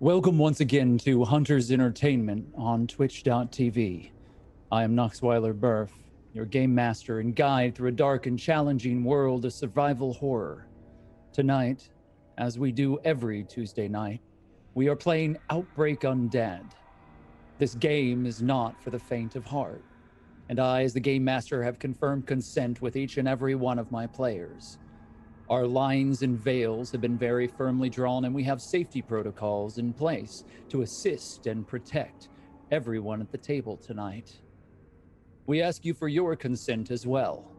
Welcome once again to Hunter's Entertainment on Twitch.tv. I am Noxweiler Burf, your game master and guide through a dark and challenging world of survival horror. Tonight, as we do every Tuesday night, we are playing Outbreak Undead. This game is not for the faint of heart, and I, as the game master, have confirmed consent with each and every one of my players. Our lines and veils have been very firmly drawn, and we have safety protocols in place to assist and protect everyone at the table tonight. We ask you for your consent as well,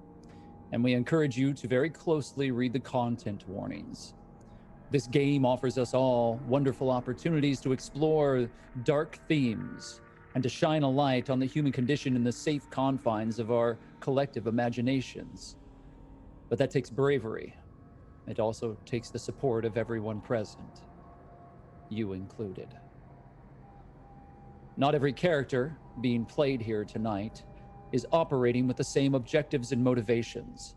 and we encourage you to very closely read the content warnings. This game offers us all wonderful opportunities to explore dark themes and to shine a light on the human condition in the safe confines of our collective imaginations. But that takes bravery. It also takes the support of everyone present, you included. Not every character being played here tonight is operating with the same objectives and motivations.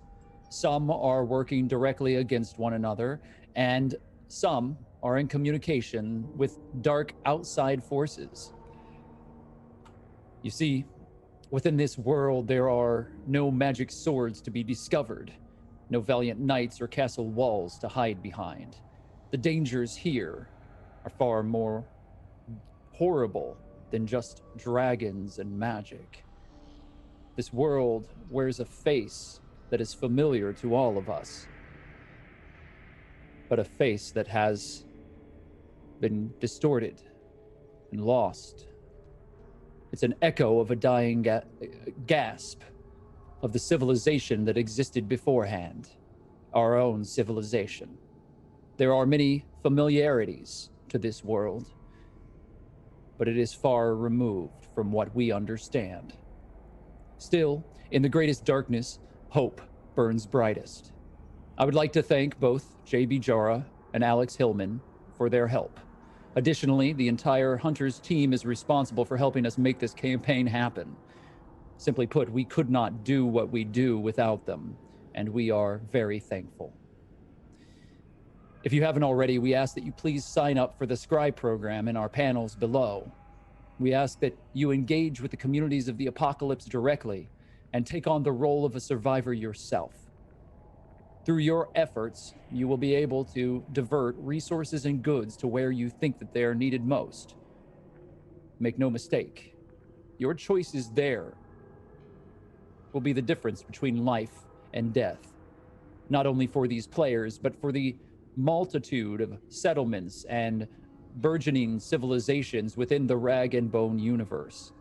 Some are working directly against one another, and some are in communication with dark outside forces. You see, within this world, there are no magic swords to be discovered. No valiant knights or castle walls to hide behind. The dangers here are far more horrible than just dragons and magic. This world wears a face that is familiar to all of us, but a face that has been distorted and lost. It's an echo of a dying gasp of the civilization that existed beforehand, our own civilization. There are many familiarities to this world, but it is far removed from what we understand. Still, in the greatest darkness, hope burns brightest. I would like to thank both JB Jara and Alex Hillman for their help. Additionally, the entire Hunters team is responsible for helping us make this campaign happen. Simply put, we could not do what we do without them, and we are very thankful. If you haven't already, we ask that you please sign up for the Scribe program in our panels below. We ask that you engage with the communities of the apocalypse directly and take on the role of a survivor yourself. Through your efforts, you will be able to divert resources and goods to where you think that they are needed most. Make no mistake, your choice is there will be the difference between life and death, not only for these players, but for the multitude of settlements and burgeoning civilizations within the Rag and Bone universe.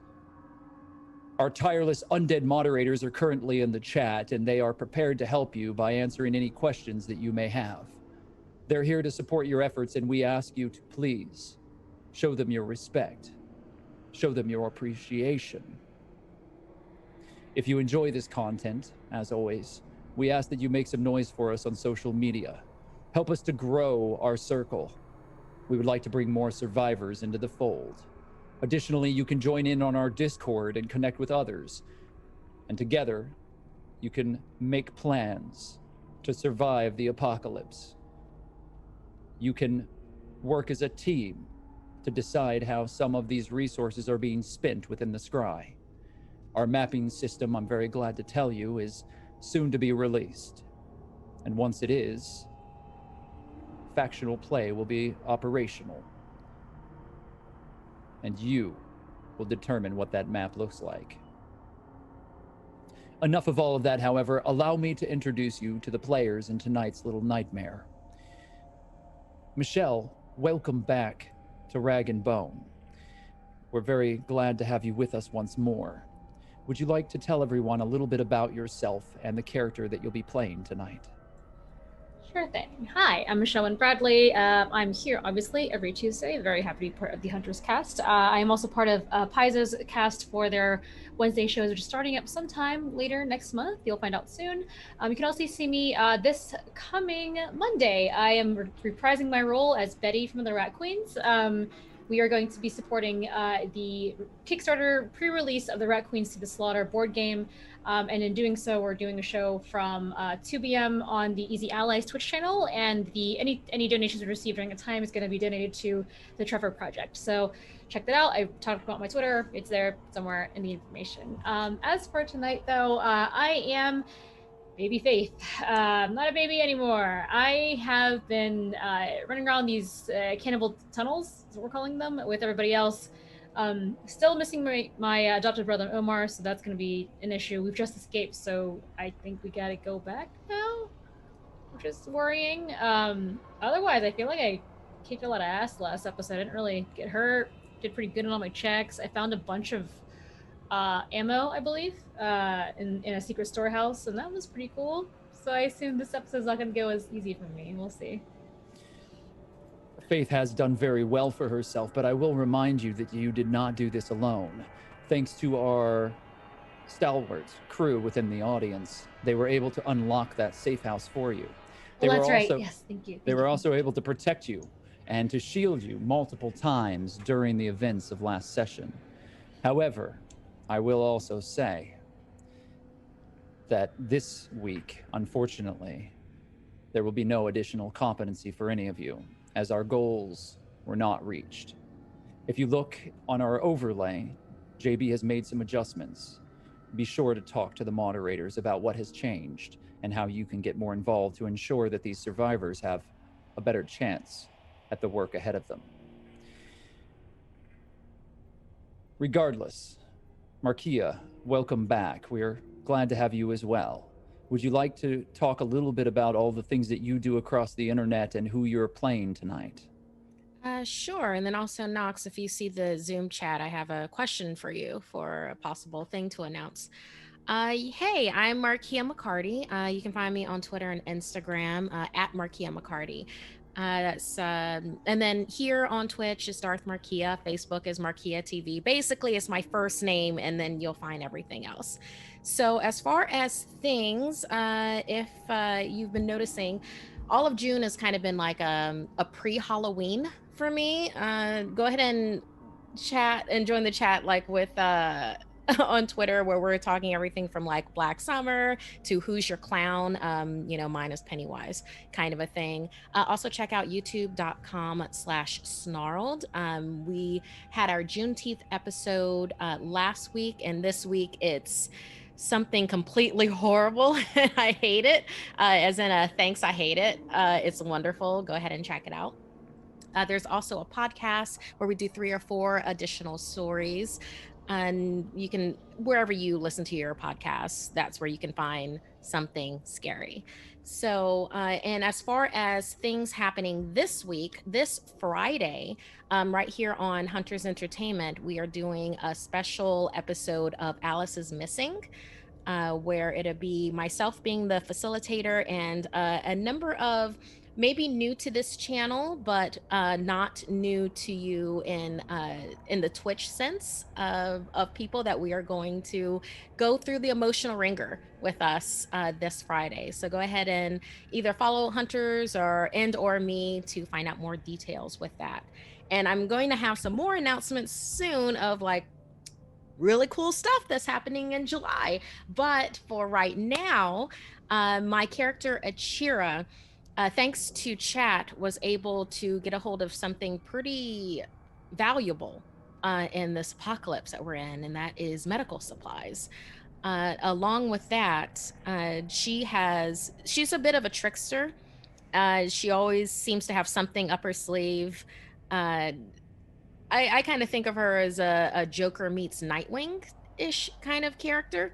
Our tireless undead moderators are currently in the chat, and they are prepared to help you by answering any questions that you may have. They're here to support your efforts, and we ask you to please show them your respect, show them your appreciation. If you enjoy this content, as always, we ask that you make some noise for us on social media. Help us to grow our circle. We would like to bring more survivors into the fold. Additionally, you can join in on our Discord and connect with others. And together, you can make plans to survive the apocalypse. You can work as a team to decide how some of these resources are being spent within the Scry. Our mapping system, I'm very glad to tell you, is soon to be released. And once it is, factional play will be operational. And you will determine what that map looks like. Enough of all of that, however. Allow me to introduce you to the players in tonight's little nightmare. Michelle, welcome back to Rag and Bone. We're very glad to have you with us once more. Would you like to tell everyone a little bit about yourself and the character that you'll be playing tonight? Sure thing. Hi, I'm Michelle and Bradley. I'm here, obviously, every Tuesday. Very happy to be part of the Hunters cast. I am also part of Paizo's cast for their Wednesday shows, which is starting up sometime later next month. You'll find out soon. You can also see me this coming Monday. I am reprising my role as Betty from the Rat Queens. we are going to be supporting the Kickstarter pre-release of the Rat Queens to the Slaughter board game. And in doing so, we're doing a show from 2 p.m. on the Easy Allies Twitch channel, and any donations we receive during the time is going to be donated to the Trevor Project. So check that out. I talked about my Twitter. It's there somewhere in the information. As for tonight, though, I am baby Faith. I'm not a baby anymore. I have been running around these cannibal tunnels, as we're calling them, with everybody else. Still missing my adopted brother Omar, so that's going to be an issue. We've just escaped, so I think we got to go back now, which is worrying. Otherwise, I feel like I kicked a lot of ass last episode. I didn't really get hurt. Did pretty good in all my checks. I found a bunch of ammo, I believe, in a secret storehouse, and that was pretty cool. So I assume this episode's not going to go as easy for me. We'll see. Faith has done very well for herself, but I will remind you that you did not do this alone. Thanks to our stalwart crew within the audience, they were able to unlock that safe house for you. That's right. Yes, thank you. They were also able to protect you and to shield you multiple times during the events of last session. However, I will also say that this week, unfortunately, there will be no additional competency for any of you, as our goals were not reached. If you look on our overlay, JB has made some adjustments. Be sure to talk to the moderators about what has changed and how you can get more involved to ensure that these survivors have a better chance at the work ahead of them. Regardless, Markia, welcome back. We're glad to have you as well. Would you like to talk a little bit about all the things that you do across the internet and who you're playing tonight? Sure. And then also, Knox, if you see the Zoom chat, I have a question for you for a possible thing to announce. Hey, I'm Markia McCarty. You can find me on Twitter and Instagram at Markia McCarty. And then here on Twitch is Darth Markia. Facebook is Markia TV. Basically, it's my first name, and then you'll find everything else. So as far as things, if you've been noticing, all of June has kind of been like a pre-Halloween for me. Go ahead and chat and join the chat like with on Twitter, where we're talking everything from like Black Summer to Who's Your Clown, mine is Pennywise kind of a thing. Also check out youtube.com/snarled. We had our Juneteenth episode last week, and this week it's something completely horrible. I hate it, as in a thanks, I hate it. It's wonderful. Go ahead and check it out. There's also a podcast where we do 3 or 4 additional stories. And you can, wherever you listen to your podcasts, that's where you can find something scary. So, and as far as things happening this week, this Friday, right here on Hunters Entertainment, we are doing a special episode of Alice is Missing, where it'll be myself being the facilitator and a number of maybe new to this channel, but not new to you in the Twitch sense of people that we are going to go through the emotional ringer with us this Friday. So go ahead and either follow Hunters or me to find out more details with that. And I'm going to have some more announcements soon of like really cool stuff that's happening in July. But for right now, my character Achira, thanks to chat, was able to get a hold of something pretty valuable in this apocalypse that we're in, and that is medical supplies. Along with that, she's a bit of a trickster. She always seems to have something up her sleeve. I kind of think of her as a Joker meets Nightwing-ish kind of character.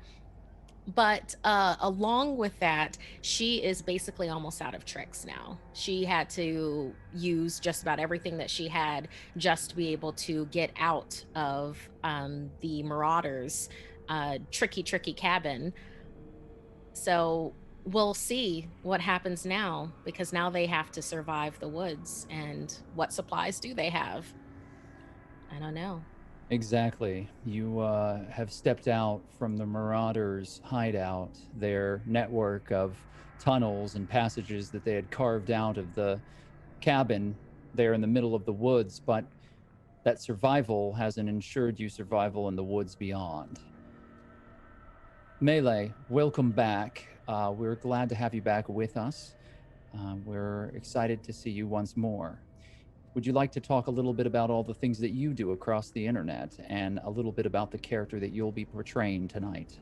But along with that, she is basically almost out of tricks now. She had to use just about everything that she had just to be able to get out of the Marauders' tricky cabin. So we'll see what happens now, because now they have to survive the woods. And what supplies do they have? I don't know. Exactly. You have stepped out from the Marauders' hideout, their network of tunnels and passages that they had carved out of the cabin there in the middle of the woods. But that survival hasn't ensured you survival in the woods beyond. Melee, welcome back. We're glad to have you back with us. We're excited to see you once more. Would you like to talk a little bit about all the things that you do across the internet and a little bit about the character that you'll be portraying tonight?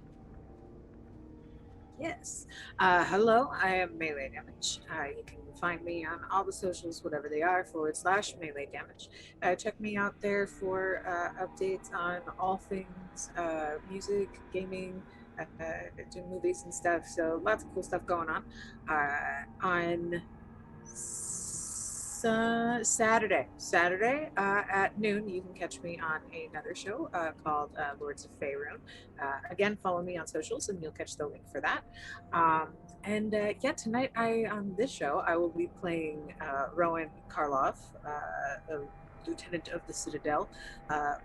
Yes. Hello, I am Melee Damage. You can find me on all the socials, whatever they are, /Melee Damage. Check me out there for updates on all things music, gaming, doing movies and stuff. So lots of cool stuff going on. On Saturday at noon, you can catch me on another show called Lords of Faerun. Again, follow me on socials and you'll catch the link for that. Yeah, tonight on this show I will be playing Rowan Karloff, a lieutenant of the Citadel,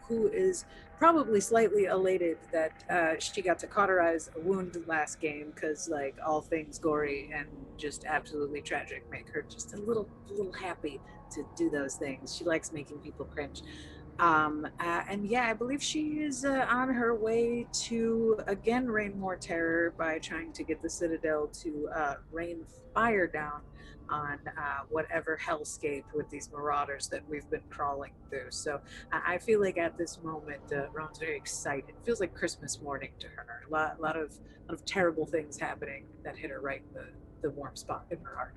who is probably slightly elated that she got to cauterize a wound last game, because like all things gory and just absolutely tragic make her just a little happy to do those things. She likes making people cringe. And yeah, I believe she is on her way to again rain more terror by trying to get the Citadel to rain fire down on whatever hellscape with these marauders that we've been crawling through. So I feel like at this moment, Ron's very excited. It feels like Christmas morning to her. A lot of terrible things happening that hit her right in the warm spot in her heart.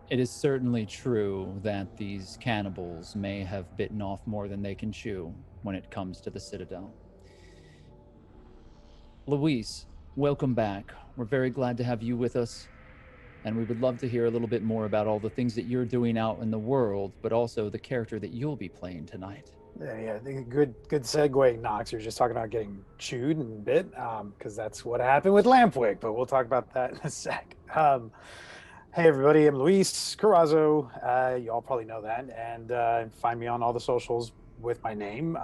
It is certainly true that these cannibals may have bitten off more than they can chew when it comes to the Citadel. Luis, welcome back. We're very glad to have you with us, and we would love to hear a little bit more about all the things that you're doing out in the world, but also the character that you'll be playing tonight. Yeah, good segue, Knox. You're just talking about getting chewed and bit, because that's what happened with Lampwick, but we'll talk about that in a sec. Hey everybody, I'm Luis Carrazzo. You all probably know that, and find me on all the socials with my name.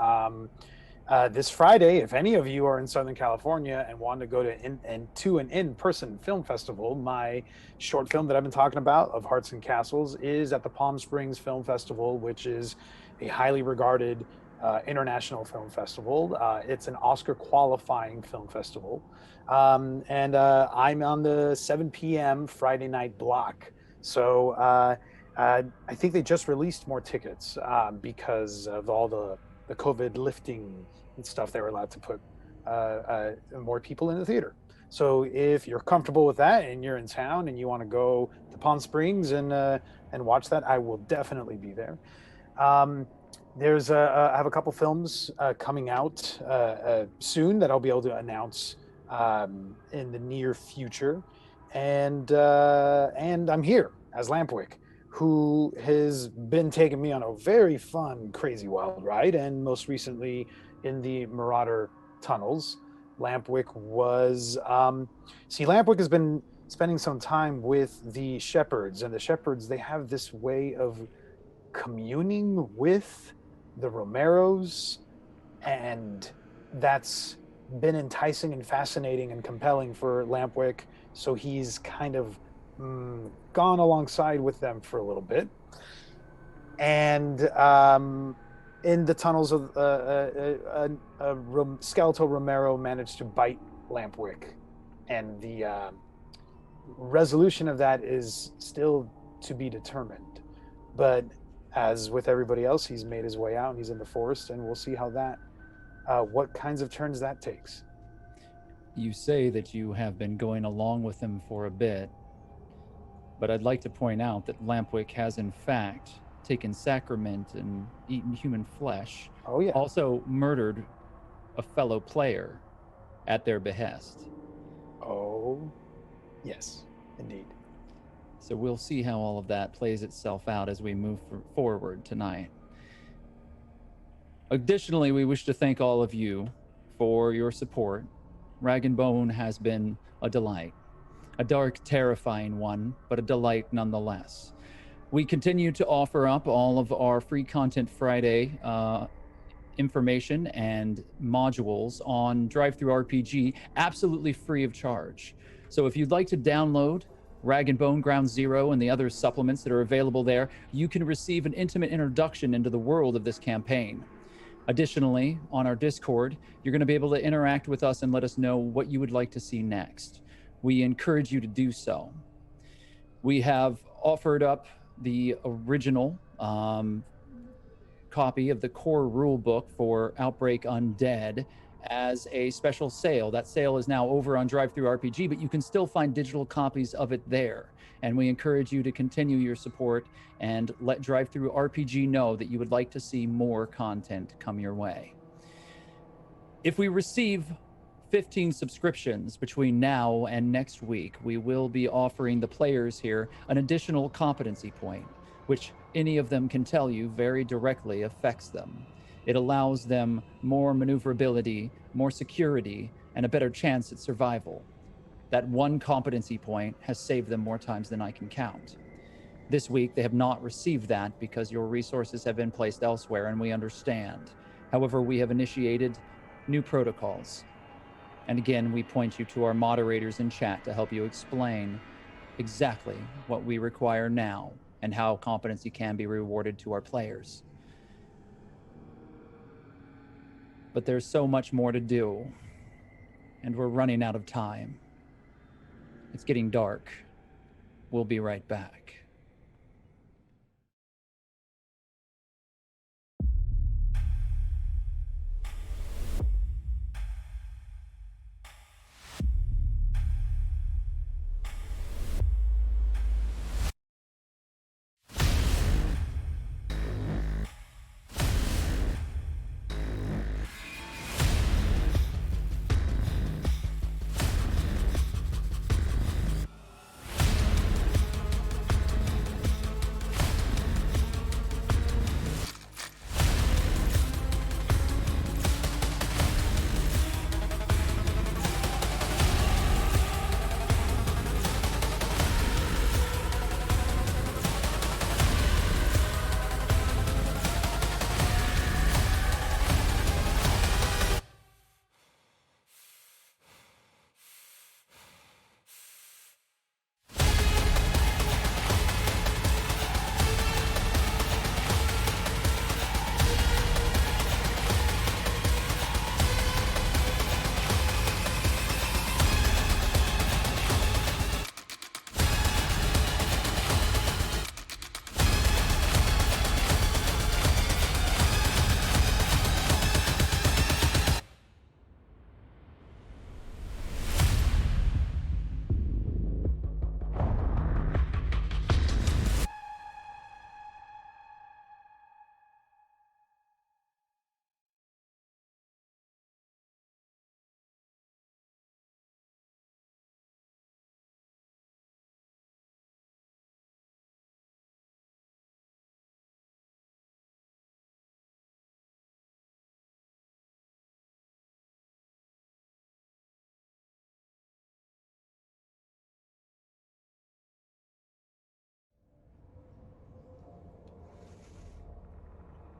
This Friday, if any of you are in Southern California and want to go to an in-person film festival, my short film that I've been talking about, of Hearts and Castles, is at the Palm Springs Film Festival, which is a highly regarded international film festival. It's an Oscar qualifying film festival. I'm on the 7 p.m. Friday night block. So I think they just released more tickets because of all the COVID lifting and stuff. They were allowed to put more people in the theater. So if you're comfortable with that and you're in town and you want to go to Palm Springs and watch that, I will definitely be there. I have a couple films coming out soon that I'll be able to announce in the near future, and I'm here as Lampwick, who has been taking me on a very fun, crazy, wild ride, and most recently in the Marauder tunnels. Lampwick was Lampwick has been spending some time with the shepherds, and the shepherds, they have this way of communing with the Romeros, and that's been enticing and fascinating and compelling for Lampwick. So he's kind of gone alongside with them for a little bit, and in the tunnels of skeletal Romero managed to bite Lampwick, and the resolution of that is still to be determined. But as with everybody else, he's made his way out and he's in the forest, and we'll see how that what kinds of turns that takes. You say that you have been going along with him for a bit, but I'd like to point out that Lampwick has in fact taken sacrament and eaten human flesh. Oh yeah. Also murdered a fellow player at their behest. Oh, yes, indeed. So we'll see how all of that plays itself out as we move forward tonight. Additionally, we wish to thank all of you for your support. Rag and Bone has been a delight. A dark, terrifying one, but a delight nonetheless. We continue to offer up all of our free Content Friday information and modules on Drive-Thru RPG, absolutely free of charge. So if you'd like to download Rag and Bone, Ground Zero, and the other supplements that are available there, you can receive an intimate introduction into the world of this campaign. Additionally, on our Discord, you're going to be able to interact with us and let us know what you would like to see next. We encourage you to do so. We have offered up the original copy of the core rule book for Outbreak Undead as a special sale. That sale is now over on DriveThruRPG, but you can still find digital copies of it there. And we encourage you to continue your support and let DriveThruRPG know that you would like to see more content come your way. If we receive 15 subscriptions between now and next week, we will be offering the players here an additional competency point, which any of them can tell you very directly affects them. It allows them more maneuverability, more security, and a better chance at survival. That one competency point has saved them more times than I can count. This week, they have not received that because your resources have been placed elsewhere, and we understand. However, we have initiated new protocols. And again, we point you to our moderators in chat to help you explain exactly what we require now and how competency can be rewarded to our players. But there's so much more to do, and we're running out of time. It's getting dark. We'll be right back.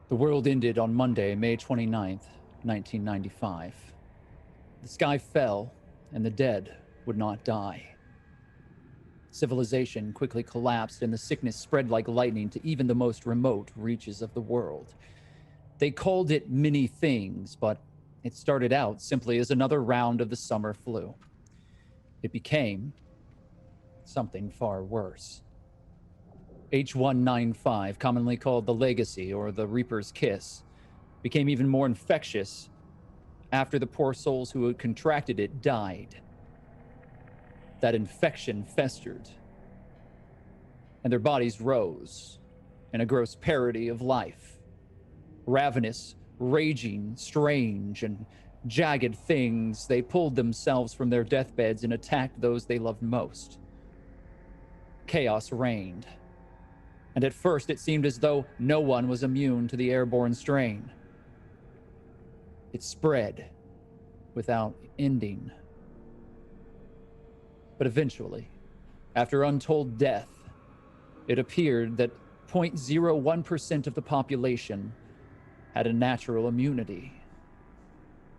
The world ended on Monday, May 29th, 1995. The sky fell, and the dead would not die. Civilization quickly collapsed, and the sickness spread like lightning to even the most remote reaches of the world. They called it many things, but it started out simply as another round of the summer flu. It became something far worse. H195, commonly called the Legacy or the Reaper's Kiss, became even more infectious after the poor souls who had contracted it died. That infection festered, and their bodies rose in a gross parody of life. Ravenous, raging, strange, and jagged things, they pulled themselves from their deathbeds and attacked those they loved most. Chaos reigned. And at first, it seemed as though no one was immune to the airborne strain. It spread without ending. But eventually, after untold death, it appeared that 0.01% of the population had a natural immunity.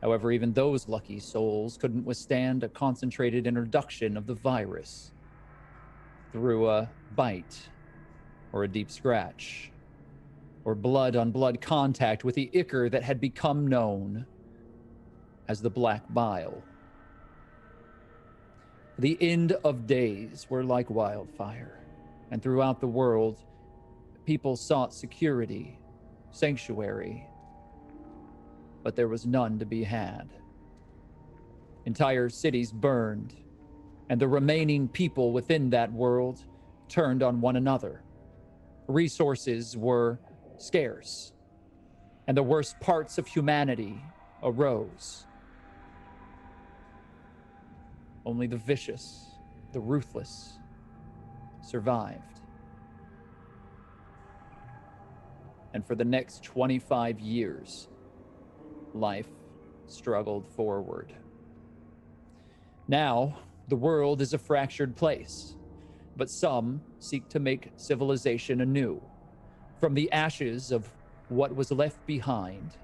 However, even those lucky souls couldn't withstand a concentrated introduction of the virus. through a bite or a deep scratch or blood-on-blood contact with the ichor that had become known as the black bile. The end of days were like wildfire, and throughout the world, people sought security, sanctuary, but there was none to be had. Entire cities burned, and the remaining people within that world turned on one another. Resources were scarce, and the worst parts of humanity arose. Only the vicious, the ruthless, survived. And for the next 25 years, life struggled forward. Now, the world is a fractured place, but some seek to make civilization anew. From the ashes of what was left behind,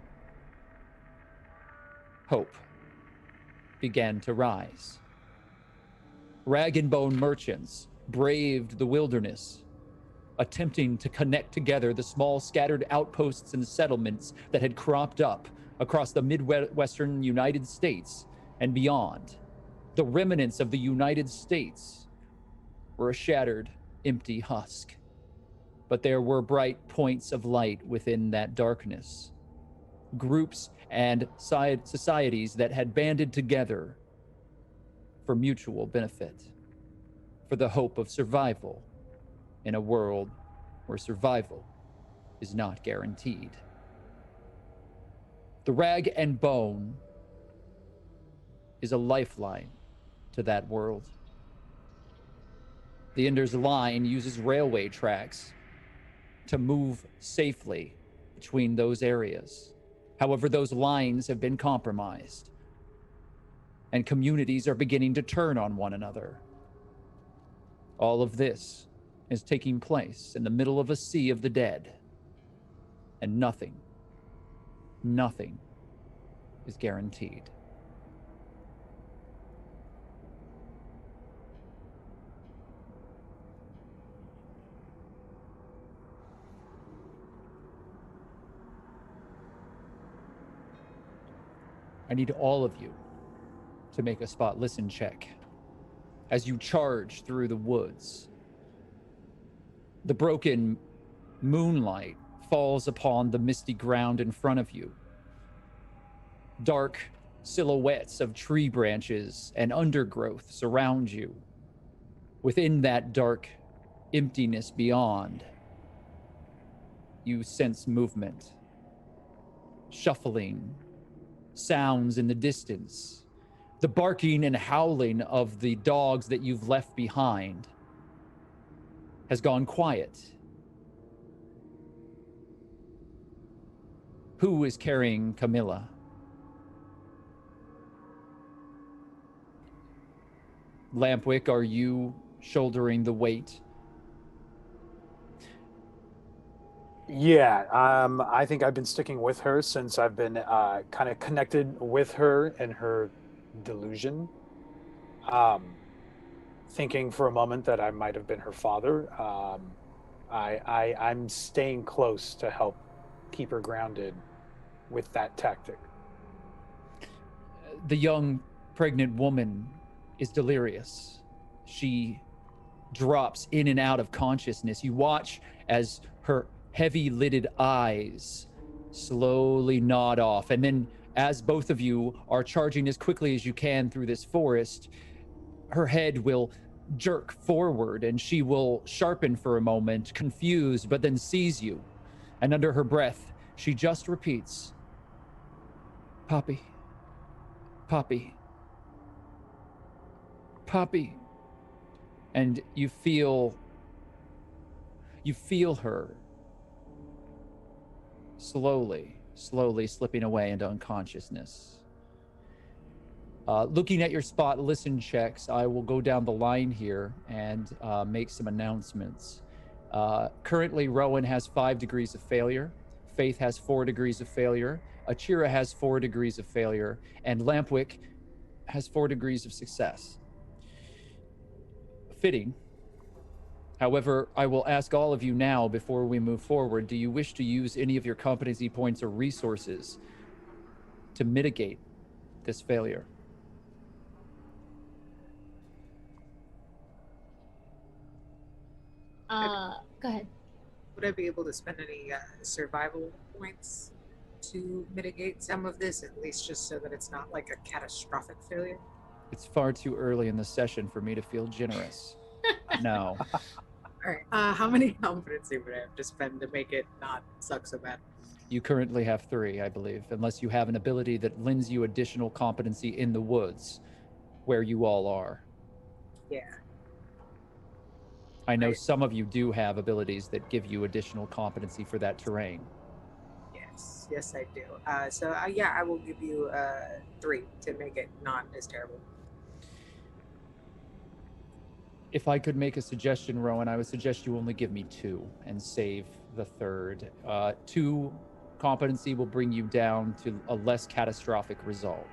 hope began to rise. Rag and bone merchants braved the wilderness, attempting to connect together the small scattered outposts and settlements that had cropped up across the Midwestern United States and beyond. The remnants of the United States were a shattered, empty husk. But there were bright points of light within that darkness. Groups and societies that had banded together for mutual benefit, for the hope of survival in a world where survival is not guaranteed. The rag and bone is a lifeline to that world. The Ender's line uses railway tracks to move safely between those areas. However, those lines have been compromised, and communities are beginning to turn on one another. All of this is taking place in the middle of a sea of the dead, and nothing is guaranteed. I need all of you to make a spot listen check as you charge through the woods. The broken moonlight falls upon the misty ground in front of you. Dark silhouettes of tree branches and undergrowth surround you. Within that dark emptiness beyond, you sense movement, shuffling, sounds in the distance. The barking and howling of the dogs that you've left behind has gone quiet. Who is carrying Camilla? Lampwick, are you shouldering the weight? Yeah, I think I've been sticking with her since I've been kind of connected with her and her delusion. Thinking for a moment that I might have been her father. I'm staying close to help keep her grounded with that tactic. The young pregnant woman is delirious. She drops in and out of consciousness. You watch as her heavy-lidded eyes slowly nod off, and then as both of you are charging as quickly as you can through this forest, her head will jerk forward and she will sharpen for a moment, confused, but then sees you. And under her breath, she just repeats, "Poppy, Poppy, Poppy." And you feel her slowly slipping away into unconsciousness. Looking at your spot listen checks, I will go down the line here and make some announcements. Currently, Rowan has 5 degrees of failure. Faith has 4 degrees of failure. Achira has 4 degrees of failure. And Lampwick has 4 degrees of success. Fitting However, I will ask all of you now before we move forward, do you wish to use any of your competency points or resources to mitigate this failure? Go ahead. Would I be able to spend any survival points to mitigate some of this, at least just so that it's not like a catastrophic failure? It's far too early in the session for me to feel generous. No. All right. How many competency would I have to spend to make it not suck so bad? You currently have 3, I believe, unless you have an ability that lends you additional competency in the woods where you all are. Yeah. I know Right. some of you do have abilities that give you additional competency for that terrain. Yes, I do. Yeah, I will give you 3 to make it not as terrible. If I could make a suggestion, Rowan, I would suggest you only give me 2 and save the 3rd. 2 competency will bring you down to a less catastrophic result.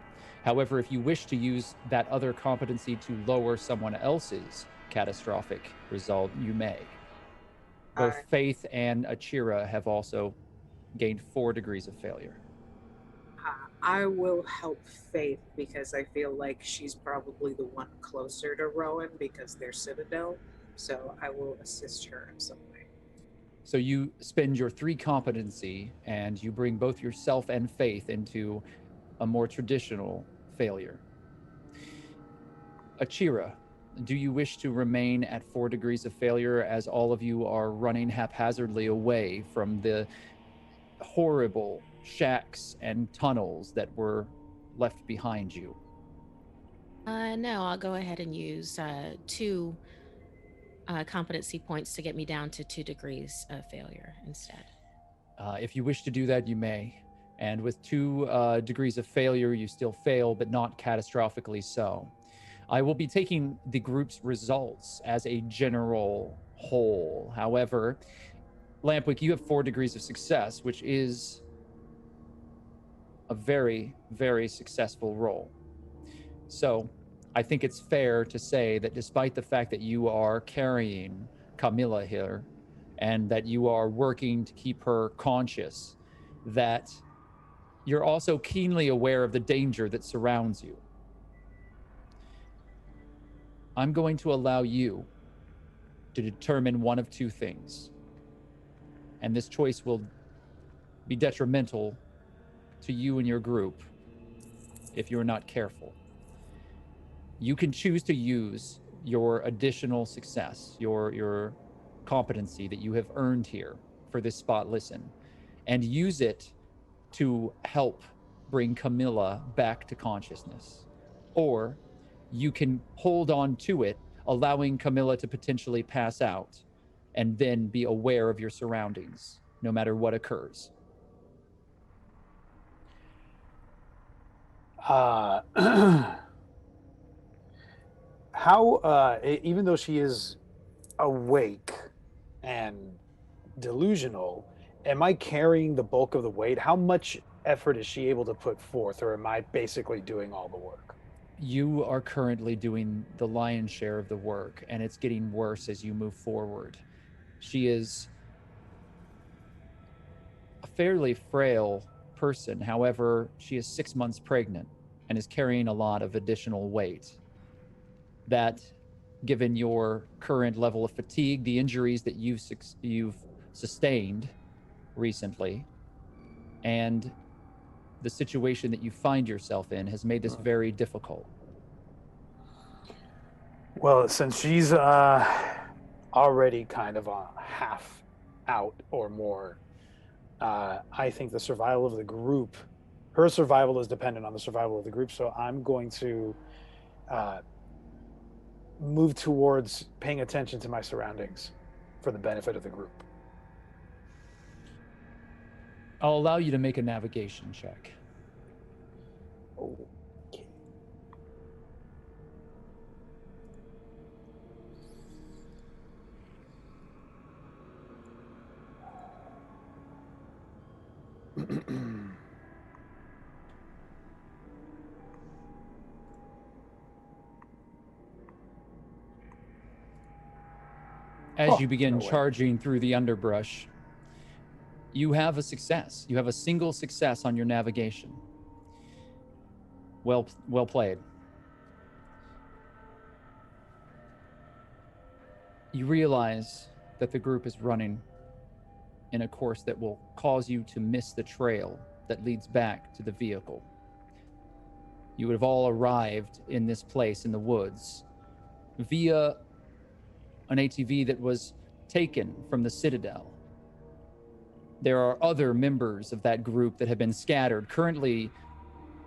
However, if you wish to use that other competency to lower someone else's catastrophic result, you may. Both Faith and Achira have also gained 4 degrees of failure. I will help Faith because I feel like she's probably the one closer to Rowan because they're Citadel. So I will assist her in some way. So you spend your 3 competency and you bring both yourself and Faith into a more traditional failure. Achira, do you wish to remain at 4 degrees of failure as all of you are running haphazardly away from the horrible shacks and tunnels that were left behind you? No, I'll go ahead and use 2 competency points to get me down to 2 degrees of failure instead. If you wish to do that, you may. And with 2 degrees of failure, you still fail, but not catastrophically so. I will be taking the group's results as a general whole. However, Lampwick, you have 4 degrees of success, which is a very, very successful roll. So I think it's fair to say that despite the fact that you are carrying Camilla here and that you are working to keep her conscious, that you're also keenly aware of the danger that surrounds you. I'm going to allow you to determine one of 2 things. And this choice will be detrimental to you and your group if you're not careful. You can choose to use your additional success, your competency that you have earned here for this spot listen, and use it to help bring Camilla back to consciousness. Or you can hold on to it, allowing Camilla to potentially pass out, and then be aware of your surroundings, no matter what occurs. Even though she is awake and delusional, am I carrying the bulk of the weight? How much effort is she able to put forth, or am I basically doing all the work? You are currently doing the lion's share of the work, and it's getting worse as you move forward. She is a fairly frail person. However, she is 6 months pregnant and is carrying a lot of additional weight. That, given your current level of fatigue, the injuries that you've sustained recently, and the situation that you find yourself in, has made this very difficult. Well, since she's already kind of half out or more, I think the survival of the group, her survival is dependent on the survival of the group. So I'm going to move towards paying attention to my surroundings for the benefit of the group. I'll allow you to make a navigation check. Okay. As you begin no way. charging through the underbrush, you have a success. You have a single success on your navigation. Well played. You realize that the group is running in a course that will cause you to miss the trail that leads back to the vehicle. You would have all arrived in this place in the woods via an ATV that was taken from the Citadel. There are other members of that group that have been scattered. Currently,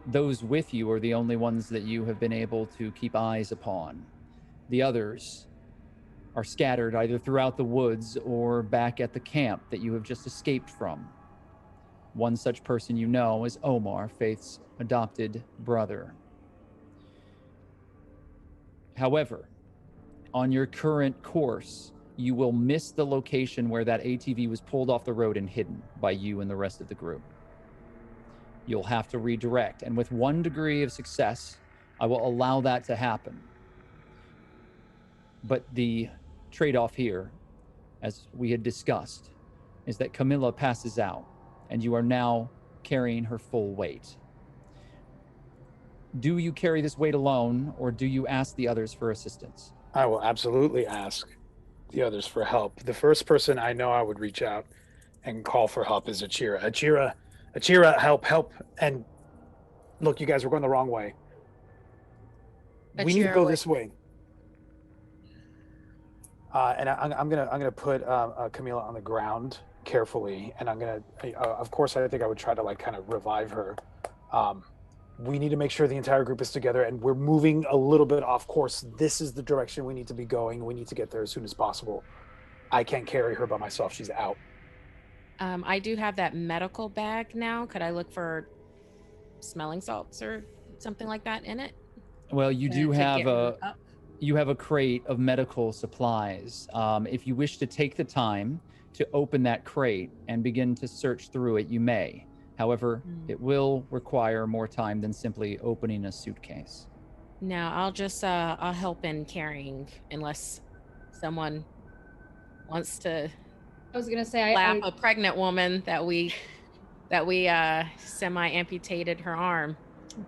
those with you are the only ones that you have been able to keep eyes upon. The others are scattered either throughout the woods or back at the camp that you have just escaped from. One such person you know is Omar, Faith's adopted brother. However, on your current course, you will miss the location where that ATV was pulled off the road and hidden by you and the rest of the group. You'll have to redirect, and with 1 degree of success, I will allow that to happen. But the trade-off here, as we had discussed, is that Camilla passes out, and you are now carrying her full weight. Do you carry this weight alone, or do you ask the others for assistance? I will absolutely ask the others for help. The first person I know I would reach out and call for help is Achira. Achira, help. And look, you guys, we're going the wrong way. We need to go this way. And I'm gonna put Camila on the ground carefully, and I'm gonna, of course, I think I would try to like kind of revive her. We need to make sure the entire group is together, and we're moving a little bit off course. This is the direction we need to be going. We need to get there as soon as possible. I can't carry her by myself. She's out. I do have that medical bag now. Could I look for smelling salts or something like that in it? Well, you do have a crate of medical supplies. If you wish to take the time to open that crate and begin to search through it, you may. However, it will require more time than simply opening a suitcase. No, I'll just I'll help in carrying unless someone wants to. I was gonna say slap a pregnant woman that we semi-amputated her arm.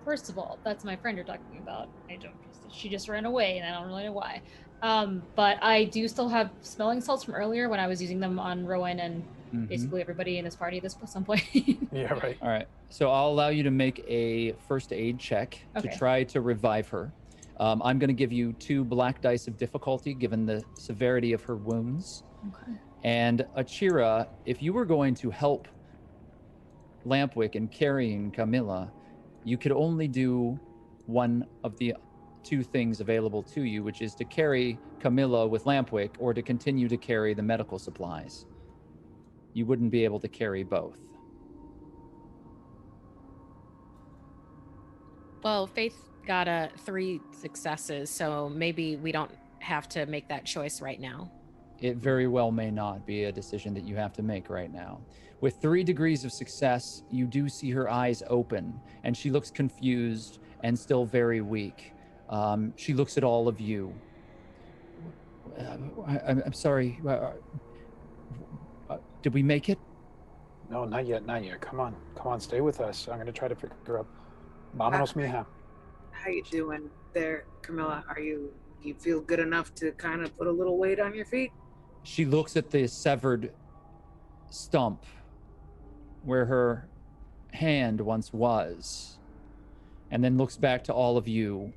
First of all, that's my friend you're talking about. She just ran away, and I don't really know why. But I do still have smelling salts from earlier when I was using them on Rowan and basically everybody in this party at some point. Yeah, right. All right. So I'll allow you to make a first aid check to try to revive her. I'm going to give you 2 black dice of difficulty given the severity of her wounds. Okay. And Achira, if you were going to help Lampwick in carrying Camilla, you could only do one of the 2 things available to you, which is to carry Camilla with Lampwick or to continue to carry the medical supplies. You wouldn't be able to carry both. Well, Faith got 3 successes, so maybe we don't have to make that choice right now. It very well may not be a decision that you have to make right now. With 3 degrees of success, you do see her eyes open, and she looks confused and still very weak. She looks at all of you. I'm sorry. Did we make it? No, not yet. Come on, stay with us. I'm gonna try to pick her up. Vámonos, mija. How you doing there, Camilla? You feel good enough to kind of put a little weight on your feet? She looks at the severed stump where her hand once was, and then looks back to all of you,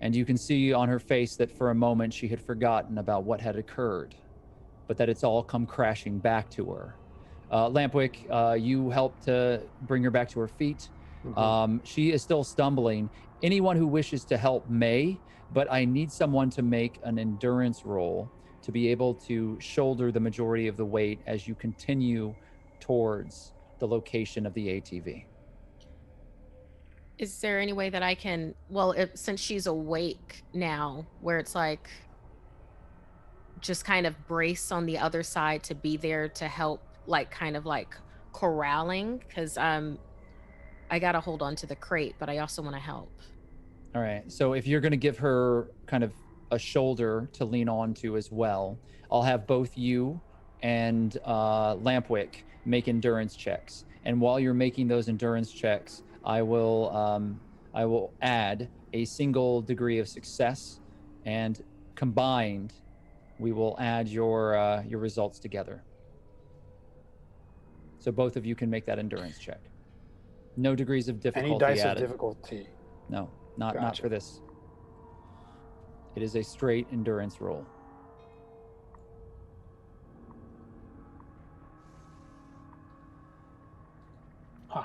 and you can see on her face that for a moment she had forgotten about what had occurred, but that it's all come crashing back to her. Lampwick, you helped to bring her back to her feet. She is still stumbling. Anyone who wishes to help may, but I need someone to make an endurance roll to be able to shoulder the majority of the weight as you continue towards the location of the ATV. Is there any way that I can, since she's awake now, where it's like just kind of brace on the other side to be there to help, like kind of like corralling, because I gotta hold on to the crate, but I also want to help. All right, so if you're going to give her kind of a shoulder to lean onto as well. I'll have both you and Lampwick make endurance checks. And while you're making those endurance checks, I will add a single degree of success, and combined, we will add your results together. So both of you can make that endurance check. No degrees of difficulty Any dice added. of difficulty? No, not Gotcha. for this. It is a straight endurance roll. Huh.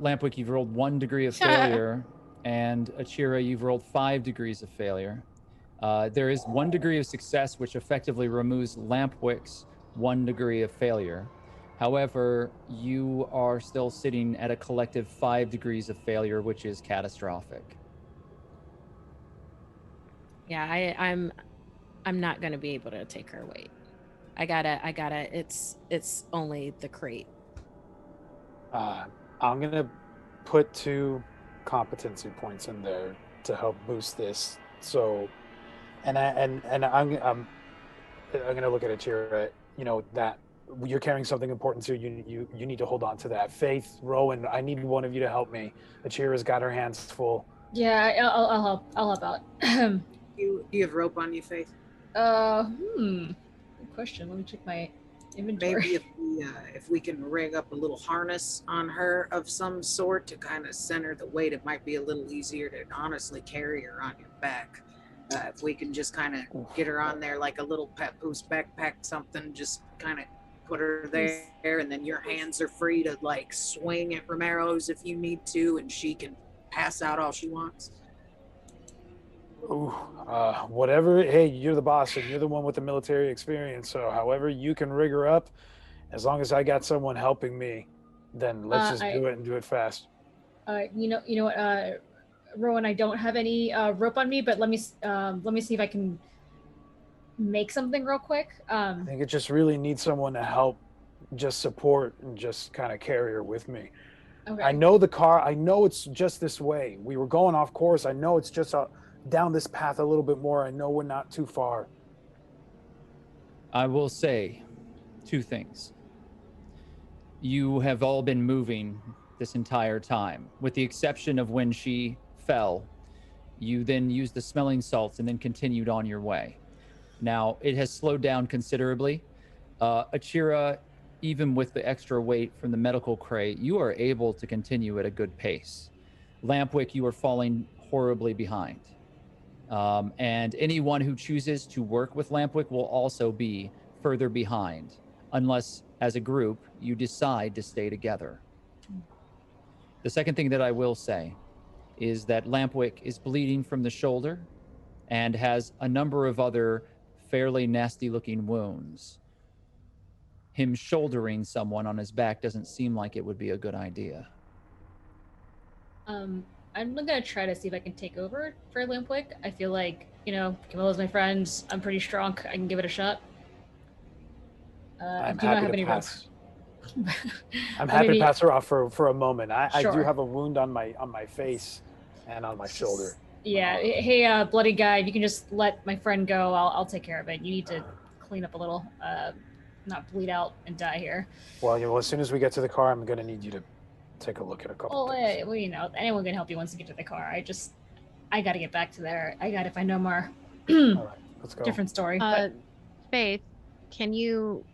Lampwick, you've rolled 1 degree of failure, and Achira, you've rolled 5 degrees of failure. There is 1 degree of success, which effectively removes Lampwick's 1 degree of failure. However, you are still sitting at a collective 5 degrees of failure, which is catastrophic. Yeah, I'm not gonna be able to take her weight. I gotta. It's only the crate. I'm gonna put 2 competency points in there to help boost this. So, and I'm gonna look at Achira. You know that you're carrying something important too. You need to hold on to that. Faith, Rowan, I need one of you to help me. Achira's got her hands full. Yeah, I'll help. I'll help out. Do you have rope on you, Faith? Good question. Let me check my inventory. Maybe if we can rig up a little harness on her of some sort to kind of center the weight, it might be a little easier to honestly carry her on your back. If we can just kind of get her on there like a little papoose backpack, something, just kind of put her there, and then your hands are free to like swing at Romero's if you need to, and she can pass out all she wants. Ooh, whatever. Hey, you're the boss and you're the one with the military experience. So however you can rig her up, as long as I got someone helping me, then let's just do it and do it fast. You know what, Rowan, I don't have any rope on me, but let me see if I can make something real quick. I think it just really needs someone to help, just support and just kind of carry her with me. Okay. I know the car. I know it's just this way. We were going off course. I know it's just down this path a little bit more. I know we're not too far. I will say 2 things. You have all been moving this entire time, with the exception of when she fell. You then used the smelling salts and then continued on your way. Now, it has slowed down considerably. Achira, even with the extra weight from the medical crate, you are able to continue at a good pace. Lampwick, you are falling horribly behind. And anyone who chooses to work with Lampwick will also be further behind, unless, as a group, you decide to stay together. The second thing that I will say is that Lampwick is bleeding from the shoulder and has a number of other fairly nasty-looking wounds. Him shouldering someone on his back doesn't seem like it would be a good idea. I'm gonna try to see if I can take over for Lampwick. I feel like, Camilla's my friend. I'm pretty strong. I can give it a shot. I'm do not happy have to any pass. I'm Or happy maybe- to pass her off for a moment. I do Sure. have a wound on my face and on my shoulder. Yeah. Hey, bloody guy, if you can just let my friend go, I'll take care of it. You need to clean up a little, not bleed out and die here. Well, as soon as we get to the car, I'm gonna need you to take a look at a couple things. Well, anyone can help you once you get to the car. I got to get back to there. I got to find Omar. All right, let's go. Different story. But Faith, can you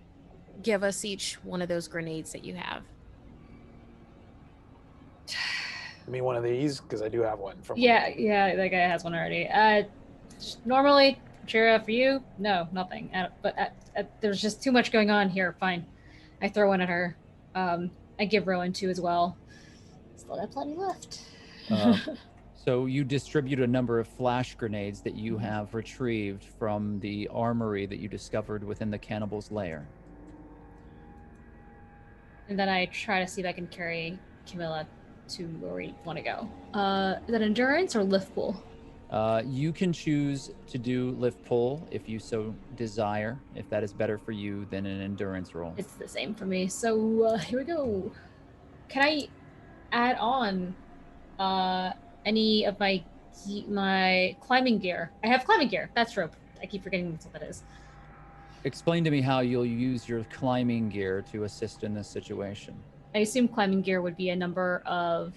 give us each one of those grenades that you have? Give me one of these because I do have one. yeah, that guy has one already. Normally, Jira, for you, no, nothing. But there's just too much going on here. Fine, I throw one at her. I give Rowan 2 as well. Still got plenty left. So you distribute a number of flash grenades that you have retrieved from the armory that you discovered within the cannibal's lair. And then I try to see if I can carry Camilla to where we want to go. Is that endurance or lift pull? You can choose to do lift pull if you so desire, if that is better for you than an endurance roll. It's the same for me. So here we go. Can I add on any of my my climbing gear. I have climbing gear. That's rope. I keep forgetting that's what that is. Explain to me how you'll use your climbing gear to assist in this situation. I assume climbing gear would be a number of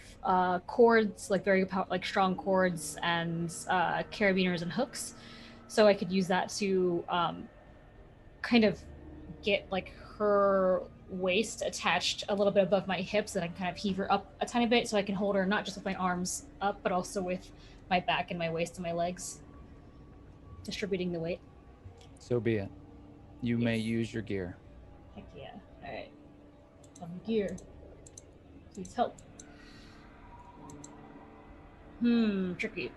cords, like like strong cords and carabiners and hooks. So I could use that to kind of get like her waist attached a little bit above my hips, and I can kind of heave her up a tiny bit so I can hold her not just with my arms up, but also with my back and my waist and my legs, distributing the weight. So be it. You may use your gear. Heck yeah. All right. Gear. Please help. Tricky.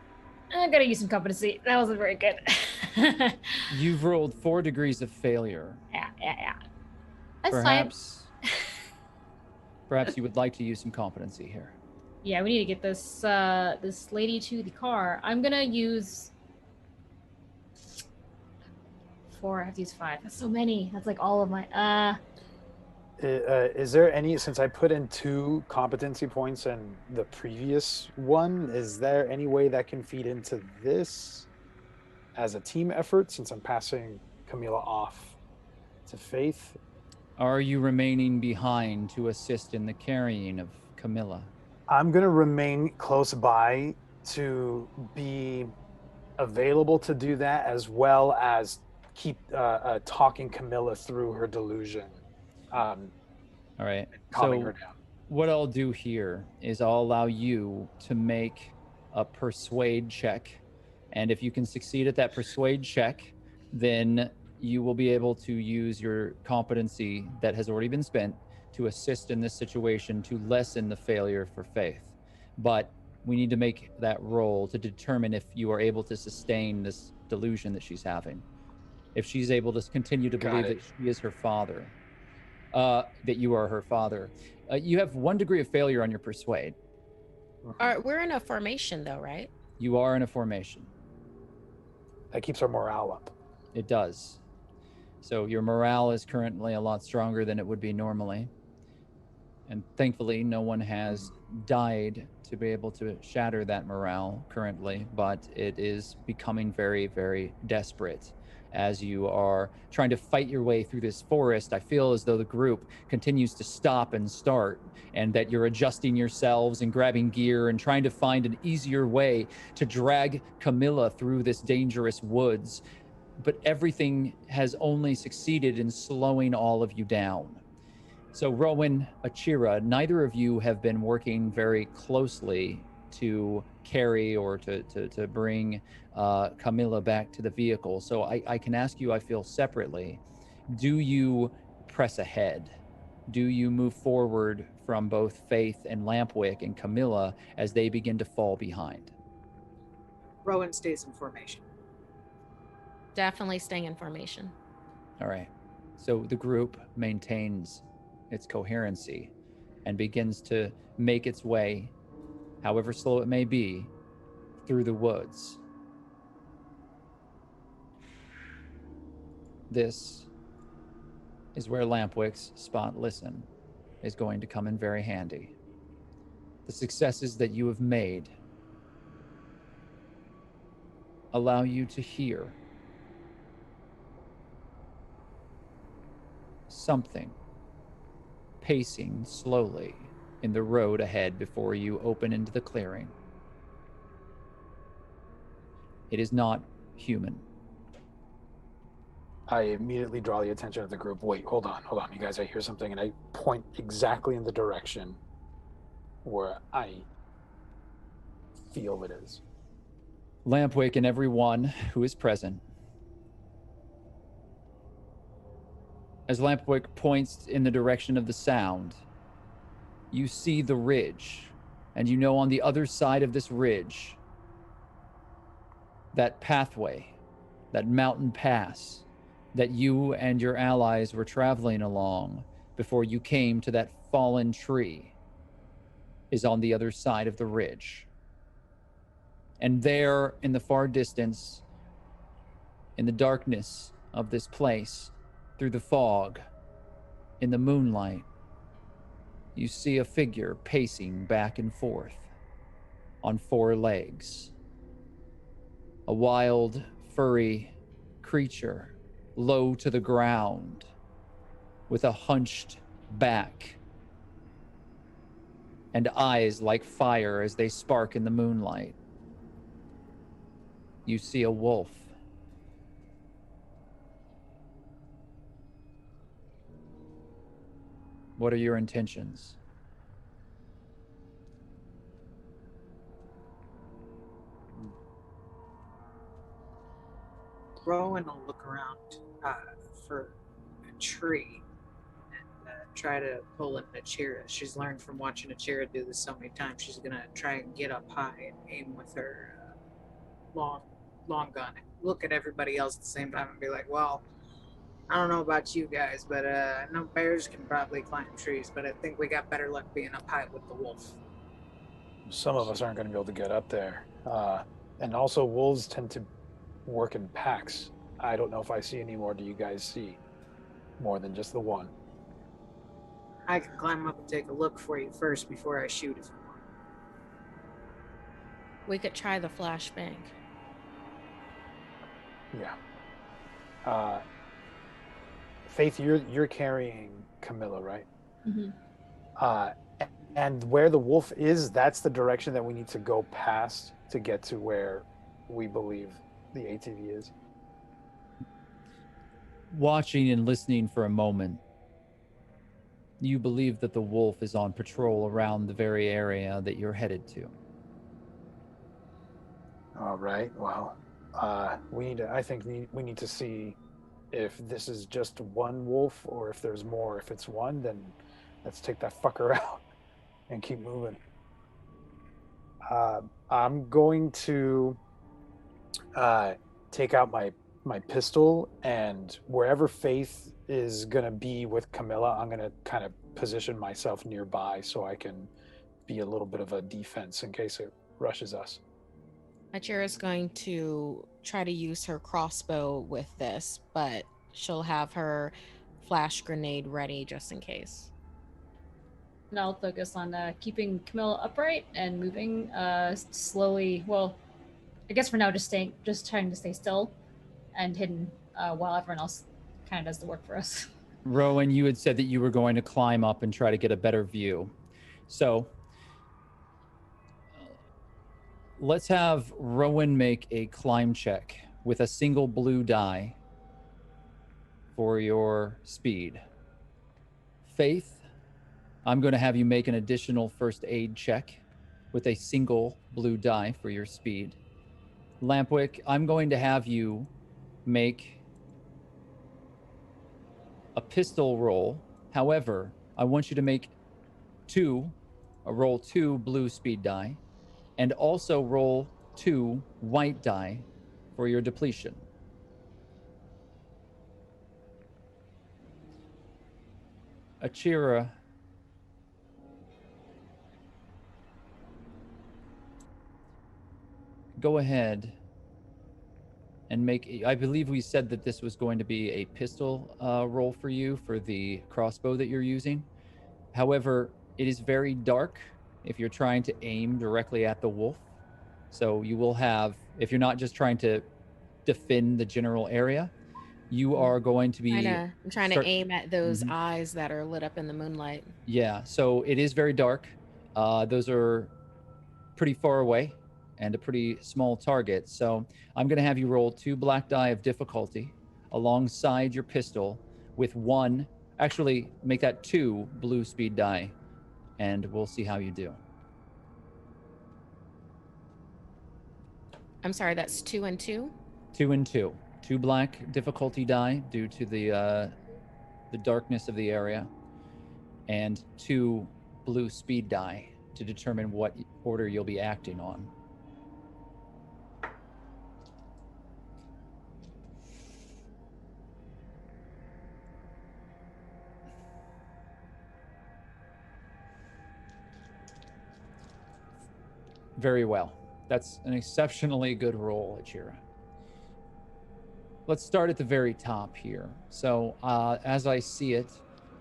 I gotta use some competency. That wasn't very good. You've rolled 4 degrees of failure. Yeah. That's Perhaps, perhaps you would like to use some competency here. Yeah, we need to get this this lady to the car. I'm gonna use 4. I have to use 5. That's so many. That's like all of my. Is there any, since I put in 2 competency points in the previous one, is there any way that can feed into this as a team effort, since I'm passing Camilla off to Faith? Are you remaining behind to assist in the carrying of Camilla? I'm going to remain close by to be available to do that, as well as keep talking Camilla through her delusion. All right. Calming So her down. what I'll do here is I'll allow you to make a persuade check. And if you can succeed at that persuade check, then you will be able to use your competency that has already been spent to assist in this situation to lessen the failure for Faith. But we need to make that roll to determine if you are able to sustain this delusion that she's having. If she's able to continue to believe that she is her father, that you are her father. You have 1 degree of failure on your persuade. We're in a formation though, right? You are in a formation. That keeps our morale up. It does. So your morale is currently a lot stronger than it would be normally. And thankfully, no one has died to be able to shatter that morale currently, but it is becoming very, very desperate. As you are trying to fight your way through this forest, I feel as though the group continues to stop and start, and that you're adjusting yourselves and grabbing gear and trying to find an easier way to drag Camilla through this dangerous woods. But everything has only succeeded in slowing all of you down. So Rowan, Achira, neither of you have been working very closely to carry or to bring Camilla back to the vehicle. So I can ask you, I feel separately, do you press ahead? Do you move forward from both Faith and Lampwick and Camilla as they begin to fall behind? Rowan stays in formation. Definitely staying in formation. All right. So the group maintains its coherency and begins to make its way, however slow it may be, through the woods. This is where Lampwick's spot listen is going to come in very handy. The successes that you have made allow you to hear something pacing slowly in the road ahead before you open into the clearing. It is not human. I immediately draw the attention of the group. Wait, hold on. You guys, I hear something, and I point exactly in the direction where I feel it is. Lampwick and everyone who is present. As Lampwick points in the direction of the sound, you see the ridge, and you know on the other side of this ridge, that pathway, that mountain pass that you and your allies were traveling along before you came to that fallen tree is on the other side of the ridge. And there in the far distance, in the darkness of this place, through the fog, in the moonlight, you see a figure pacing back and forth on 4 legs. a wild, furry creature, low to the ground, with a hunched back and eyes like fire as they spark in the moonlight. You see a wolf. What are your intentions? Rowan will look around for a tree and try to pull in Achira. She's learned from watching Achira do this so many times. She's gonna try and get up high and aim with her long gun. Look at everybody else at the same time and be like, well, I don't know about you guys, but I know bears can probably climb trees, but I think we got better luck being up high with the wolf. Some of us aren't going to be able to get up there. And also, wolves tend to work in packs. I don't know if I see any more. Do you guys see more than just the one? I can climb up and take a look for you first before I shoot if you want. We could try the flashbang. Yeah. Faith, you're carrying Camilla, right? Mm-hmm. And where the wolf is, that's the direction that we need to go past to get to where we believe the ATV is. Watching and listening for a moment, you believe that the wolf is on patrol around the very area that you're headed to. All right. Well, we need to see if this is just one wolf or if there's more. If it's one, then let's take that fucker out and keep moving. I'm going to take out my pistol, and wherever Faith is going to be with Camilla, I'm going to kind of position myself nearby so I can be a little bit of a defense in case it rushes us. Achira's going to try to use her crossbow with this, but she'll have her flash grenade ready just in case. And I'll focus on keeping Camilla upright and moving slowly. Well, I guess for now, just trying to stay still and hidden while everyone else kind of does the work for us. Rowan, you had said that you were going to climb up and try to get a better view. So let's have Rowan make a climb check with a single blue die for your speed. Faith, I'm going to have you make an additional first aid check with a single blue die for your speed. Lampwick, I'm going to have you make a pistol roll. However, I want you to make roll two blue speed die, and also roll 2 white die for your depletion. Achira, go ahead and make, I believe we said that this was going to be a pistol roll for you for the crossbow that you're using. However, it is very dark if you're trying to aim directly at the wolf. So you will have, if you're not just trying to defend the general area, you are going to be... I'm trying to aim at those eyes that are lit up in the moonlight. Yeah, so it is very dark. Those are pretty far away and a pretty small target. So I'm going to have you roll 2 black die of difficulty alongside your pistol with 1, actually make that 2 blue speed die, and we'll see how you do. I'm sorry, that's 2 and 2? 2 and 2. 2 black difficulty die due to the darkness of the area, and 2 blue speed die to determine what order you'll be acting on. Very well. That's an exceptionally good roll, Achira. Let's start at the very top here. So, as I see it,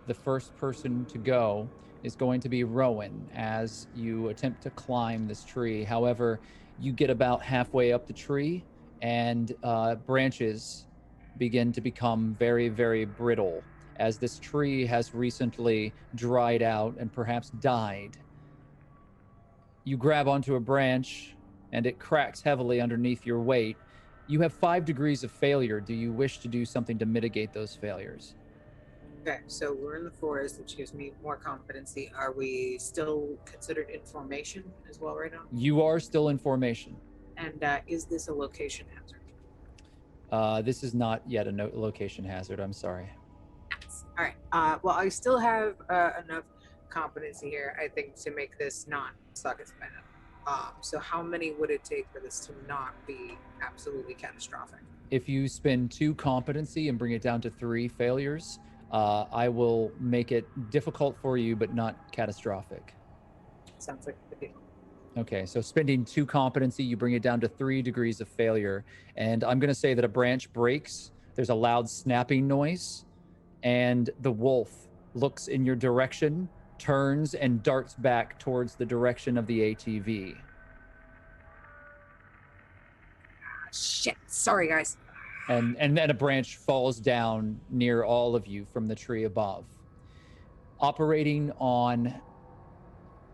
the first person to go is going to be Rowan as you attempt to climb this tree. However, you get about halfway up the tree and branches begin to become very, very brittle as this tree has recently dried out and perhaps died. You grab onto a branch and it cracks heavily underneath your weight. You have 5 degrees of failure. Do you wish to do something to mitigate those failures? Okay, so we're in the forest, which gives me more competency. Are we still considered in formation as well right now? You are still in formation. And is this a location hazard? This is not yet a location hazard. I'm sorry. All right. Well, I still have enough competency here, I think, to make this not suck as bad. So how many would it take for this to not be absolutely catastrophic? If you spend 2 competency and bring it down to 3 failures, I will make it difficult for you, but not catastrophic. Sounds like a deal. Okay, so spending 2 competency, you bring it down to 3 degrees of failure. And I'm going to say that a branch breaks. There's a loud snapping noise. And the wolf looks in your direction, turns, and darts back towards the direction of the ATV. Shit. Sorry, guys. And then a branch falls down near all of you from the tree above. Operating on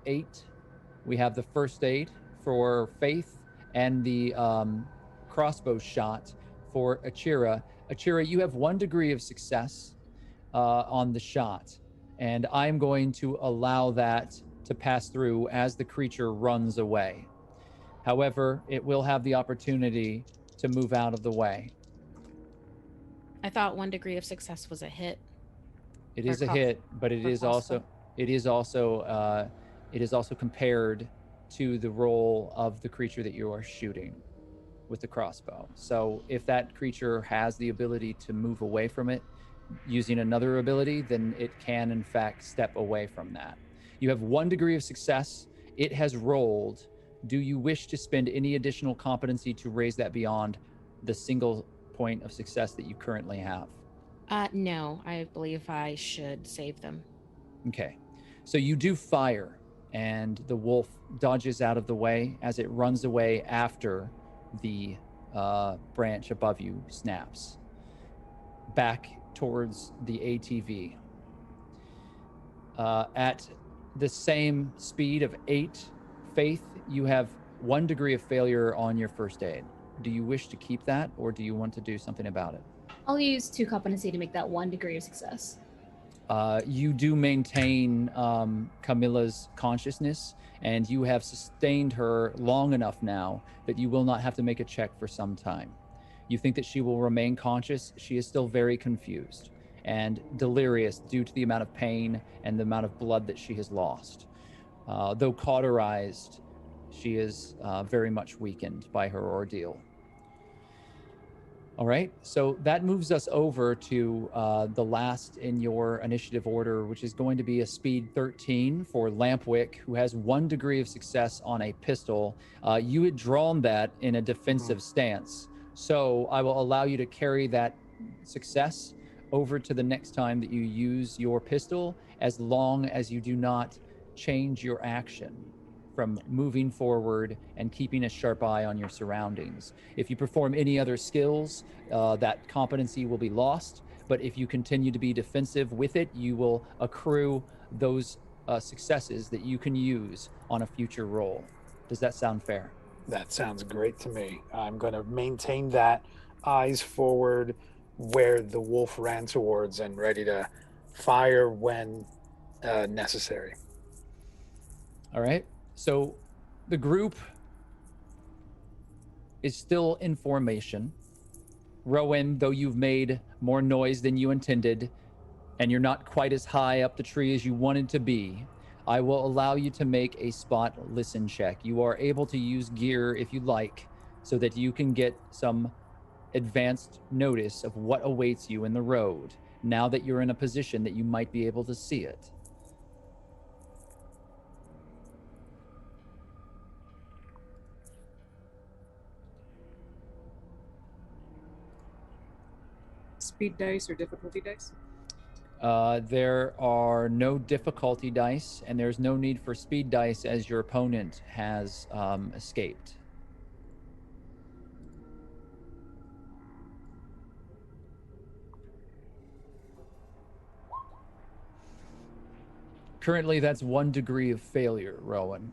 8, we have the first aid for Faith and the crossbow shot for Achira. Achira, you have 1 degree of success on the shot, and I'm going to allow that to pass through as the creature runs away. However, it will have the opportunity to move out of the way. I thought 1 degree of success was a hit. It is a hit, but it is also compared to the roll of the creature that you are shooting with the crossbow. So if that creature has the ability to move away from it using another ability, then it can in fact step away from that. You have 1 degree of success. It has rolled. Do you wish to spend any additional competency to raise that beyond the single point of success that you currently have? No, I believe I should save them. Okay. So you do fire, and the wolf dodges out of the way as it runs away after the branch above you snaps. Back towards the ATV. At the same speed of 8, Faith, you have 1 degree of failure on your first aid. Do you wish to keep that, or do you want to do something about it? I'll use 2 competency to make that 1 degree of success. You do maintain Camilla's consciousness, and you have sustained her long enough now that you will not have to make a check for some time. You think that she will remain conscious. She is still very confused and delirious due to the amount of pain and the amount of blood that she has lost. Though cauterized, she is very much weakened by her ordeal. All right, so that moves us over to the last in your initiative order, which is going to be a speed 13 for Lampwick, who has 1 degree of success on a pistol. You had drawn that in a defensive stance, so I will allow you to carry that success over to the next time that you use your pistol, as long as you do not change your action from moving forward and keeping a sharp eye on your surroundings. If you perform any other skills, that competency will be lost. But if you continue to be defensive with it, you will accrue those successes that you can use on a future roll. Does that sound fair? That sounds great to me. I'm going to maintain that eyes forward where the wolf ran towards and ready to fire when necessary. All right. So the group is still in formation. Rowan, though you've made more noise than you intended, and you're not quite as high up the tree as you wanted to be, I will allow you to make a spot listen check. You are able to use gear if you like, so that you can get some advanced notice of what awaits you in the road, now that you're in a position that you might be able to see it. Speed dice or difficulty dice? There are no difficulty dice, and there's no need for speed dice as your opponent has escaped. Currently, that's 1 degree of failure, Rowan.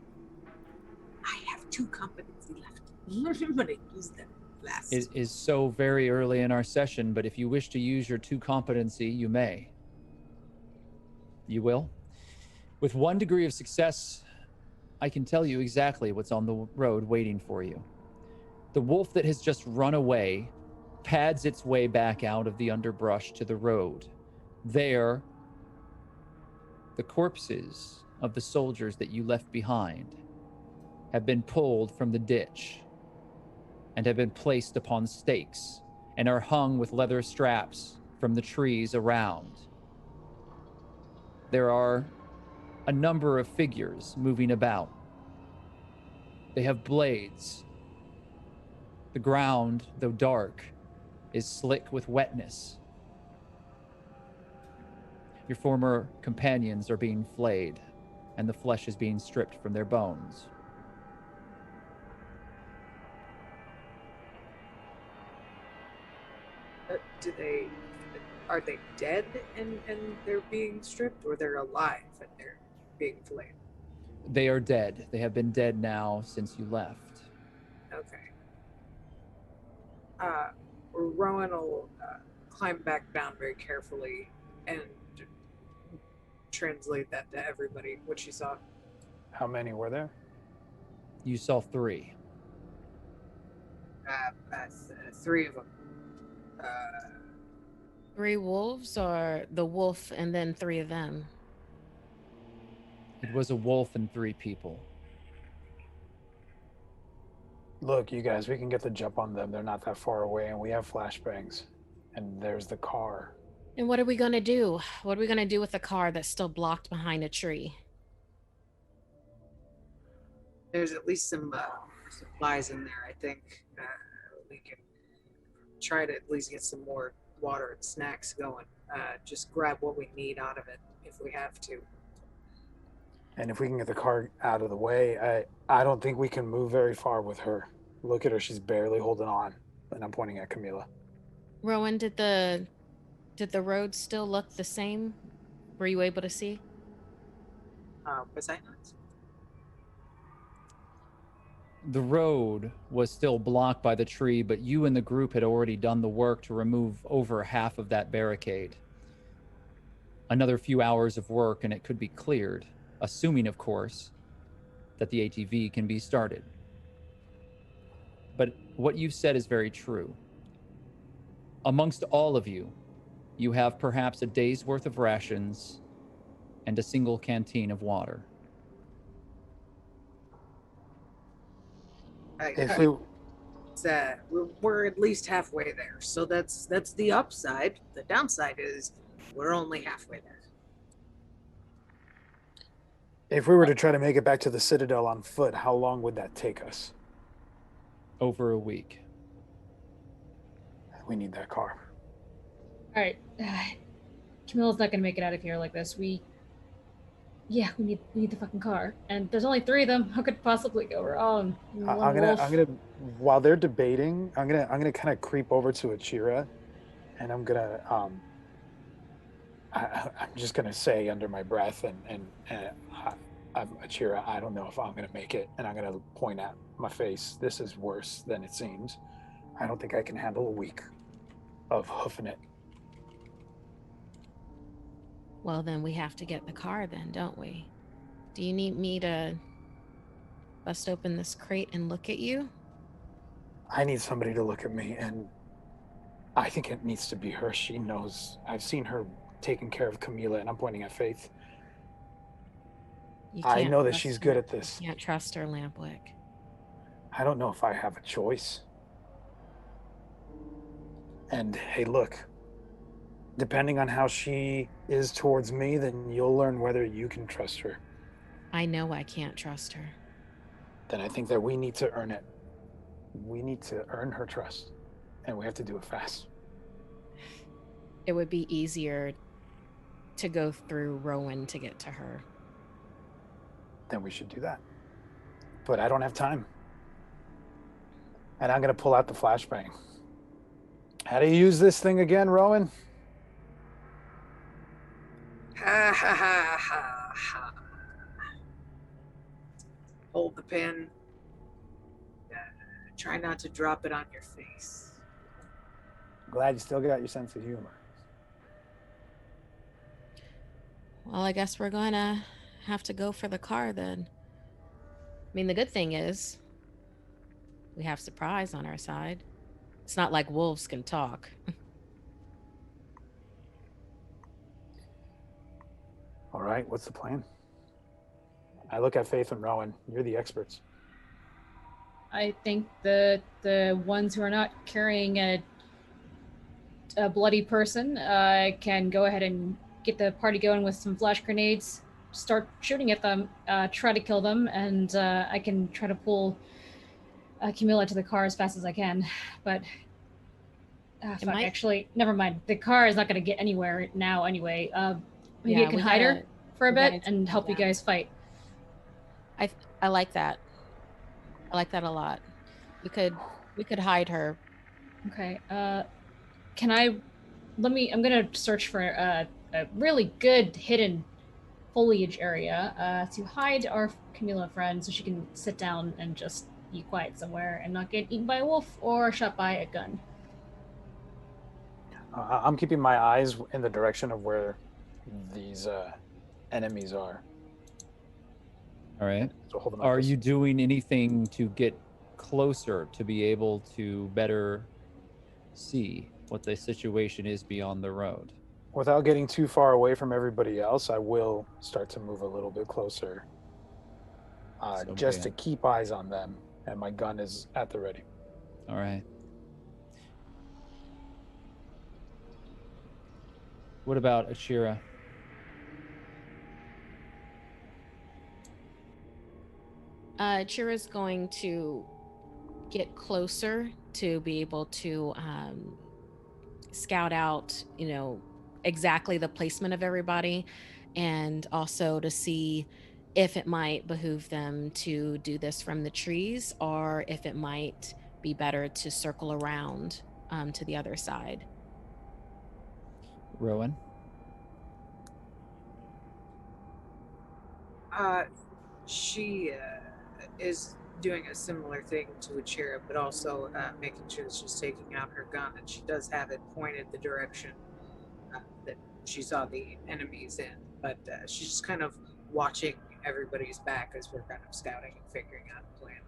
I have 2 competency left. I'm gonna use them last. It is so very early in our session, but if you wish to use your 2 competency, you may. You will? With 1 degree of success, I can tell you exactly what's on the road waiting for you. The wolf that has just run away pads its way back out of the underbrush to the road. There, the corpses of the soldiers that you left behind have been pulled from the ditch and have been placed upon stakes and are hung with leather straps from the trees around. There are a number of figures moving about. They have blades. The ground, though dark, is slick with wetness. Your former companions are being flayed, and the flesh is being stripped from their bones. Are they dead and they're being stripped, or they're alive and they're being flayed? They are dead. They have been dead now since you left. Okay. Rowan will climb back down very carefully and translate that to everybody, what she saw. How many were there? You saw 3. 3 of them. 3 wolves, or the wolf and then 3 of them? It was a wolf and 3 people. Look, you guys, we can get the jump on them. They're not that far away, and we have flashbangs. And there's the car. And what are we gonna do? What are we gonna do with the car that's still blocked behind a tree? There's at least some supplies in there, I think. We can try to at least get some more water and snacks going. Just grab what we need out of it if we have to. And if we can get the car out of the way, I don't think we can move very far with her. Look at her, she's barely holding on. And I'm pointing at Camila. Rowan, did the road still look the same? Were you able to see? Was I not? The road was still blocked by the tree, but you and the group had already done the work to remove over half of that barricade. Another few hours of work and it could be cleared, assuming, of course, that the ATV can be started. But what you've said is very true. Amongst all of you, you have perhaps a day's worth of rations and a single canteen of water. We're at least halfway there, so that's the upside. The downside is we're only halfway there. If we were to try to make it back to the Citadel on foot, how long would that take us? Over a week. We need that car. All right. Camilla's not gonna make it out of here like this. We need the fucking car, and there's only 3 of them. How could it possibly go wrong? I'm gonna while they're debating, I'm gonna kind of creep over to Achira, and I'm gonna I'm just gonna say under my breath, and I'm Achira, I don't know if I'm gonna make it, and I'm gonna point at my face. This is worse than it seems. I don't think I can handle a week of hoofing it. Well, then we have to get the car then, don't we? Do you need me to bust open this crate and look at you? I need somebody to look at me, and I think it needs to be her. She knows. I've seen her taking care of Camila, and I'm pointing at Faith. I know that she's good at this. You can't trust her, Lampwick. I don't know if I have a choice. And hey, look, depending on how she is towards me, then you'll learn whether you can trust her. I know I can't trust her. Then I think that we need to earn it. We need to earn her trust, and we have to do it fast. It would be easier to go through Rowan to get to her. Then we should do that. But I don't have time. And I'm going to pull out the flashbang. How do you use this thing again, Rowan? Ha ha ha ha ha. hold the pen. Try not to drop it on your face. Glad you still got your sense of humor. Well, I guess we're going to have to go for the car then. I mean, the good thing is we have surprise on our side. It's not like wolves can talk. All right, what's the plan? I look at Faith and Rowan. You're the experts. I think the ones who are not carrying a bloody person can go ahead and get the party going with some flash grenades, start shooting at them, try to kill them, and I can try to pull Camilla to the car as fast as I can. But actually, never mind. The car is not going to get anywhere now anyway. Maybe I can hide her for a bit and help you guys fight. I like that. I like that a lot. We could hide her. Okay. Can I? I'm gonna search for a really good hidden foliage area to hide our Camilla friend, so she can sit down and just be quiet somewhere and not get eaten by a wolf or shot by a gun. I'm keeping my eyes in the direction of where these enemies are. All right. So are you doing anything to get closer to be able to better see what the situation is beyond the road? Without getting too far away from everybody else, I will start to move a little bit closer, just to keep eyes on them, and my gun is at the ready. All right. What about Achira? Achira's going to get closer to be able to scout out, exactly the placement of everybody, and also to see if it might behoove them to do this from the trees, or if it might be better to circle around to the other side. Rowan? She is doing a similar thing to Achira, but also making sure that she's taking out her gun, and she does have it pointed the direction that she saw the enemies in, but she's just kind of watching everybody's back as we're kind of scouting and figuring out a plan.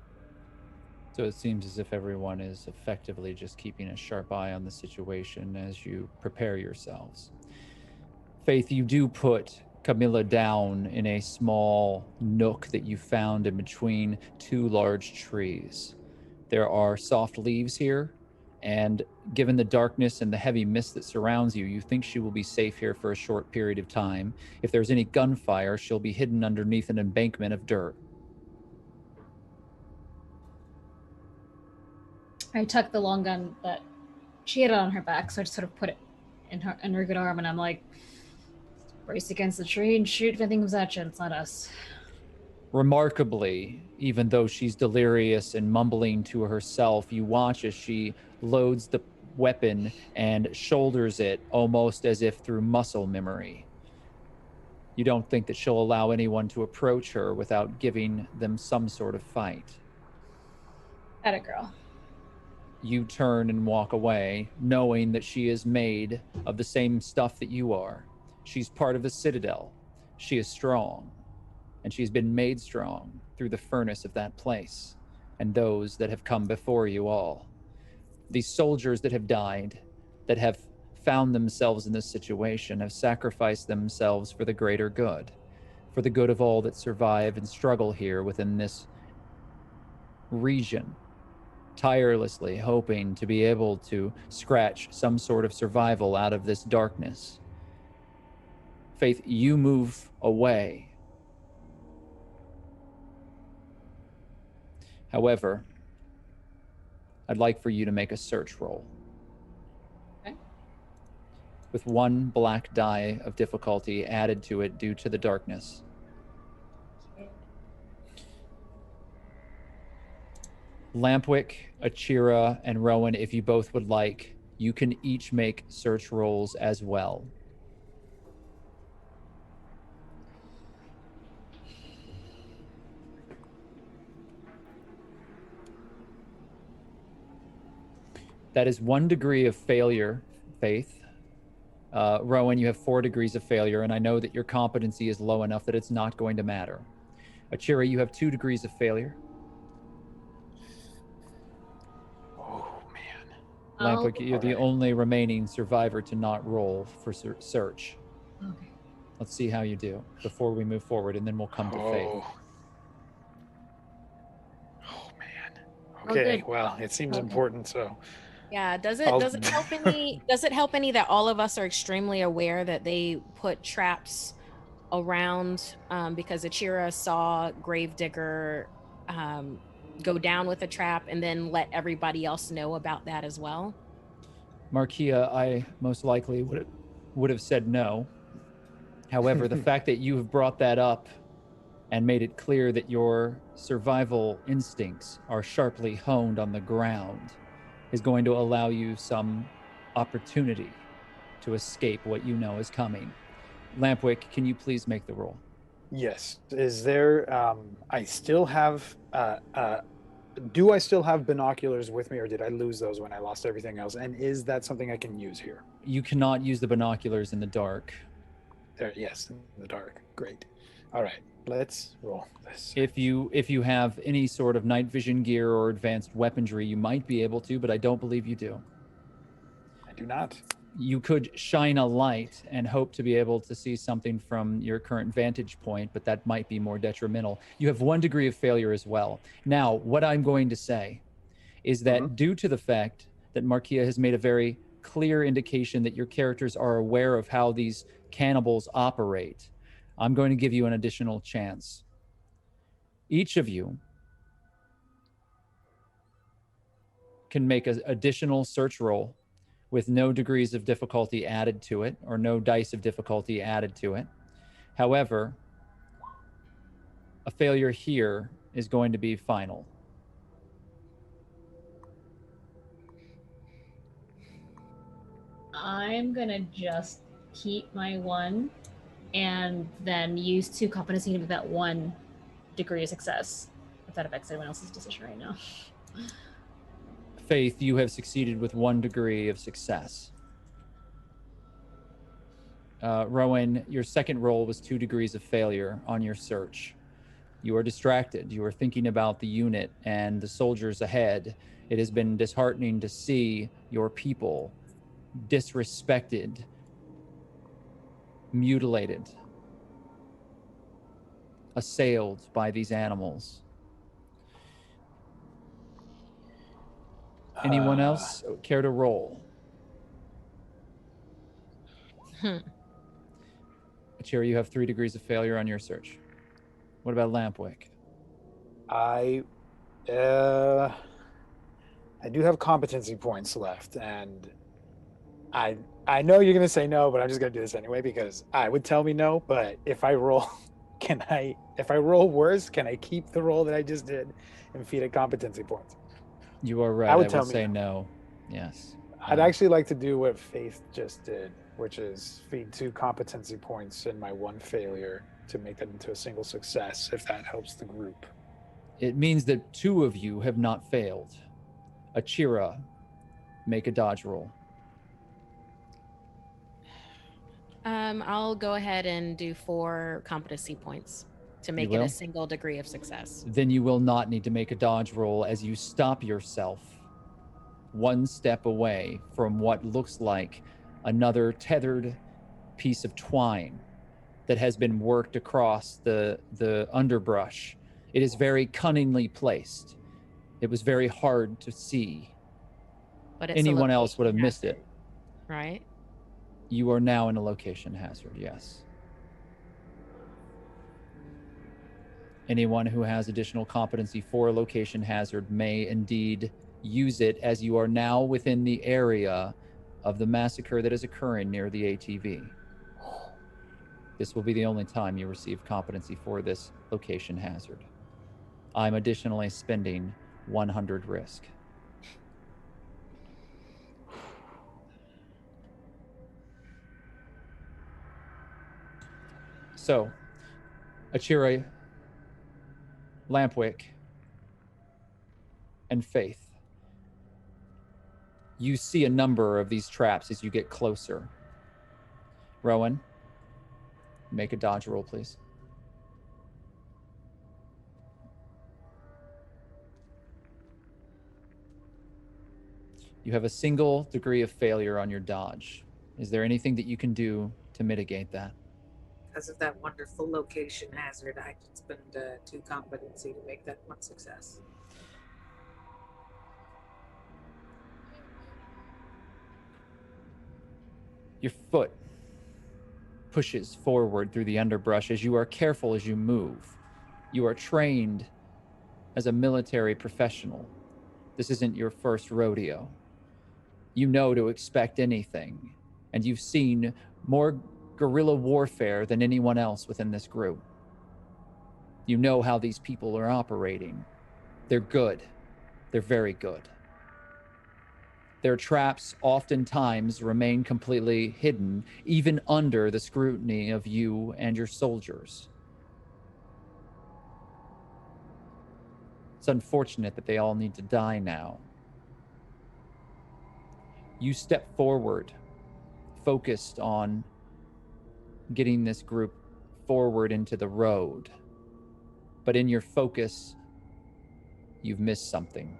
So it seems as if everyone is effectively just keeping a sharp eye on the situation as you prepare yourselves. Faith, you do put Camilla down in a small nook that you found in between two large trees. There are soft leaves here, and given the darkness and the heavy mist that surrounds you, you think she will be safe here for a short period of time. If there's any gunfire, she'll be hidden underneath an embankment of dirt. I tucked the long gun that she had on her back, so I just sort of put it in her good arm, and I'm like, brace against the tree and shoot if anything comes at you. It's not us. Remarkably, even though she's delirious and mumbling to herself, you watch as she loads the weapon and shoulders it almost as if through muscle memory. You don't think that she'll allow anyone to approach her without giving them some sort of fight. Atta girl. You turn and walk away, knowing that she is made of the same stuff that you are. She's part of the Citadel. She is strong, and she's been made strong through the furnace of that place and those that have come before you all. These soldiers that have died, that have found themselves in this situation, have sacrificed themselves for the greater good, for the good of all that survive and struggle here within this region, tirelessly hoping to be able to scratch some sort of survival out of this darkness. Faith, you move away. However, I'd like for you to make a search roll. Okay. With one black die of difficulty added to it due to the darkness. Lampwick, Achira, and Rowan, if you both would like, you can each make search rolls as well. That is 1 degree of failure, Faith. Rowan, you have 4 degrees of failure, and I know that your competency is low enough that it's not going to matter. Achira, you have 2 degrees of failure. Oh man. Lampwick, you're the Alright. only remaining survivor to not roll for search. Okay. Let's see how you do before we move forward, and then we'll come to Faith. Oh man. Oh, Okay. good. Well, it seems Okay. important. So Yeah, does I'll- it help any does it help any that all of us are extremely aware that they put traps around because Achira saw Gravedigger go down with a trap and then let everybody else know about that as well? Markia, I most likely would have said no. However, the fact that you have brought that up and made it clear that your survival instincts are sharply honed on the ground is going to allow you some opportunity to escape what you know is coming. Lampwick, can you please make the roll? yes. Is there? I still have. Do I still have binoculars with me, or did I lose those when I lost everything else? And is that something I can use here? You cannot use the binoculars in the dark. There. Yes, in the dark. Great. All right. Let's roll this. If you have any sort of night vision gear or advanced weaponry, you might be able to, but I don't believe you do. I do not. You could shine a light and hope to be able to see something from your current vantage point, but that might be more detrimental. You have 1 degree of failure as well. Now, what I'm going to say is that due to the fact that Markia has made a very clear indication that your characters are aware of how these cannibals operate, I'm going to give you an additional chance. Each of you can make an additional search roll with no degrees of difficulty added to it, or no dice of difficulty added to it. However, a failure here is going to be final. I'm gonna just keep my 1 and then use 2 competency to make that 1 degree of success. If that affects anyone else's decision right now. Faith, you have succeeded with 1 degree of success. Rowan, your second roll was 2 degrees of failure on your search. You are distracted. You are thinking about the unit and the soldiers ahead. It has been disheartening to see your people disrespected, mutilated, assailed by these animals. Anyone else care to roll? Achira, you have 3 degrees of failure on your search. What about Lampwick? I do have competency points left, and I know you're gonna say no, but I'm just gonna do this anyway because I would tell me no. But if I roll, if I roll worse, can I keep the roll that I just did and feed it competency points? You are right. I I would would tell me say no. Yes. I'd actually like to do what Faith just did, which is feed 2 competency points in my 1 failure to make that into a single success, if that helps the group. It means that 2 of you have not failed. Achira, make a dodge roll. I'll go ahead and do 4 competency points to make You it will? a single degree of success. Then you will not need to make a dodge roll as you stop yourself 1 step away from what looks like another tethered piece of twine that has been worked across the underbrush. It is very cunningly placed. It was very hard to see. But it's a Anyone else would have location missed it. hazard, right? You are now in a location hazard, yes. Anyone who has additional competency for a location hazard may indeed use it, as you are now within the area of the massacre that is occurring near the ATV. This will be the only time you receive competency for this location hazard. I'm additionally spending 100 risk. So, Achira, Lampwick, and Faith, You see a number of these traps as you get closer. Rowan, make a dodge roll, please. You have a single degree of failure on your dodge. Is there anything that you can do to mitigate that? Because of that wonderful location hazard, I could spend 2 competency to make that 1 success. Your foot pushes forward through the underbrush as you are careful as you move. You are trained as a military professional. This isn't your first rodeo. You know to expect anything, and you've seen more guerrilla warfare than anyone else within this group. You know how these people are operating. They're good. They're very good. Their traps oftentimes remain completely hidden, even under the scrutiny of you and your soldiers. It's unfortunate that they all need to die now. You step forward, focused on getting this group forward into the road. But in your focus, you've missed something.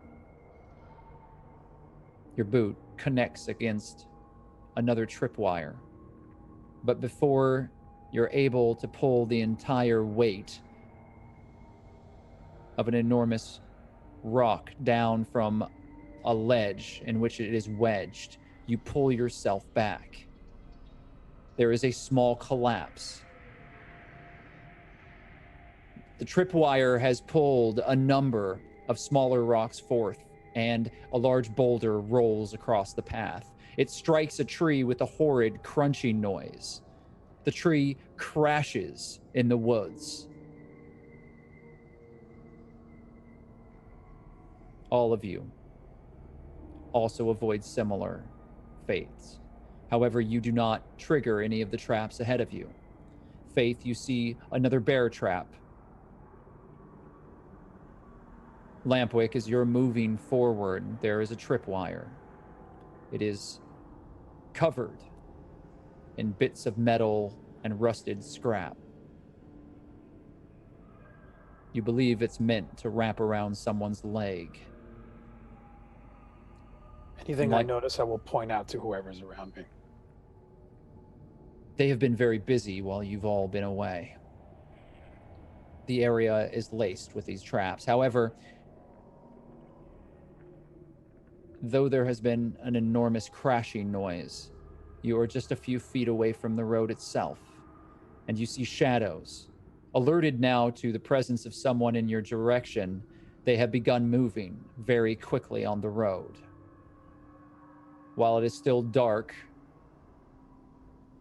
Your boot connects against another tripwire. But before you're able to pull the entire weight of an enormous rock down from a ledge in which it is wedged, you pull yourself back. There is a small collapse. The tripwire has pulled a number of smaller rocks forth, and a large boulder rolls across the path. It strikes a tree with a horrid crunching noise. The tree crashes in the woods. All of you also avoid similar fates. However, you do not trigger any of the traps ahead of you. Faith, you see another bear trap. Lampwick, as you're moving forward, there is a tripwire. It is covered in bits of metal and rusted scrap. You believe it's meant to wrap around someone's leg. Anything I notice, I will point out to whoever's around me. They have been very busy while you've all been away. The area is laced with these traps. However, though there has been an enormous crashing noise, you are just a few feet away from the road itself, and you see shadows. Alerted now to the presence of someone in your direction, they have begun moving very quickly on the road. While it is still dark,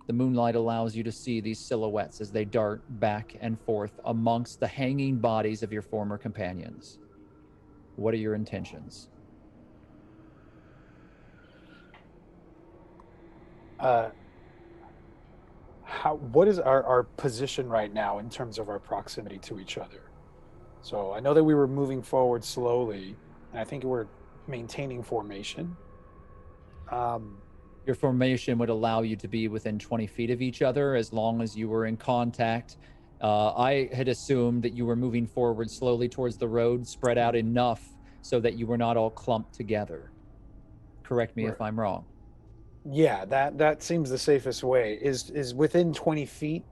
the moonlight allows you to see these silhouettes as they dart back and forth amongst the hanging bodies of your former companions. What are your intentions? What is our position right now in terms of our proximity to each other? So I know that we were moving forward slowly, and I think we're maintaining formation. Your formation would allow you to be within 20 feet of each other as long as you were in contact. I had assumed that you were moving forward slowly towards the road, spread out enough so that you were not all clumped together. Correct me if I'm wrong. Yeah, that seems the safest way. Is within 20 feet.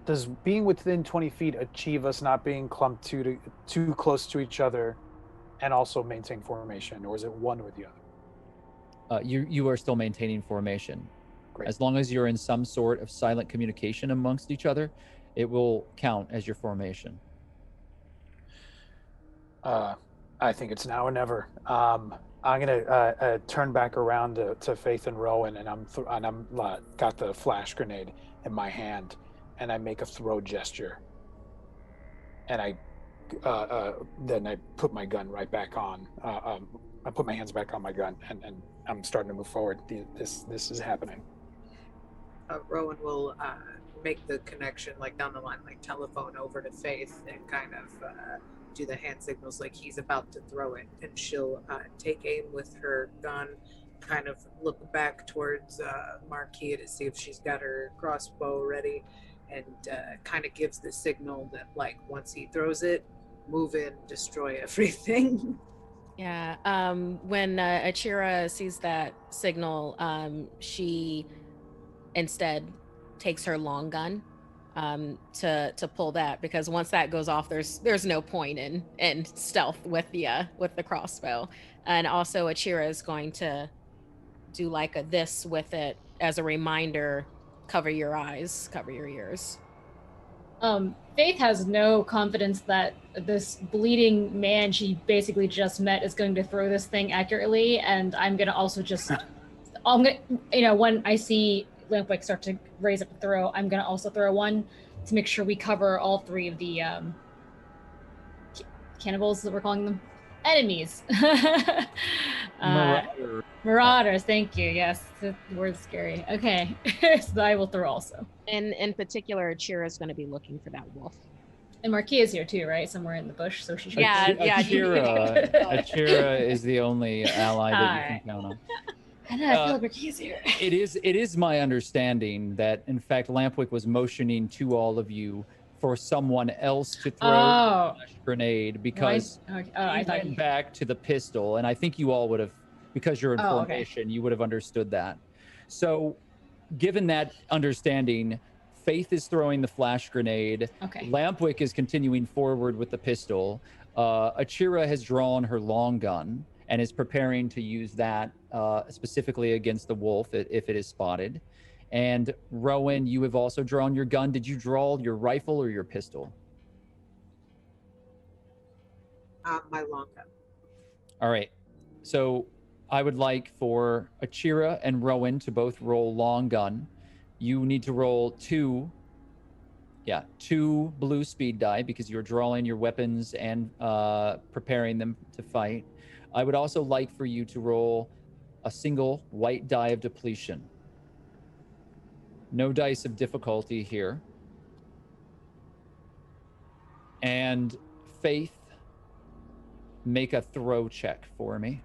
Does being within 20 feet achieve us not being clumped too close to each other, and also maintain formation, or is it one or the other? You are still maintaining formation. Great. As long as you're in some sort of silent communication amongst each other, it will count as your formation. I think it's now or never. I'm gonna turn back around to Faith and Rowan, and I'm got the flash grenade in my hand, and I make a throw gesture, and then I put my gun right back on. I put my hands back on my gun, and I'm starting to move forward. This is happening. Rowan will make the connection, like down the line, like telephone over to Faith and kind of do the hand signals like he's about to throw it, and she'll take aim with her gun, kind of look back towards Marquia to see if she's got her crossbow ready, and kind of gives the signal that, like, once he throws it, move in, destroy everything. Yeah. When Achira sees that signal, she instead takes her long gun to pull that, because once that goes off, there's no point in stealth with the crossbow. And also Achira is going to do like a this with it as a reminder: cover your eyes, cover your ears. Faith has no confidence that this bleeding man she basically just met is going to throw this thing accurately, and I'm gonna also just, when I see Lampwick start to raise up a throw, I'm gonna also throw one to make sure we cover all three of the cannibals that we're calling them, enemies. Marauders, thank you. Yes, the word's scary. Okay, so I will throw also. And in particular, Achira is going to be looking for that wolf. And Marquia is here too, right? Somewhere in the bush, so she should. Achira is the only ally that you can count on. I know, I feel like Marquia's here. It is my understanding that, in fact, Lampwick was motioning to all of you for someone else to throw a flash grenade, because I thought went back to the pistol, and I think you all would have, because you're in formation, you would have understood that. So, given that understanding, Faith is throwing the flash grenade. Okay. Lampwick is continuing forward with the pistol. Achira has drawn her long gun and is preparing to use that specifically against the wolf if it is spotted. And Rowan, you have also drawn your gun. Did you draw your rifle or your pistol? My long gun. All right. So I would like for Achira and Rowan to both roll long gun. You need to roll two blue speed die, because you're drawing your weapons and preparing them to fight. I would also like for you to roll a single white die of depletion. No dice of difficulty here. And Faith, make a throw check for me.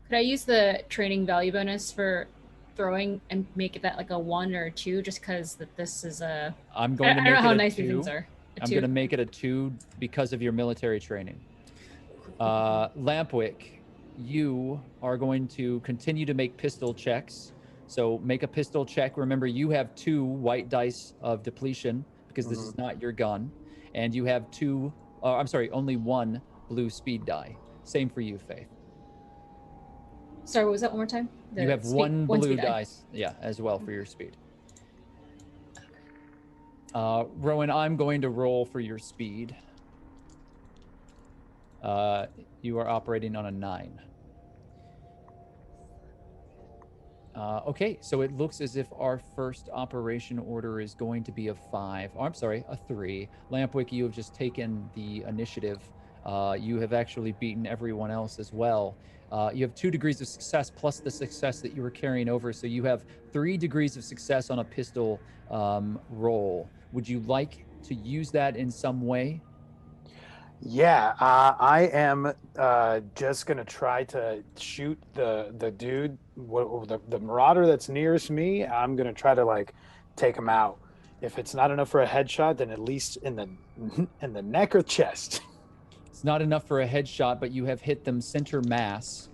Could I use the training value bonus for throwing and make it that like a 1 or a 2, just because this is a... I'm going to make it a 2. I don't know how nice these things are. I'm going to make it a 2 because of your military training. Lampwick, you are going to continue to make pistol checks. So make a pistol check. Remember, you have 2 white dice of depletion, because this is not your gun. And you have only 1 blue speed die. Same for you, Faith. Sorry, what was that one more time? You have one blue dice, as well for your speed. Rowan, I'm going to roll for your speed. You are operating on a 9. Okay, so it looks as if our first operation order is going to be a 5. Oh, I'm sorry, a 3. Lampwick, you have just taken the initiative. You have actually beaten everyone else as well. You have 2 degrees of success plus the success that you were carrying over, so you have 3 degrees of success on a pistol roll. Would you like to use that in some way? Yeah, I am just gonna try to shoot the dude, the marauder that's nearest me. I'm gonna try to like take him out. If it's not enough for a headshot, then at least in the neck or chest. It's not enough for a headshot, but you have hit them center mass.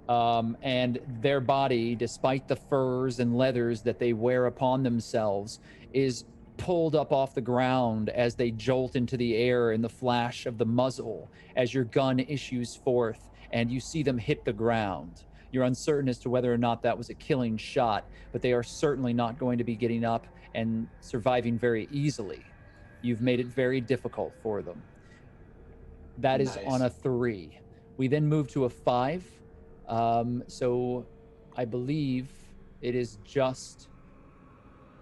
And their body, despite the furs and leathers that they wear upon themselves, is pulled up off the ground as they jolt into the air in the flash of the muzzle as your gun issues forth and you see them hit the ground. You're uncertain as to whether or not that was a killing shot, but they are certainly not going to be getting up and surviving very easily. You've made it very difficult for them. That is on a 3. We then move to a 5. So I believe it is just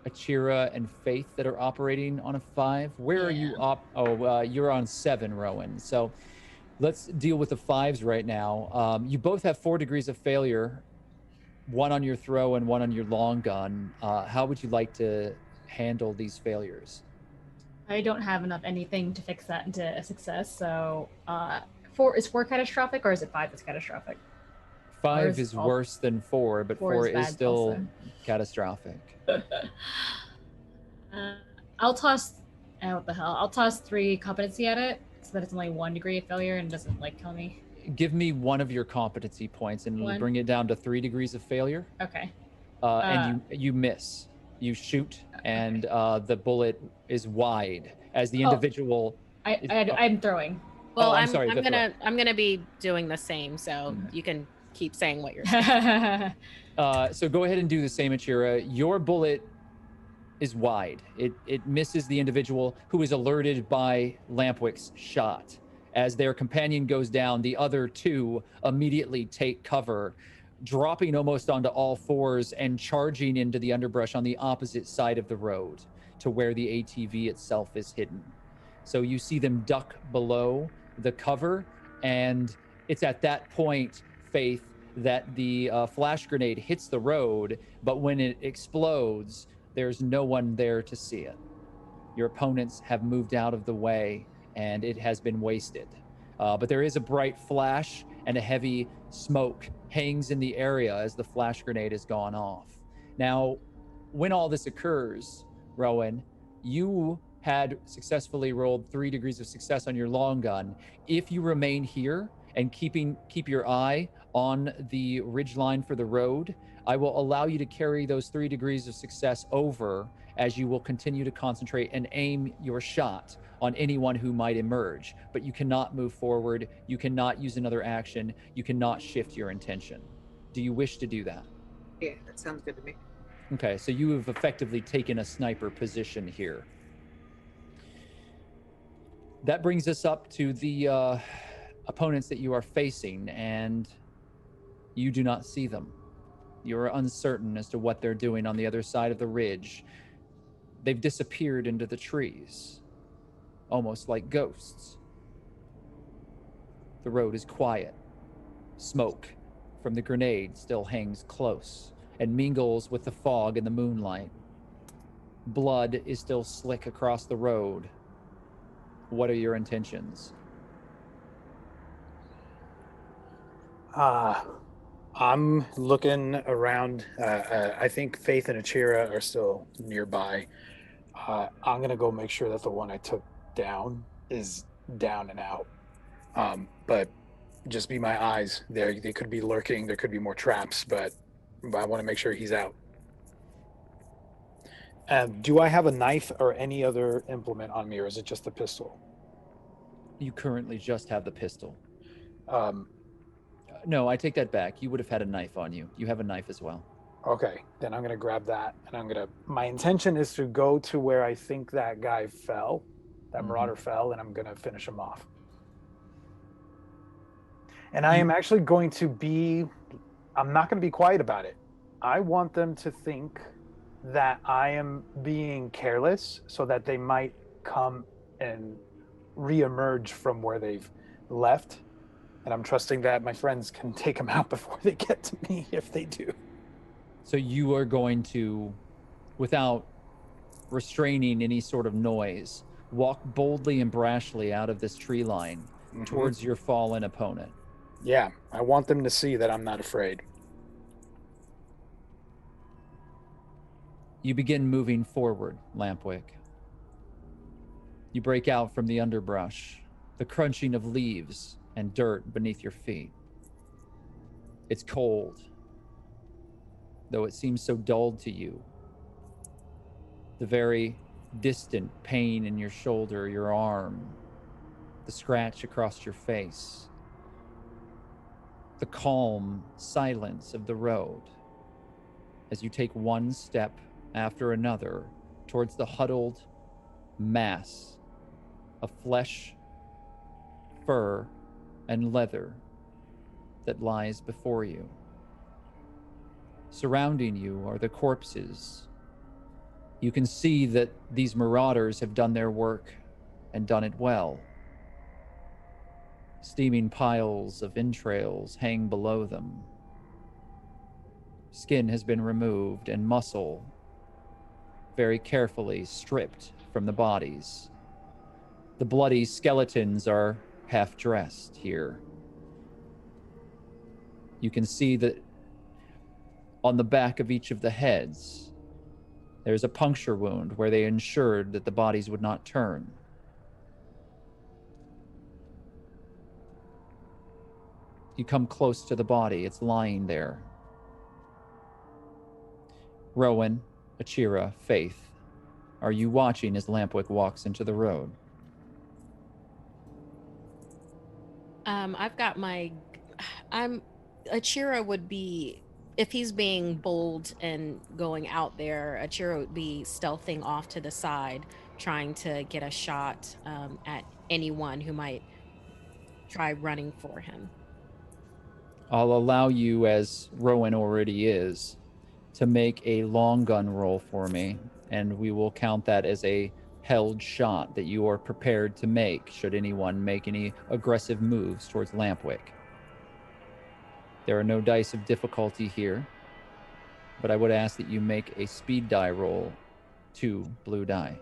Achira and Faith that are operating on a 5. Where are you you're on 7, Rowan. So let's deal with the 5s right now. You both have 4 degrees of failure, 1 on your throw and 1 on your long gun. How would you like to handle these failures? I don't have enough anything to fix that into a success, so is 4 catastrophic or is it 5 that's catastrophic? 5 is worse than 4, but 4 is still catastrophic. I'll toss. What the hell? I'll toss 3 competency at it so that it's only 1 degree of failure and doesn't like kill me. Give me one of your competency points and we'll bring it down to 3 degrees of failure. Okay. And you miss. You shoot, and the bullet is wide as the individual. I'm throwing. Well, I'm gonna be doing the same, so you can keep saying what you're saying. So go ahead and do the same, Achira. Your bullet is wide. It misses the individual who is alerted by Lampwick's shot. As their companion goes down, the other 2 immediately take cover, dropping almost onto all 4s and charging into the underbrush on the opposite side of the road to where the ATV itself is hidden. So you see them duck below the cover, and it's at that point, Faith, that the flash grenade hits the road, but when it explodes, there's no one there to see it. Your opponents have moved out of the way, and it has been wasted. But there is a bright flash, and a heavy smoke hangs in the area as the flash grenade has gone off. Now, when all this occurs, Rowan, you had successfully rolled 3 degrees of success on your long gun. If you remain here and keep your eye on the ridgeline for the road, I will allow you to carry those 3 degrees of success over as you will continue to concentrate and aim your shot on anyone who might emerge. But you cannot move forward. You cannot use another action. You cannot shift your intention. Do you wish to do that? Yeah, that sounds good to me. Okay, so you have effectively taken a sniper position here. That brings us up to the opponents that you are facing, and you do not see them. You're uncertain as to what they're doing on the other side of the ridge. They've disappeared into the trees, almost like ghosts. The road is quiet. Smoke from the grenade still hangs close and mingles with the fog and the moonlight. Blood is still slick across the road. What are your intentions? I'm looking around. I think Faith and Achira are still nearby. I'm gonna go make sure that the one I took down is down and out. But just be my eyes. They could be lurking. There could be more traps, but I want to make sure he's out. Do I have a knife or any other implement on me, or is it just the pistol? You currently just have the pistol. No, I take that back. You would have had a knife on you. You have a knife as well. Okay, then I'm gonna grab that, and my intention is to go to where I think that guy fell, that marauder fell, and I'm gonna finish him off. And I am actually going to I'm not gonna be quiet about it. I want them to think that I am being careless so that they might come and reemerge from where they've left. And I'm trusting that my friends can take them out before they get to me if they do. So you are going to, without restraining any sort of noise, walk boldly and brashly out of this tree line towards your fallen opponent. Yeah, I want them to see that I'm not afraid. You begin moving forward, Lampwick. You break out from the underbrush, the crunching of leaves and dirt beneath your feet. It's cold, though it seems so dulled to you. The very distant pain in your shoulder, your arm, the scratch across your face, the calm silence of the road as you take one step after another towards the huddled mass of flesh, fur, and leather that lies before you. Surrounding you are the corpses. You can see that these marauders have done their work and done it well. Steaming piles of entrails hang below them. Skin has been removed and muscle very carefully stripped from the bodies The bloody skeletons are half dressed here. You can see that on the back of each of the heads, there's a puncture wound where they ensured that the bodies would not turn. You come close to the body. It's lying there. Rowan, Achira, Faith, are you watching as Lampwick walks into the road? I've got my. Achira would be, if he's being bold and going out there, Achira would be stealthing off to the side, trying to get a shot at anyone who might try running for him. I'll allow you, as Rowan already is, to make a long gun roll for me, and we will count that as a held shot that you are prepared to make should anyone make any aggressive moves towards Lampwick. There are no dice of difficulty here, but I would ask that you make a speed die roll, 2 blue die.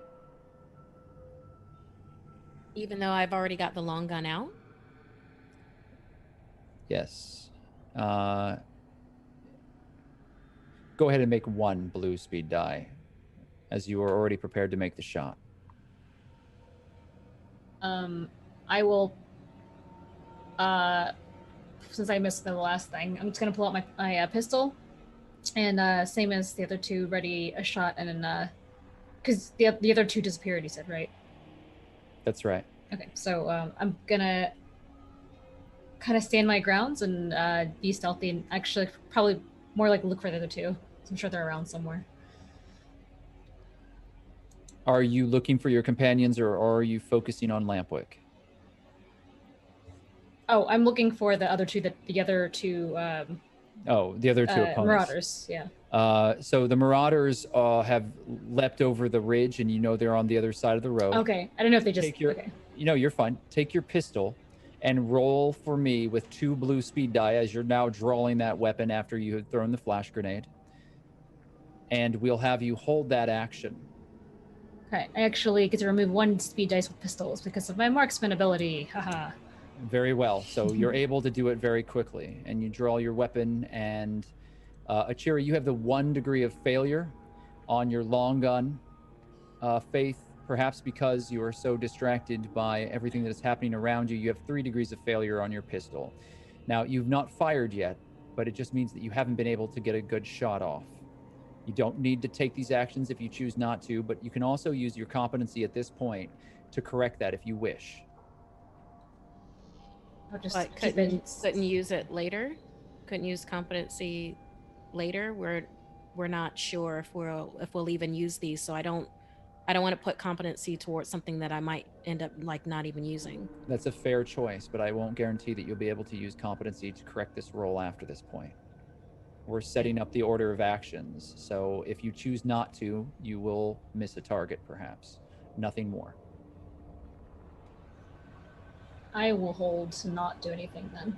Even though I've already got the long gun out? Yes. Go ahead and make 1 blue speed die, as you are already prepared to make the shot. I will, since I missed the last thing, I'm just gonna pull out my pistol, and same as the other two, ready a shot, and then because the other two disappeared, you said, right? That's right. Okay, so I'm gonna kind of stand my grounds and be stealthy, and actually probably more like look for the other two. I'm sure they're around somewhere. Are you looking for your companions, or are you focusing on Lampwick? Oh, I'm looking for the other two. The other two. The other two opponents. Marauders. Yeah. So the Marauders have leapt over the ridge, and you know they're on the other side of the road. Okay, I don't know if they just. Okay. You know, you're fine. Take your pistol and roll for me with 2 blue speed die as you're now drawing that weapon after you had thrown the flash grenade. And we'll have you hold that action. Okay, I actually get to remove 1 speed dice with pistols because of my marksman ability. Haha. Very well. So you're able to do it very quickly, and you draw your weapon. And Achira, you have the 1 degree of failure on your long gun. Faith, perhaps because you are so distracted by everything that is happening around you, you have 3 degrees of failure on your pistol. Now, you've not fired yet, but it just means that you haven't been able to get a good shot off. You don't need to take these actions if you choose not to, but you can also use your competency at this point to correct that if you wish. I'll just But couldn't use it later? Couldn't use competency later? We're not sure if we'll even use these, so I don't want to put competency towards something that I might end up like not even using. That's a fair choice, but I won't guarantee that you'll be able to use competency to correct this roll after this point. We're setting up the order of actions, so if you choose not to, you will miss a target, perhaps. Nothing more. I will hold to not do anything then.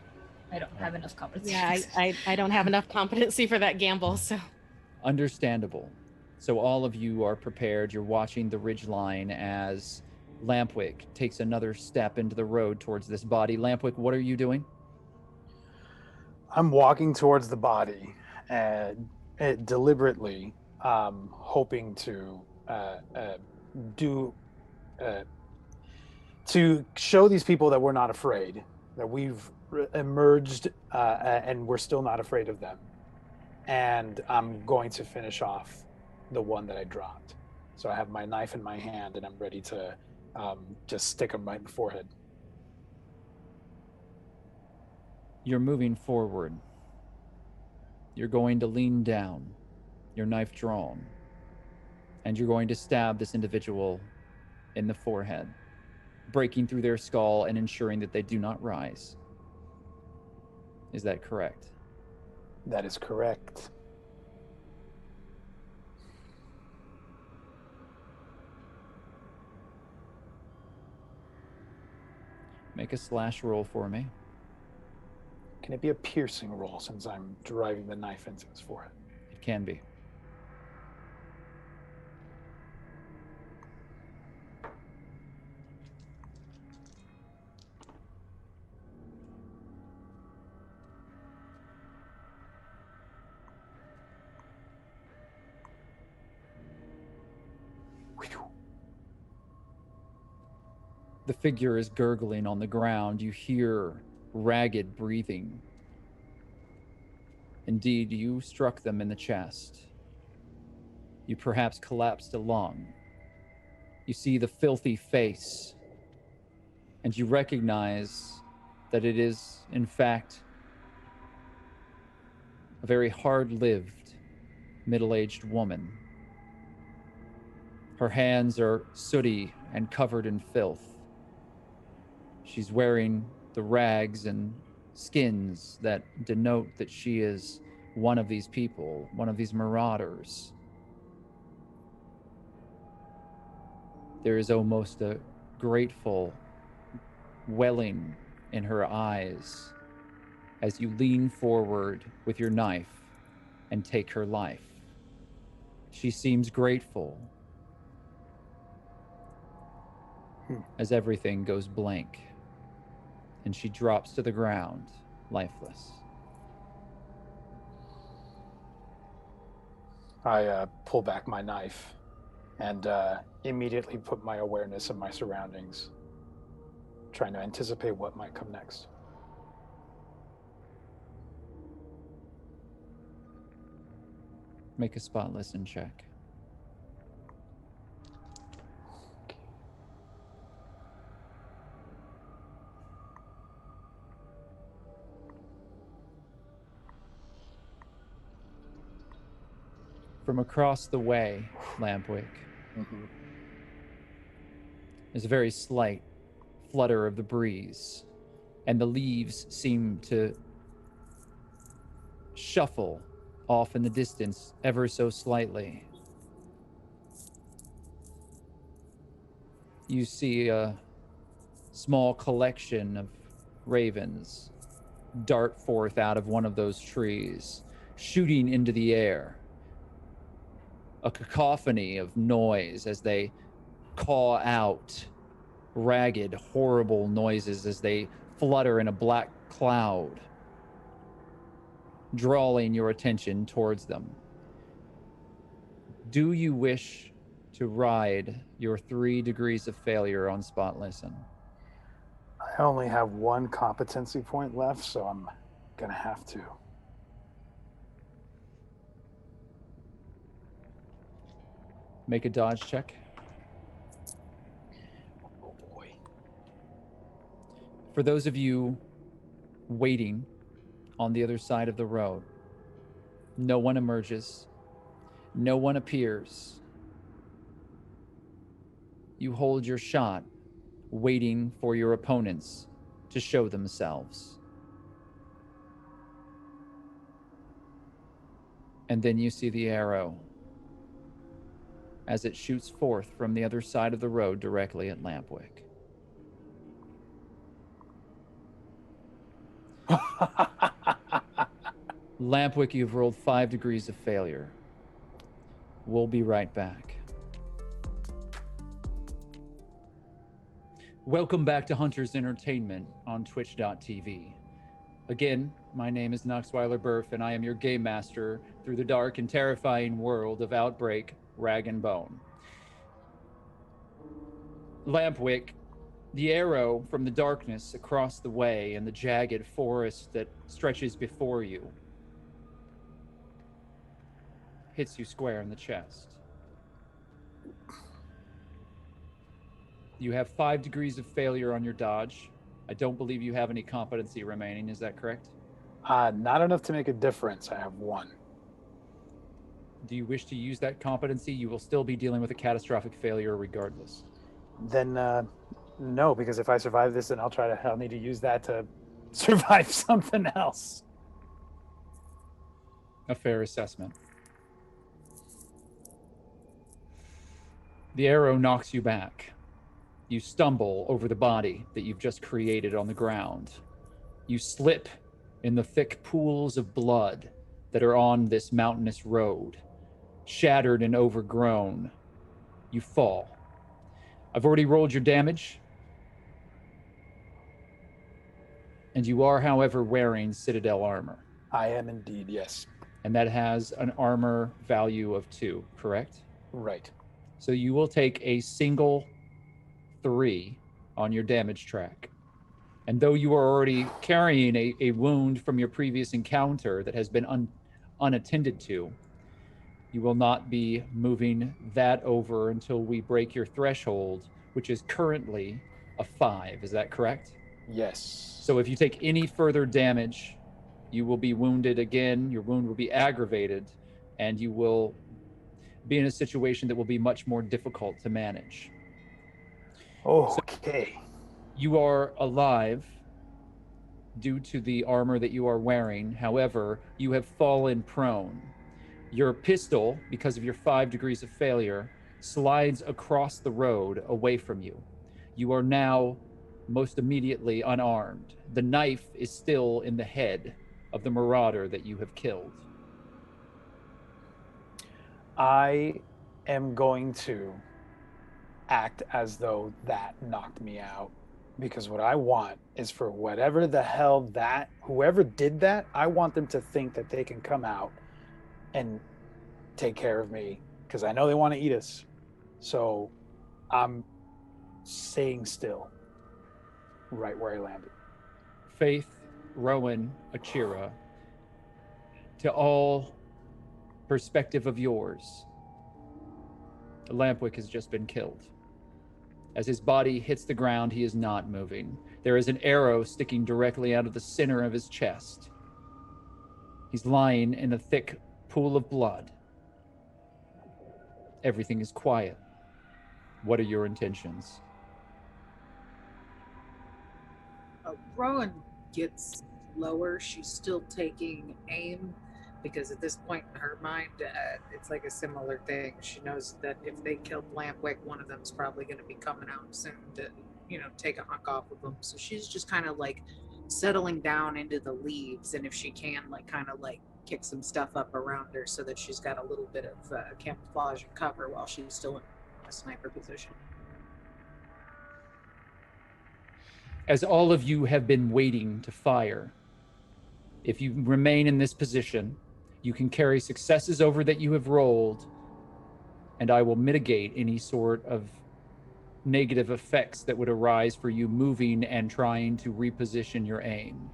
I don't have enough competency. Yeah, I don't have enough competency for that gamble, so. Understandable. So all of you are prepared. You're watching the ridge line as Lampwick takes another step into the road towards this body. Lampwick, what are you doing? I'm walking towards the body and deliberately hoping to to show these people that we're not afraid, that we've emerged and we're still not afraid of them. And I'm going to finish off the one that I dropped. So I have my knife in my hand and I'm ready to just stick him right in the forehead. You're moving forward. You're going to lean down, your knife drawn, and you're going to stab this individual in the forehead, breaking through their skull and ensuring that they do not rise. Is that correct? That is correct. Make a slash roll for me. Can it be a piercing roll since I'm driving the knife into his forehead? It can be. The figure is gurgling on the ground. You hear ragged breathing. Indeed, you struck them in the chest. You perhaps collapsed a lung. You see the filthy face, and you recognize that it is, in fact, a very hard-lived, middle-aged woman. Her hands are sooty and covered in filth. She's wearing the rags and skins that denote that she is one of these people, one of these marauders. There is almost a grateful welling in her eyes as you lean forward with your knife and take her life. She seems grateful as everything goes blank, and she drops to the ground, lifeless. I pull back my knife and immediately put my awareness of my surroundings, trying to anticipate what might come next. Make a spot listen check. From across the way, Lampwick, there's a very slight flutter of the breeze, and the leaves seem to shuffle off in the distance ever so slightly. You see a small collection of ravens dart forth out of one of those trees, shooting into the air. A cacophony of noise as they caw out ragged, horrible noises as they flutter in a black cloud, drawing your attention towards them. Do you wish to ride your 3 degrees of failure on spot listen? I only have one competency point left, so I'm gonna have to. Make a dodge check. Oh boy. For those of you waiting on the other side of the road, no one emerges. No one appears. You hold your shot, waiting for your opponents to show themselves. And then you see the arrow as it shoots forth from the other side of the road directly at Lampwick. Lampwick, you've rolled 5 degrees of failure. We'll be right back. Welcome back to Hunter's Entertainment on Twitch.tv. Again, my name is Noxweiler Burf, and I am your game master through the dark and terrifying world of Outbreak, Rag and Bone. Lampwick, the arrow from the darkness across the way and the jagged forest that stretches before you hits you square in the chest. You have 5 degrees of failure on your dodge. I don't believe you have any competency remaining. Is that correct? Not enough to make a difference. I have 1. Do you wish to use that competency? You will still be dealing with a catastrophic failure regardless. Then no, because if I survive this, then I'll need to use that to survive something else. A fair assessment. The arrow knocks you back. You stumble over the body that you've just created on the ground. You slip in the thick pools of blood that are on this mountainous road. Shattered and overgrown, you fall. I've already rolled your damage. And you are, however, wearing Citadel armor. I am indeed, yes. And that has an armor value of 2, correct? Right. So you will take a single 3 on your damage track. And though you are already carrying a wound from your previous encounter that has been unattended to, you will not be moving that over until we break your threshold, which is currently a 5. Is that correct? Yes. So if you take any further damage, you will be wounded again. Your wound will be aggravated, and you will be in a situation that will be much more difficult to manage. Okay. You are alive due to the armor that you are wearing. However, you have fallen prone. Your pistol, because of your 5 degrees of failure, slides across the road away from you. You are now most immediately unarmed. The knife is still in the head of the marauder that you have killed. I am going to act as though that knocked me out, because what I want is for whatever the hell whoever did that, I want them to think that they can come out and take care of me, because I know they want to eat us. So I'm staying still right where I landed. Faith, Rowan, Achira, to all perspective of yours, Lampwick has just been killed. As his body hits the ground, he is not moving. There is an arrow sticking directly out of the center of his chest. He's lying in a thick pool of blood. Everything is quiet. What are your intentions? Rowan gets lower. She's still taking aim because at this point in her mind, it's like a similar thing. She knows that if they kill Lampwick, one of them's probably going to be coming out soon to, take a hunk off of them. So she's just kind of like settling down into the leaves, and if she can, kind of kick some stuff up around her so that she's got a little bit of camouflage and cover while she's still in a sniper position. As all of you have been waiting to fire, if you remain in this position, you can carry successes over that you have rolled, and I will mitigate any sort of negative effects that would arise for you moving and trying to reposition your aim.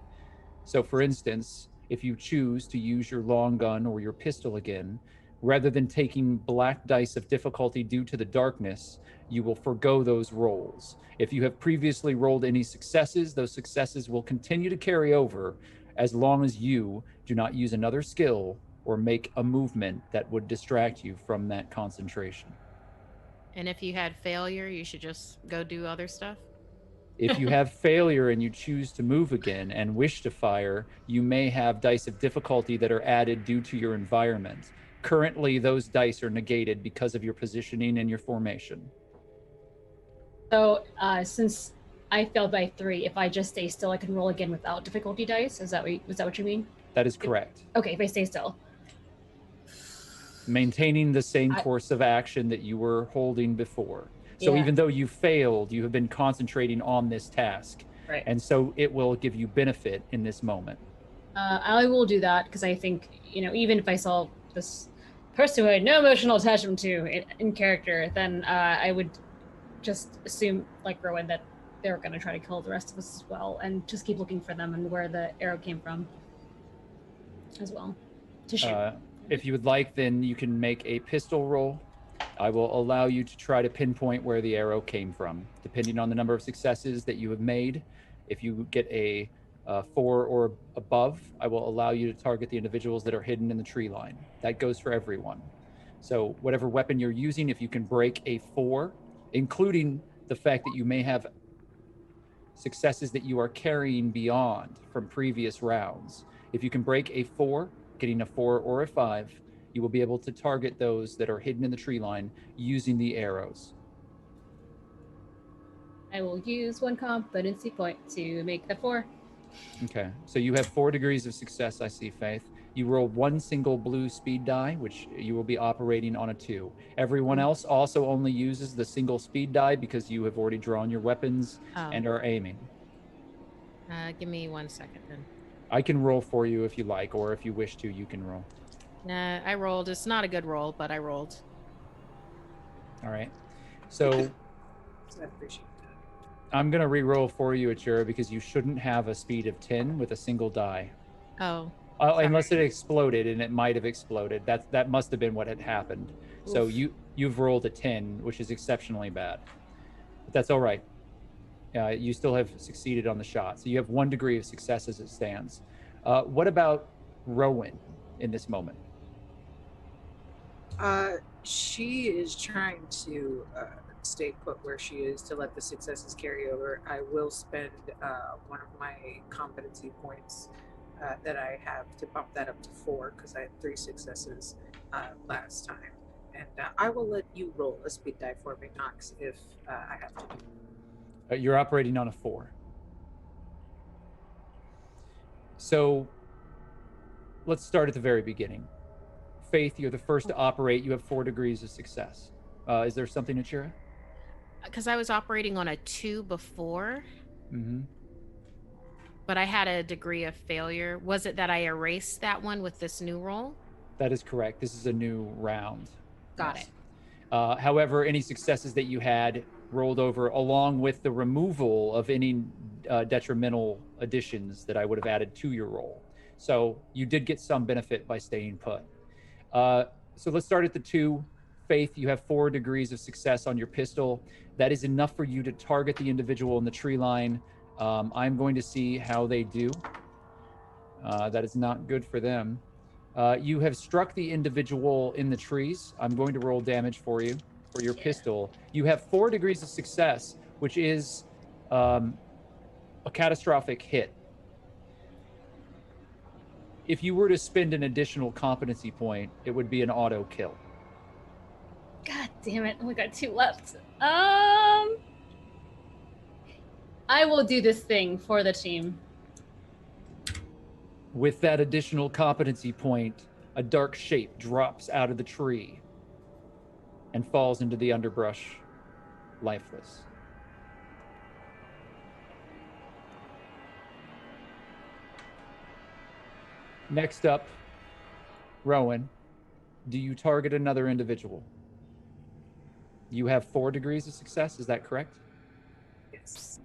So, for instance, if you choose to use your long gun or your pistol again, rather than taking black dice of difficulty due to the darkness, you will forego those rolls. If you have previously rolled any successes, those successes will continue to carry over as long as you do not use another skill or make a movement that would distract you from that concentration. And if you had failure, you should just go do other stuff? If you have failure and you choose to move again and wish to fire, you may have dice of difficulty that are added due to your environment. Currently, those dice are negated because of your positioning and your formation. So, since I failed by 3, if I just stay still, I can roll again without difficulty dice? Is that what you mean? That is correct. Okay, if I stay still. Maintaining the same course of action that you were holding before. So even though you failed, you have been concentrating on this task. Right. And so it will give you benefit in this moment. I will do that because I think, even if I saw this person who I had no emotional attachment to in character, then I would just assume, like Rowan, that they're going to try to kill the rest of us as well, and just keep looking for them and where the arrow came from as well to shoot. If you would like, then you can make a pistol roll. I will allow you to try to pinpoint where the arrow came from, depending on the number of successes that you have made. If you get a 4 or above, I will allow you to target the individuals that are hidden in the tree line. That goes for everyone. So whatever weapon you're using, if you can break a 4, including the fact that you may have successes that you are carrying beyond from previous rounds. If you can break a 4, getting a 4 or a 5, you will be able to target those that are hidden in the tree line using the arrows. I will use 1 competency point to make the 4. Okay, so you have 4 degrees of success, I see, Faith. You roll 1 single blue speed die, which you will be operating on a 2. Everyone else also only uses the single speed die because you have already drawn your weapons and are aiming. Give me 1 second then. I can roll for you if you like, or if you wish to, you can roll. Nah, I rolled. It's not a good roll, but I rolled. All right. So I appreciate that. I'm going to re-roll for you, Achira, because you shouldn't have a speed of 10 with a single die. Oh, Unless it exploded, and it might have exploded. That must have been what had happened. So oof. you've rolled a 10, which is exceptionally bad. But that's all right. You still have succeeded on the shot. So you have 1 degree of success as it stands. What about Rowan in this moment? She is trying to stay put where she is to let the successes carry over. I will spend one of my competency points that I have to bump that up to 4 because I had 3 successes last time. And I will let you roll a speed die for me, Knox, if I have to. You're operating on a 4. So let's start at the very beginning. Faith, you're the first to operate. You have 4 degrees of success. Is there something, Achira? Because I was operating on a 2 before, Mm-hmm. but I had a degree of failure. Was it that I erased that one with this new roll? That is correct. This is a new round. Got Yes. it. However, any successes that you had rolled over, along with the removal of any detrimental additions that I would have added to your roll. So you did get some benefit by staying put. So let's start at the 2. Faith, you have 4 degrees of success on your pistol. That is enough for you to target the individual in the tree line. I'm going to see how they do. That is not good for them. You have struck the individual in the trees. I'm going to roll damage for you for your pistol. You have 4 degrees of success, which is a catastrophic hit. If you were to spend an additional competency point, it would be an auto kill. God damn it! Only got 2 left. I will do this thing for the team. With that additional competency point, a dark shape drops out of the tree and falls into the underbrush, lifeless. Next up, Rowan, do you target another individual? You have 4 degrees of success, is that correct? Yes.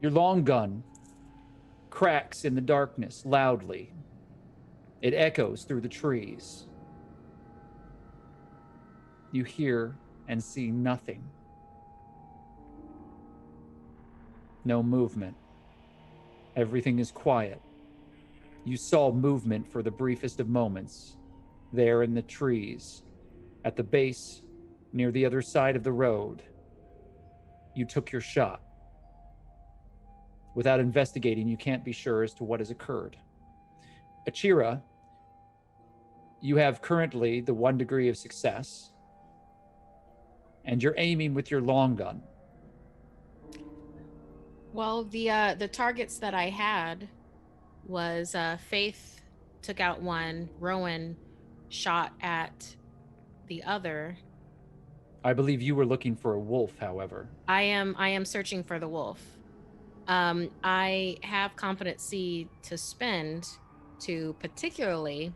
Your long gun cracks in the darkness loudly. It echoes through the trees. You hear and see nothing. No movement. Everything is quiet. You saw movement for the briefest of moments, there in the trees, at the base, near the other side of the road. You took your shot. Without investigating, you can't be sure as to what has occurred. Achira, you have currently the 1 degree of success, and you're aiming with your long gun. Well, the targets that I had was Faith took out one, Rowan shot at the other. I believe you were looking for a wolf, however. I am searching for the wolf. I have competency to spend to particularly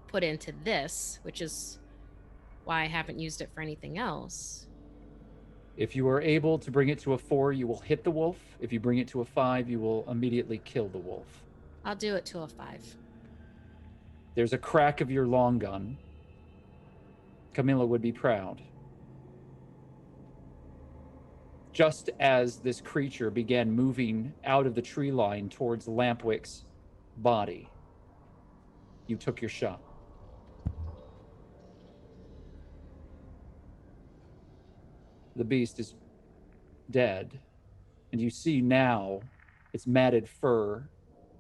put into this, which is why I haven't used it for anything else. If you are able to bring it to a 4, you will hit the wolf. If you bring it to a 5, you will immediately kill the wolf. I'll do it to a 5. There's a crack of your long gun. Camilla would be proud. Just as this creature began moving out of the tree line towards Lampwick's body, you took your shot. The beast is dead, and you see now its matted fur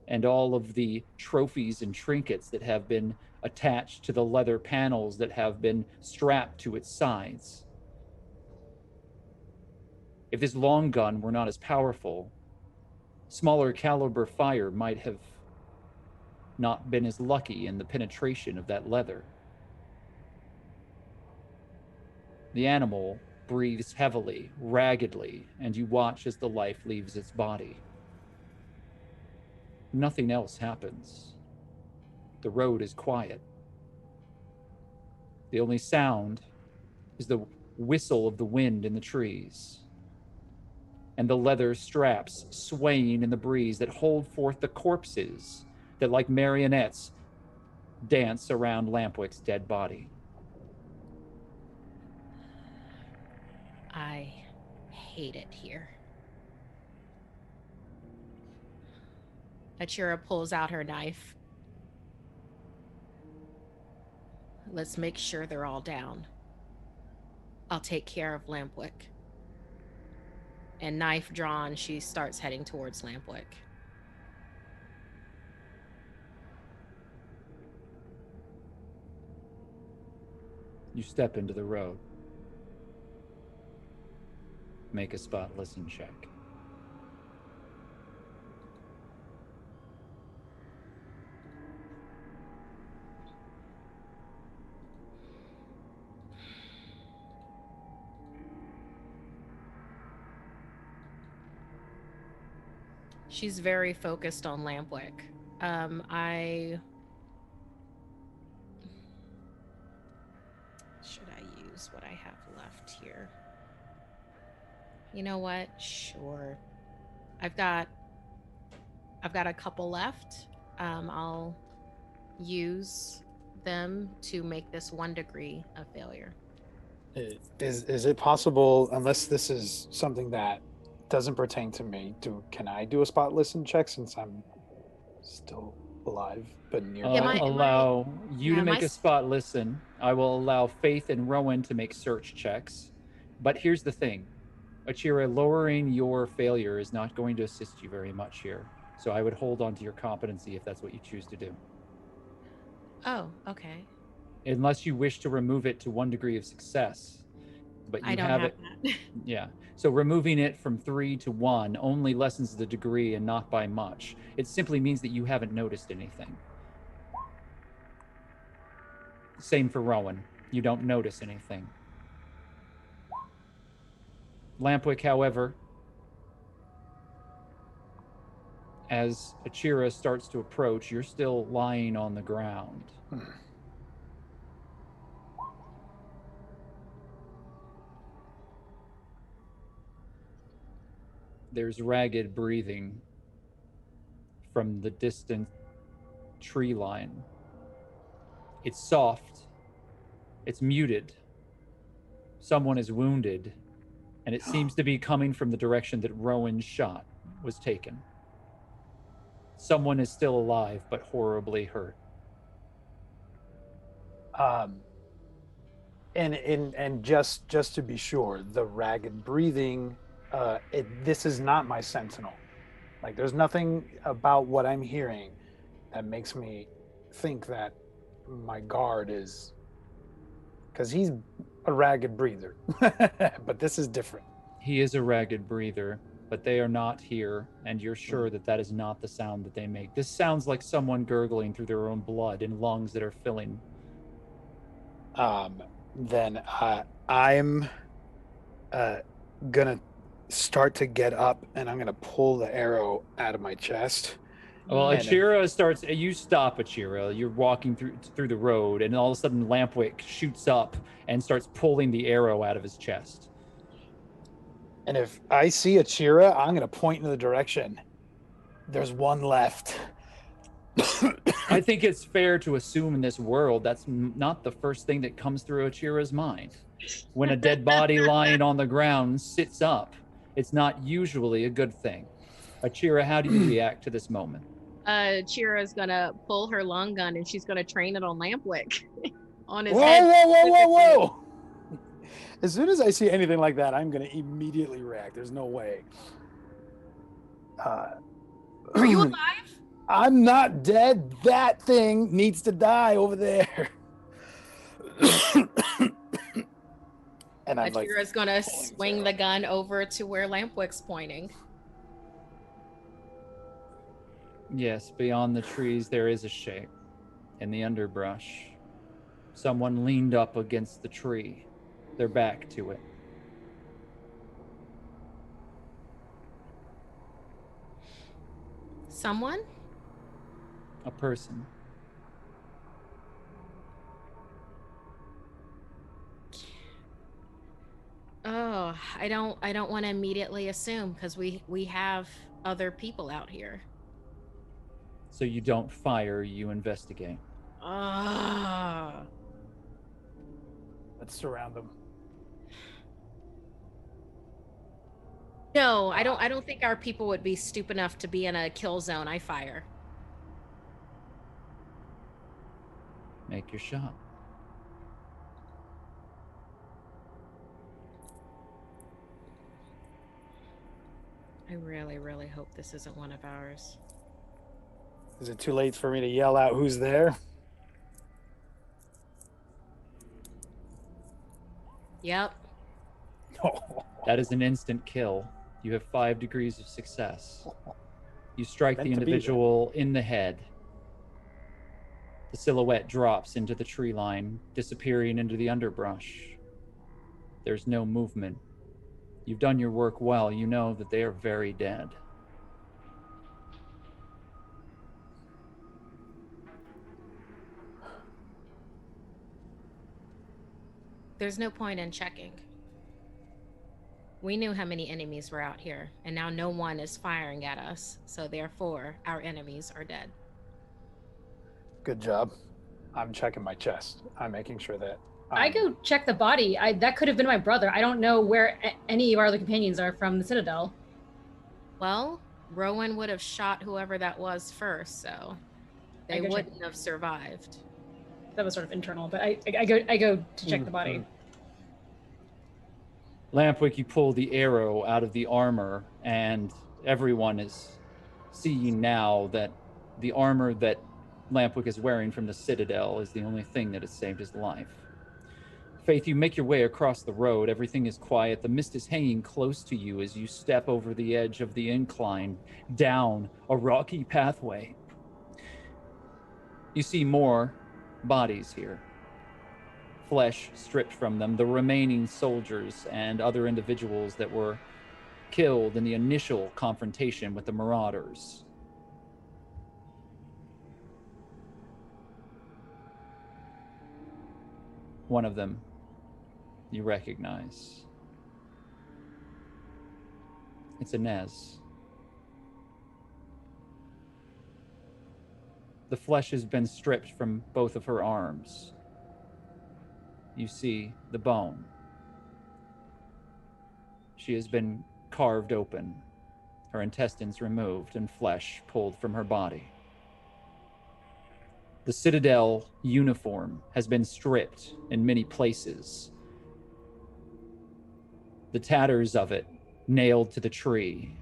and all of the trophies and trinkets that have been attached to the leather panels that have been strapped to its sides. If this long gun were not as powerful, smaller caliber fire might have not been as lucky in the penetration of that leather. The animal breathes heavily, raggedly, and you watch as the life leaves its body. Nothing else happens. The road is quiet. The only sound is the whistle of the wind in the trees, and the leather straps swaying in the breeze that hold forth the corpses that, like marionettes, dance around Lampwick's dead body. I hate it here. Achira pulls out her knife. Let's make sure they're all down. I'll take care of Lampwick. And knife drawn, she starts heading towards Lampwick. You step into the road. Make a spot listen check. She's very focused on Lampwick. Should I use what I have left here? You know what? Sure. I've got a couple left. I'll use them to make this 1 degree of failure. Is it possible, unless this is something that doesn't pertain to me, can I do a spot listen check since I'm still alive but near? I'll allow you to make a spot listen. I will allow Faith and Rowan to make search checks. But here's the thing. Achira, lowering your failure is not going to assist you very much here. So I would hold on to your competency if that's what you choose to do. Oh, okay. Unless you wish to remove it to 1 degree of success. But you I don't have have it. that. Yeah. So removing it from 3 to 1 only lessens the degree and not by much. It simply means that you haven't noticed anything. Same for Rowan. You don't notice anything. Lampwick, however, as Achira starts to approach, you're still lying on the ground. There's ragged breathing from the distant tree line. It's soft. It's muted. Someone is wounded, and it seems to be coming from the direction that Rowan's shot was taken. Someone is still alive, but horribly hurt. And just to be sure, the ragged breathing, this is not my sentinel. Like, there's nothing about what I'm hearing that makes me think that my guard is, because he's a ragged breather, but this is different. He is a ragged breather, but they are not here, and you're sure that that is not the sound that they make. This sounds like someone gurgling through their own blood in lungs that are filling. Then I'm gonna start to get up, and I'm gonna pull the arrow out of my chest. Well, Achira starts. You stop, Achira. You're walking through the road, and all of a sudden, Lampwick shoots up and starts pulling the arrow out of his chest. And if I see Achira, I'm gonna point in the direction. There's one left. I think it's fair to assume in this world that's not the first thing that comes through Achira's mind. When a dead body lying on the ground sits up, it's not usually a good thing. Achira, how do you react to this moment? Chira's gonna pull her long gun and she's gonna train it on Lampwick. On his whoa, head. Whoa. As soon as I see anything like that, I'm gonna immediately react. There's no way. Are you alive? I'm not dead. That thing needs to die over there. And I'm like, Achira's gonna swing the gun over to where Lampwick's pointing. Yes, beyond the trees, there is a shape. In the underbrush, someone leaned up against the tree, their back to it. Someone? A person. I don't want to immediately assume because we have other people out here. So you don't fire, you investigate. Let's surround them. No, I don't think our people would be stupid enough to be in a kill zone. I fire. Make your shot. I really, really hope this isn't one of ours. Is it too late for me to yell out who's there? Yep. That is an instant kill. You have 5 degrees of success. You strike the individual in the head. The silhouette drops into the tree line, disappearing into the underbrush. There's no movement. You've done your work well. You know that they are very dead. There's no point in checking. We knew how many enemies were out here, and now no one is firing at us, so therefore our enemies are dead. Good job. I'm checking my chest. I'm making sure that I go check the body. That could have been my brother. I don't know where any of our other companions are from the Citadel. Well, Rowan would have shot whoever that was first, so they wouldn't have survived. That was sort of internal, but I go to check the body. Lampwick, you pull the arrow out of the armor, and everyone is seeing now that the armor that Lampwick is wearing from the Citadel is the only thing that has saved his life. Faith, you make your way across the road. Everything is quiet. The mist is hanging close to you as you step over the edge of the incline down a rocky pathway. You see more bodies here. Flesh stripped from them, the remaining soldiers and other individuals that were killed in the initial confrontation with the Marauders. One of them you recognize. It's Inez. The flesh has been stripped from both of her arms. You see the bone. She has been carved open, her intestines removed, and flesh pulled from her body. The Citadel uniform has been stripped in many places. The tatters of it nailed to the tree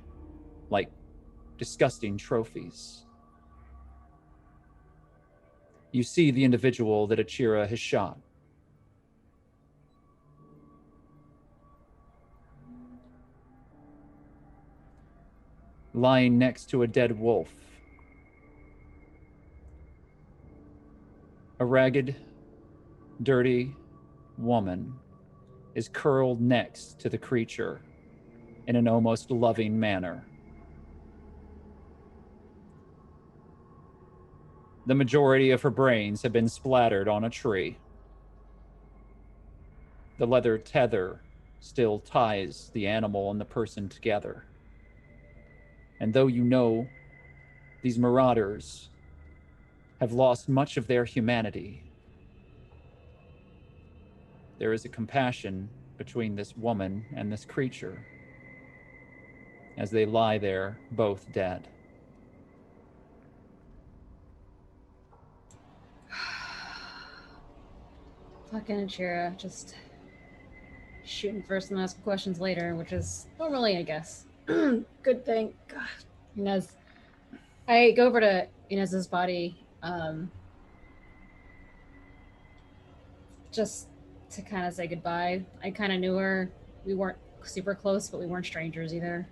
like disgusting trophies. You see the individual that Achira has shot. Lying next to a dead wolf. A ragged, dirty woman is curled next to the creature in an almost loving manner. The majority of her brains have been splattered on a tree. The leather tether still ties the animal and the person together. And though you know these marauders have lost much of their humanity, there is a compassion between this woman and this creature as they lie there, both dead. Fucking Achira, just shooting first and asking questions later, which is normally, I guess, good thing. God, Inez. I go over to Inez's body, just to kind of say goodbye. I kind of knew her. We weren't super close, but we weren't strangers either.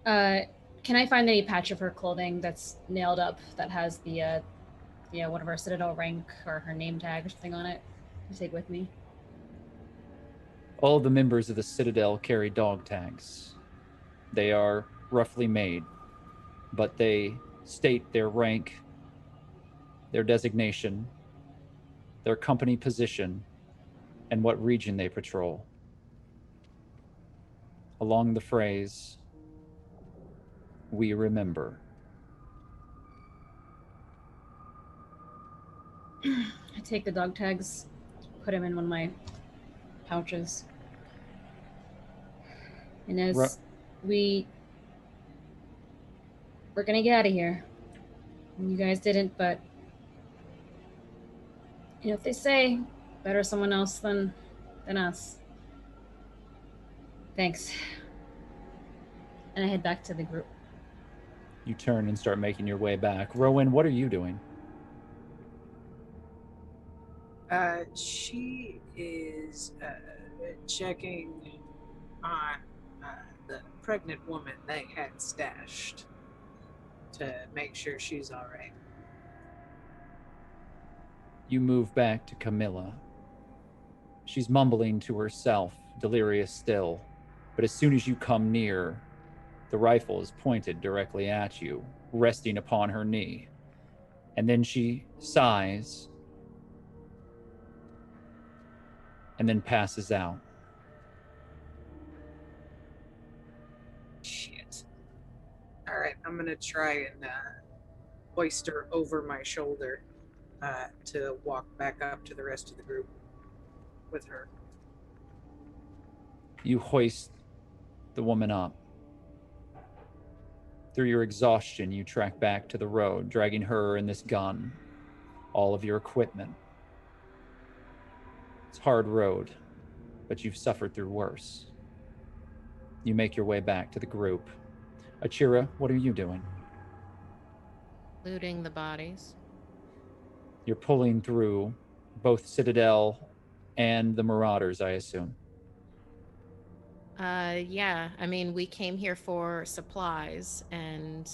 Can I find any patch of her clothing that's nailed up that has the, one of her Citadel rank or her name tag or something on it to take with me? All the members of the Citadel carry dog tags. They are roughly made, but they state their rank, their designation, their company position, and what region they patrol. along the phrase, "We remember." I take the dog tags, put them in one of my pouches. And as we're gonna get out of here. And you guys didn't, but if they say better someone else than us. Thanks. And I head back to the group. You turn and start making your way back. Rowan, what are you doing? She is checking on the pregnant woman they had stashed to make sure she's all right. You move back to Camilla. She's mumbling to herself, delirious still. But as soon as you come near, the rifle is pointed directly at you, resting upon her knee. And then she sighs and then passes out. Shit. All right, I'm gonna try and hoist her over my shoulder to walk back up to the rest of the group with her. You hoist the woman up. Through your exhaustion, you track back to the road, dragging her and this gun, all of your equipment. It's a hard road, but you've suffered through worse. You make your way back to the group. Achira, what are you doing? Looting the bodies. You're pulling through both Citadel and the Marauders, I assume. Yeah. I mean, we came here for supplies, and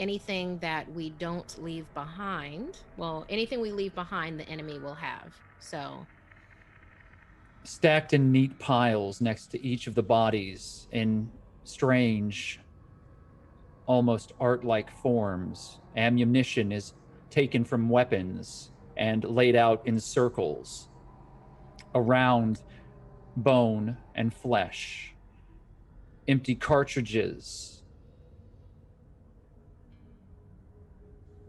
anything that we don't leave behind, well, anything we leave behind, the enemy will have. So, stacked in neat piles next to each of the bodies in strange, almost art-like forms, ammunition is taken from weapons and laid out in circles around bone and flesh. Empty cartridges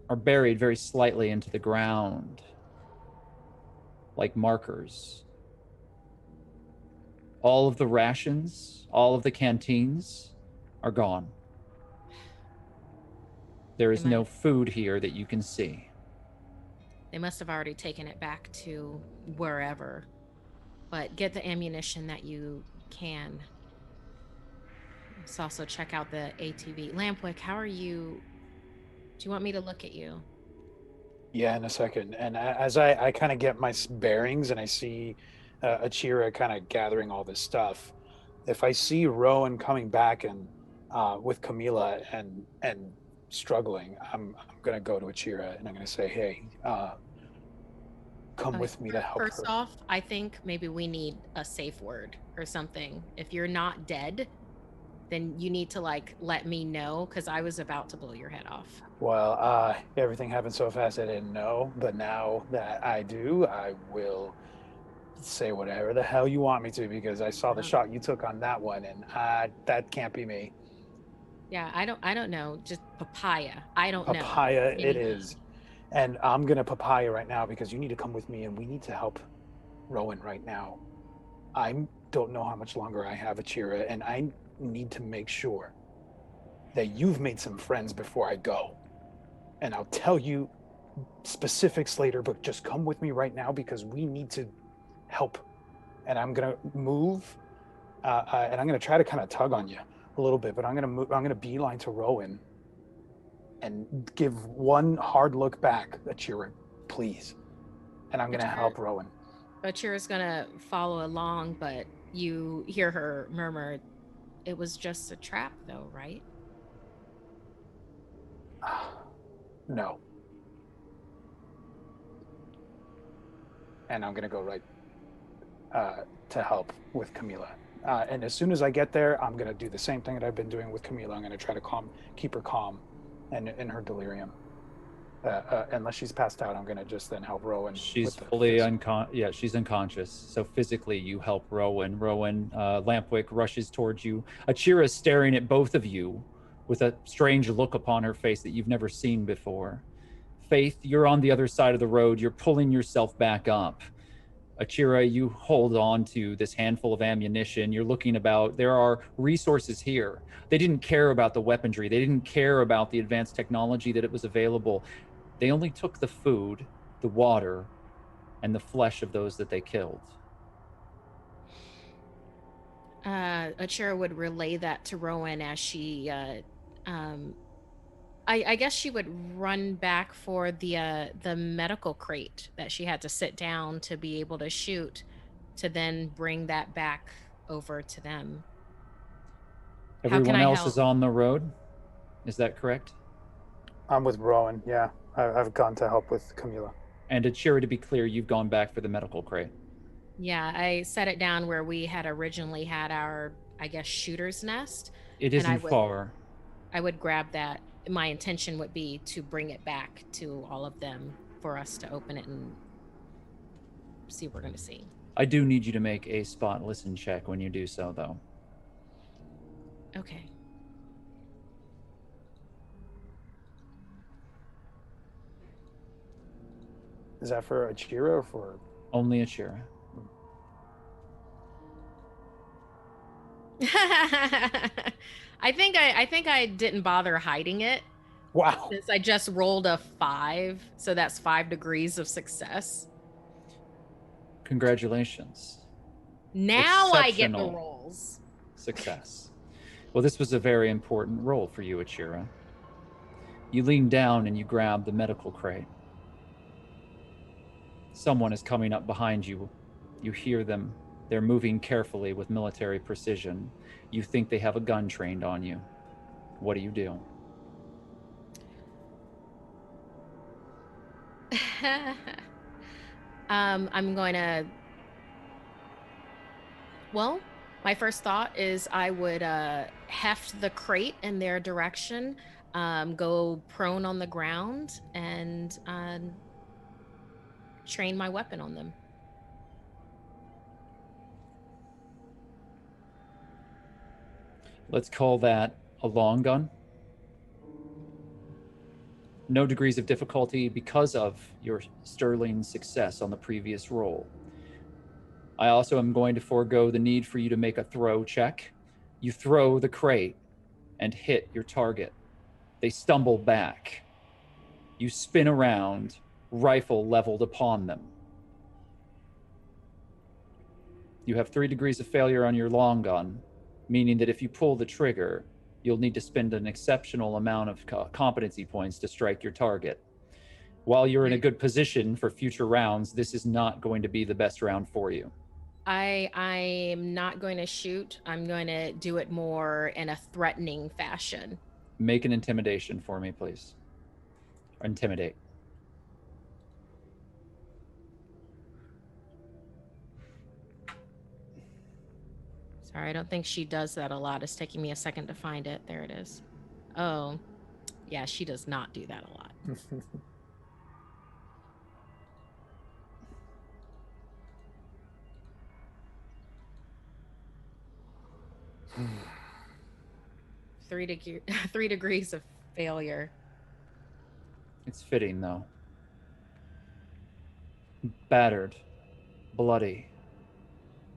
are buried very slightly into the ground, like markers. All of the rations, all of the canteens are gone. There is no food here that you can see. They must have already taken it back to wherever. But get the ammunition that you can. Let's also check out the ATV. Lampwick, how are you? Do you want me to look at you? Yeah, in a second. And as I kind of get my bearings and I see Achira kind of gathering all this stuff, if I see Rowan coming back and with Camila and struggling, I'm gonna go to Achira and I'm gonna say, hey, come with me to help her. First off, I think maybe we need a safe word or something. If you're not dead, then you need to let me know, because I was about to blow your head off. Well, everything happened so fast I didn't know, but now that I do, I will say whatever the hell you want me to, because I saw the shot you took on that one, and that can't be me. Yeah, I don't know. Just papaya. I don't know. Papaya it is. And I'm gonna papaya right now because you need to come with me and we need to help Rowan right now. I don't know how much longer I have, Achira, and I need to make sure that you've made some friends before I go. And I'll tell you specifics later, but just come with me right now because we need to help. And I'm gonna move, and I'm gonna try to kind of tug on you a little bit, but I'm gonna beeline to Rowan and give one hard look back, Achira, please. And I'm gonna help Rowan. Achira's gonna follow along, but you hear her murmur, "It was just a trap, though, right?" No. And I'm gonna go right to help with Camila. And as soon as I get there, I'm gonna do the same thing that I've been doing with Camila. I'm gonna try to keep her calm and in her delirium. Unless she's passed out, I'm gonna just then help Rowan. She's with the fully fist. Yeah, she's unconscious. So physically, you help Rowan. Lampwick rushes towards you. Achira is staring at both of you with a strange look upon her face that you've never seen before. Faith, you're on the other side of the road. You're pulling yourself back up. Achira, you hold on to this handful of ammunition. You're looking about. There are resources here. They didn't care about the weaponry. They didn't care about the advanced technology that it was available. They only took the food, the water, and the flesh of those that they killed. Achira would relay that to Rowan as she, I guess she would run back for the medical crate that she had to sit down to be able to shoot, to then bring that back over to them. Everyone I else help? is on the road. Is that correct? I'm with Rowan. Yeah, I've gone to help with Camila. And Achira, to be clear, you've gone back for the medical crate. Yeah, I set it down where we had originally had our, I guess, shooter's nest. It isn't far. I would grab that. My intention would be to bring it back to all of them for us to open it and see what we're going to see. I do need you to make a spot listen check when you do so, though. Okay. Is that for Achira or for? Only Achira. I think I didn't bother hiding it. Wow. Since I just rolled a 5, so that's 5 degrees of success. Congratulations. Now I get the rolls. Success. Well, this was a very important roll for you, Achira. You lean down and you grab the medical crate. Someone is coming up behind you. You hear them. They're moving carefully with military precision. You think they have a gun trained on you. What do you do? I'm going to... Well, my first thought is I would heft the crate in their direction, go prone on the ground, and train my weapon on them. Let's call that a long gun. No degrees of difficulty because of your sterling success on the previous roll. I also am going to forego the need for you to make a throw check. You throw the crate and hit your target. They stumble back. You spin around, rifle leveled upon them. You have 3 degrees of failure on your long gun, meaning that if you pull the trigger, you'll need to spend an exceptional amount of competency points to strike your target. While you're in a good position for future rounds, this is not going to be the best round for you. I'm not going to shoot. I'm going to do it more in a threatening fashion. Make an intimidation for me, please. Or intimidate. Sorry, I don't think she does that a lot. It's taking me a second to find it. There it is. Oh, yeah, she does not do that a lot. 3 degrees of failure. It's fitting, though. Battered, bloody,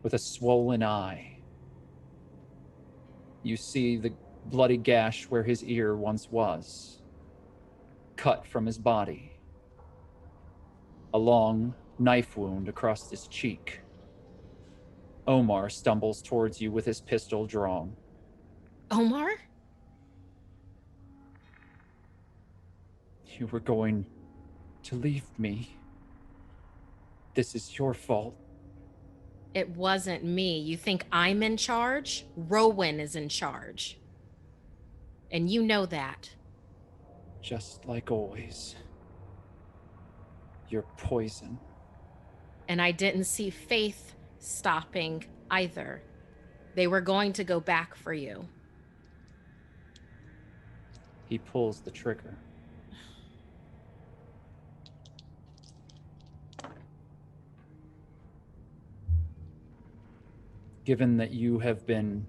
with a swollen eye. You see the bloody gash where his ear once was, cut from his body. A long knife wound across his cheek. Omar stumbles towards you with his pistol drawn. Omar? You were going to leave me. This is your fault. It wasn't me. You think I'm in charge? Rowan is in charge. And you know that. Just like always. You're poison. And I didn't see Faith stopping either. They were going to go back for you. He pulls the trigger. Given that you have been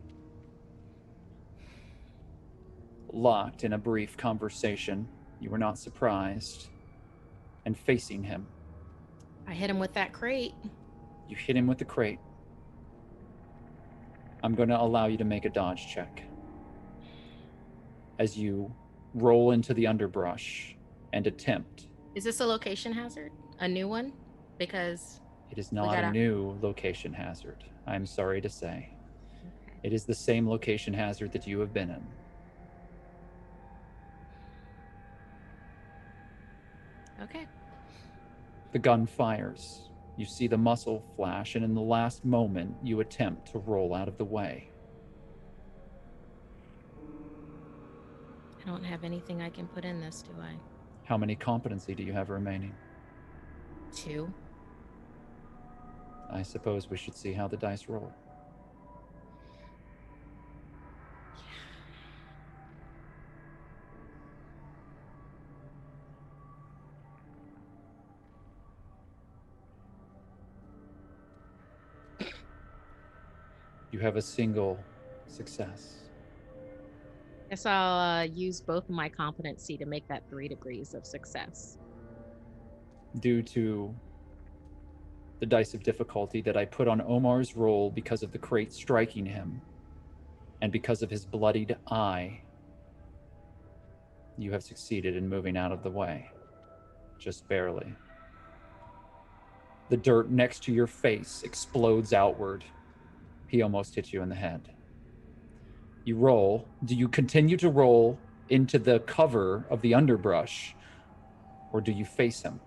locked in a brief conversation, you were not surprised, and facing him. I hit him with that crate. You hit him with the crate. I'm going to allow you to make a dodge check as you roll into the underbrush and attempt. Is this a location hazard? A new one? Because it is not a new location hazard, I'm sorry to say. Okay. It is the same location hazard that you have been in. Okay. The gun fires. You see the muzzle flash, and in the last moment, you attempt to roll out of the way. I don't have anything I can put in this, do I? How many competency do you have remaining? 2. I suppose we should see how the dice roll. You have a single success. Guess I'll use both of my competency to make that 3 degrees of success. Due to the dice of difficulty that I put on Omar's roll because of the crate striking him and because of his bloodied eye, you have succeeded in moving out of the way. Just barely. The dirt next to your face explodes outward. He almost hit you in the head. You roll. Do you continue to roll into the cover of the underbrush, or do you face him?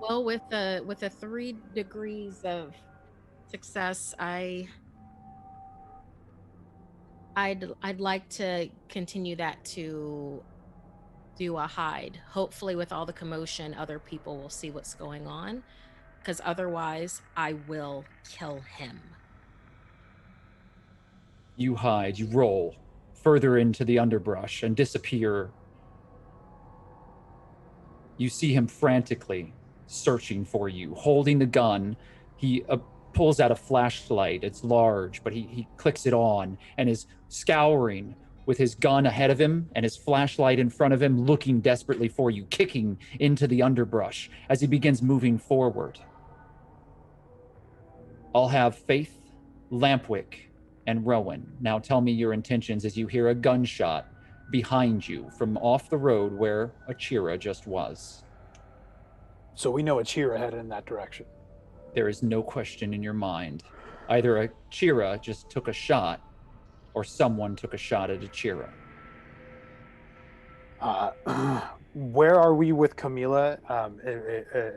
Well, with the 3 degrees of success, I'd like to continue that to do a hide. Hopefully, with all the commotion, other people will see what's going on, because otherwise, I will kill him. You hide, you roll further into the underbrush and disappear. You see him frantically searching for you, holding the gun. He pulls out a flashlight. It's large, but he clicks it on and is scouring with his gun ahead of him and his flashlight in front of him, looking desperately for you, kicking into the underbrush as he begins moving forward. I'll have Faith, Lampwick, and Rowan. Now tell me your intentions as you hear a gunshot behind you from off the road where Achira just was. So we know Achira headed in that direction. There is no question in your mind. Either Achira just took a shot or someone took a shot at Achira. Where are we with Camila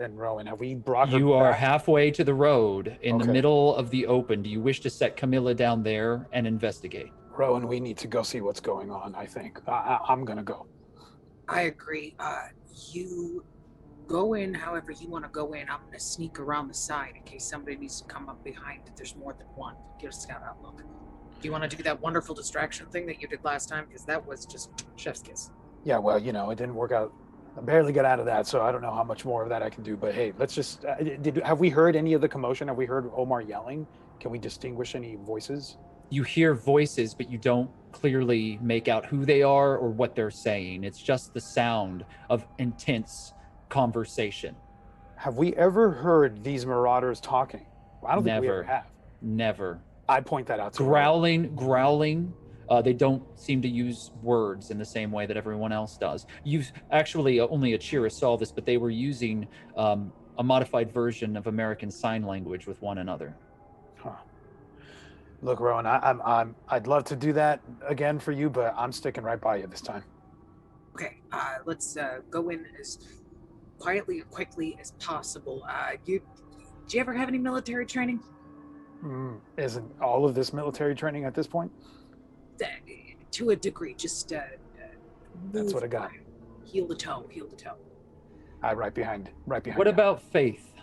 and Rowan? Have we brought her You are back? halfway to the road in the Okay. middle of the open. Do you wish to set Camilla down there and investigate? Rowan, we need to go see what's going on, I think. I'm going to go. I agree. You go in however you want to go in. I'm going to sneak around the side in case somebody needs to come up behind if there's more than one. Get a scout outlook. Do you want to do that wonderful distraction thing that you did last time? Because that was just chef's kiss. Yeah, well, it didn't work out. I barely got out of that, so I don't know how much more of that I can do. But hey, let's just... have we heard any of the commotion? Have we heard Omar yelling? Can we distinguish any voices? You hear voices, but you don't clearly make out who they are or what they're saying. It's just the sound of intense conversation. Have we ever heard these marauders talking? I don't think we ever Never. have. Never. I'd point that out to her. Growling. They don't seem to use words in the same way that everyone else does. You've actually, only Achira saw this, but they were using a modified version of American Sign Language with one another. Huh. Look, Rowan, I'd love to do that again for you, but I'm sticking right by you this time. Okay, let's go in as quietly and quickly as possible. Do you ever have any military training? Isn't all of this military training at this point? To a degree, just That's what I got. Heel to toe. Right behind. What you. about Faith?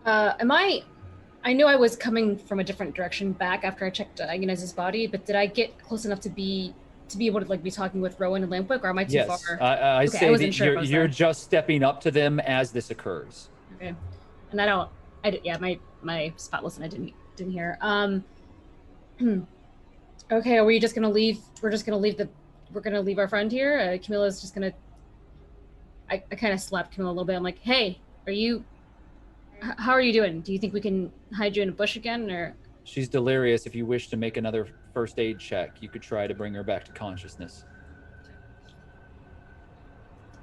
I knew I was coming from a different direction back after I checked Agoniz's body, but did I get close enough to be able to be talking with Rowan and Lampwick, or am I too Yes, far? I Okay, I say wasn't that sure if I was you're there. just stepping up to them as this occurs. Okay, and my spot wasn't. I didn't hear. Okay, are we just gonna leave? We're gonna leave our friend here. Camilla's just gonna. I kind of slapped Camilla a little bit. I'm like, hey, how are you doing? Do you think we can hide you in a bush again, or? She's delirious. If you wish to make another first aid check, you could try to bring her back to consciousness.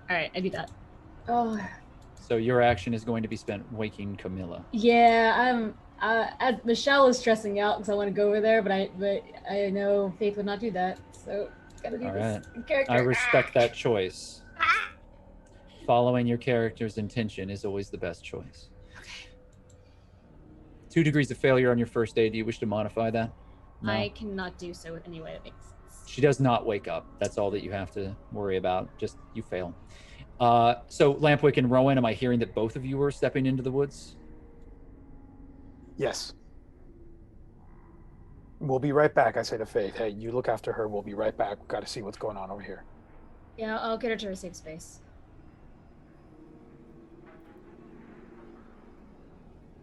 All right, I do that. Oh. So your action is going to be spent waking Camilla. Yeah, Michelle is stressing out because I want to go over there, but I know Faith would not do that, so gotta do All this right. character. I respect that choice. Following your character's intention is always the best choice. Okay. 2 degrees of failure on your first aid. Do you wish to modify that? No. I cannot do so with any way that makes sense. She does not wake up. That's all that you have to worry about. Just you fail. So Lampwick and Rowan, am I hearing that both of you are stepping into the woods? Yes. We'll be right back, I say to Faith. Hey, you look after her. We'll be right back. We've got to see what's going on over here. Yeah, I'll get her to her safe space.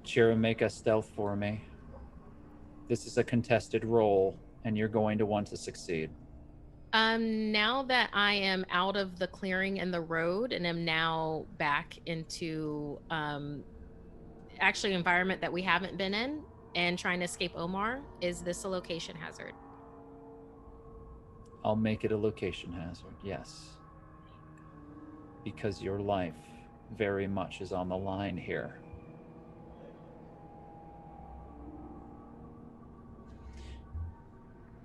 Chira, make a stealth for me. This is a contested roll, and you're going to want to succeed. Now that I am out of the clearing and the road and am now back into actually an environment that we haven't been in and trying to escape Omar, is this a location hazard? I'll make it a location hazard, yes. Because your life very much is on the line here.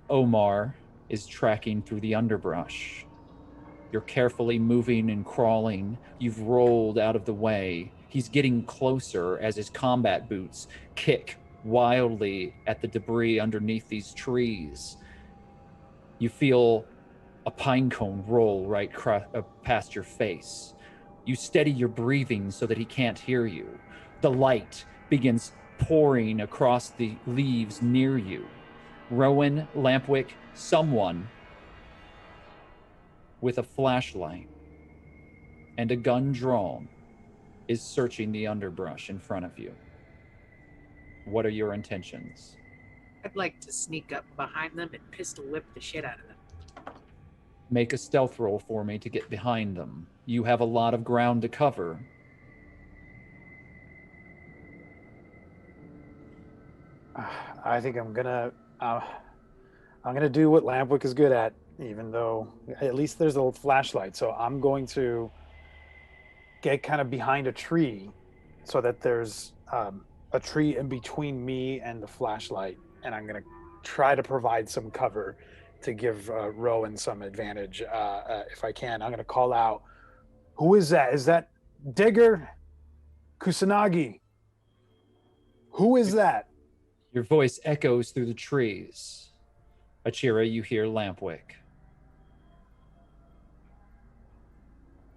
Omar is tracking through the underbrush. You're carefully moving and crawling. You've rolled out of the way. He's getting closer as his combat boots kick wildly at the debris underneath these trees. You feel a pine cone roll right past your face. You steady your breathing so that he can't hear you. The light begins pouring across the leaves near you. Rowan, Lampwick, someone with a flashlight and a gun drawn is searching the underbrush in front of you. What are your intentions? I'd like to sneak up behind them and pistol whip the shit out of them. Make a stealth roll for me to get behind them. You have a lot of ground to cover. I think I'm gonna do what Lampwick is good at, even though at least there's a flashlight. So I'm going to get kind of behind a tree so that there's a tree in between me and the flashlight. And I'm going to try to provide some cover to give Rowan some advantage if I can. I'm going to call out, who is that? Is that Digger? Kusanagi? Who is that? Your voice echoes through the trees. Achira, you hear Lampwick.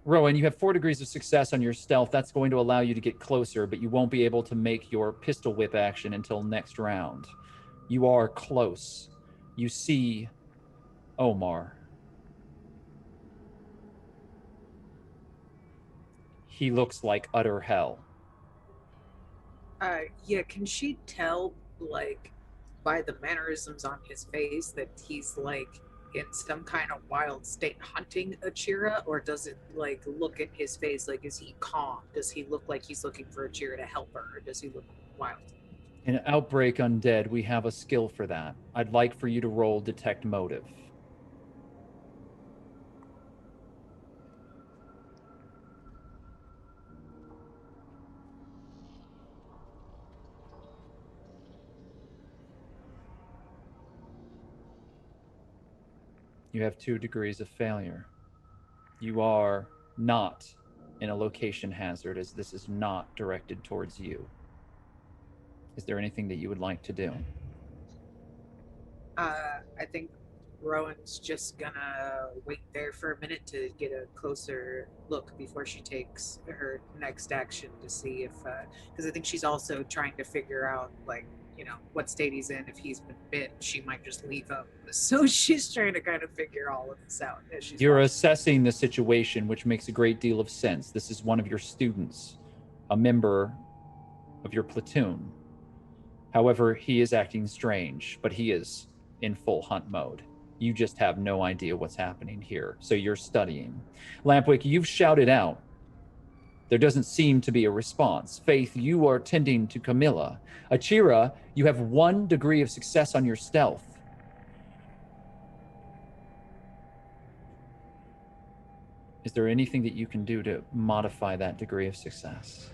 Rowan, you have 4 degrees of success on your stealth. That's going to allow you to get closer, but you won't be able to make your pistol whip action until next round. You are close. You see Omar. He looks like utter hell. Yeah, can she tell, like, by the mannerisms on his face that he's, like, in some kind of wild state hunting Achira? Or does it, like, look at his face, like, is he calm? Does he look like he's looking for Achira to help her? Or does he look wild? In Outbreak Undead, we have a skill for that. I'd like for you to roll Detect Motive. You have 2 degrees of failure. You are not in a location hazard, as this is not directed towards you. Is there anything that you would like to do? I think Rowan's just gonna wait there for a minute to get a closer look before she takes her next action to see if, because I think she's also trying to figure out, like, you know, what state he's in. If he's been bit, she might just leave him. So she's trying to kind of figure all of this out as she's You're watching. assessing the situation, which makes a great deal of sense. This is one of your students, a member of your platoon. However, he is acting strange, but he is in full hunt mode. You just have no idea what's happening here, so you're studying. Lampwick, you've shouted out. There doesn't seem to be a response. Faith, you are tending to Camilla. Achira, you have 1 degree of success on your stealth. Is there anything that you can do to modify that degree of success?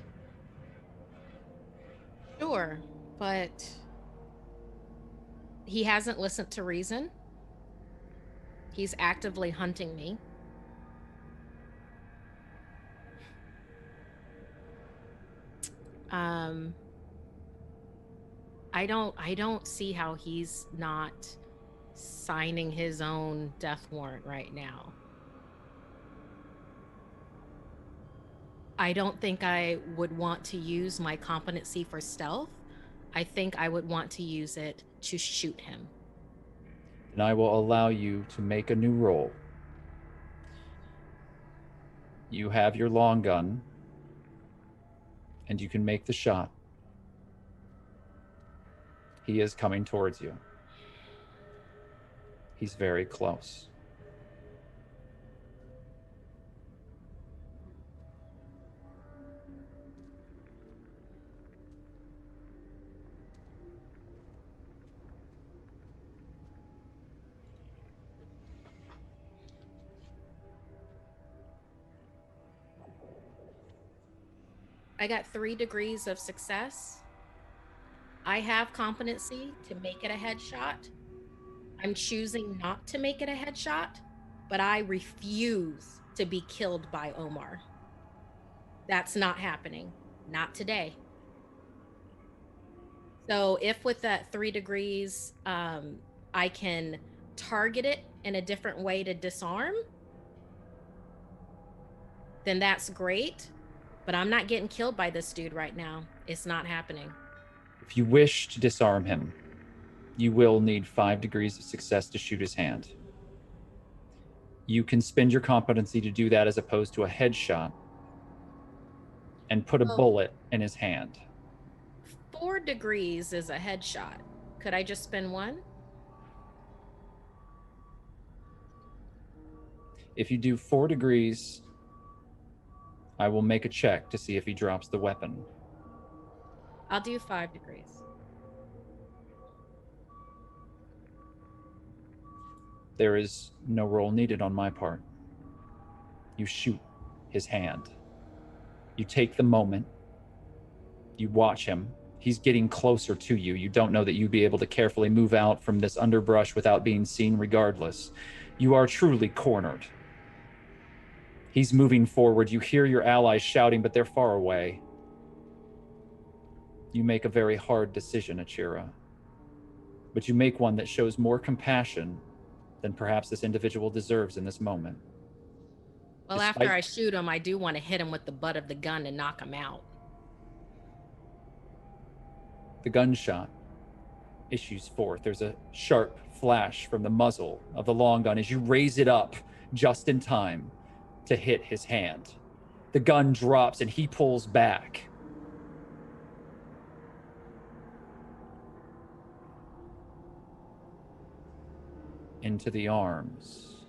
Sure, but he hasn't listened to reason. He's actively hunting me. I don't see how he's not signing his own death warrant right now. I don't think I would want to use my competency for stealth. I think I would want to use it to shoot him. And I will allow you to make a new roll. You have your long gun, and you can make the shot. He is coming towards you. He's very close. I got 3 degrees of success. I have competency to make it a headshot. I'm choosing not to make it a headshot, but I refuse to be killed by Omar. That's not happening. Not today. So if with that 3 degrees, I can target it in a different way to disarm, then that's great. But I'm not getting killed by this dude right now. It's not happening. If you wish to disarm him, you will need 5 degrees of success to shoot his hand. You can spend your competency to do that as opposed to a headshot and put a bullet in his hand. 4 degrees is a headshot. Could I just spend 1? If you do 4 degrees, I will make a check to see if he drops the weapon. I'll do 5 degrees. There is no roll needed on my part. You shoot his hand. You take the moment. You watch him. He's getting closer to you. You don't know that you'd be able to carefully move out from this underbrush without being seen regardless. You are truly cornered. He's moving forward. You hear your allies shouting, but they're far away. You make a very hard decision, Achira. But you make one that shows more compassion than perhaps this individual deserves in this moment. Well, after I shoot him, I do want to hit him with the butt of the gun and knock him out. The gunshot issues forth. There's a sharp flash from the muzzle of the long gun as you raise it up just in time to hit his hand. The gun drops and he pulls back. Into the arms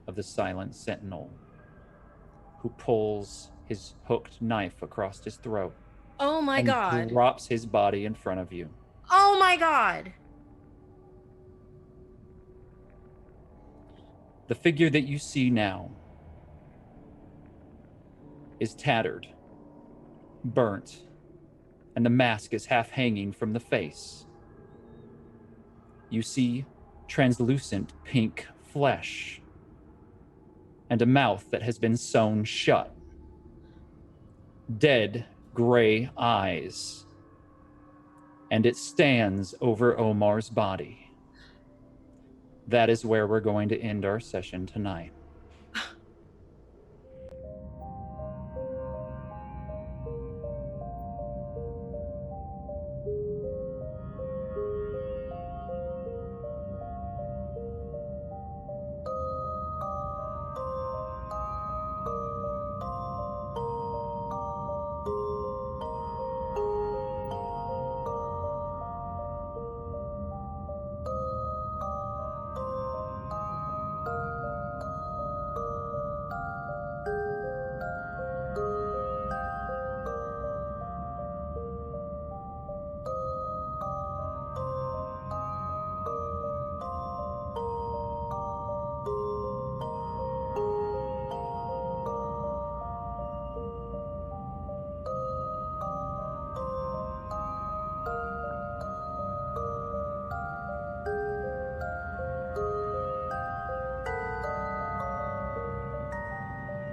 of the silent sentinel who pulls his hooked knife across his throat. Oh my God. Drops his body in front of you. Oh my God. The figure that you see now is tattered, burnt, and the mask is half hanging from the face. You see translucent pink flesh and a mouth that has been sewn shut. Dead gray eyes. And it stands over Omar's body. That is where we're going to end our session tonight.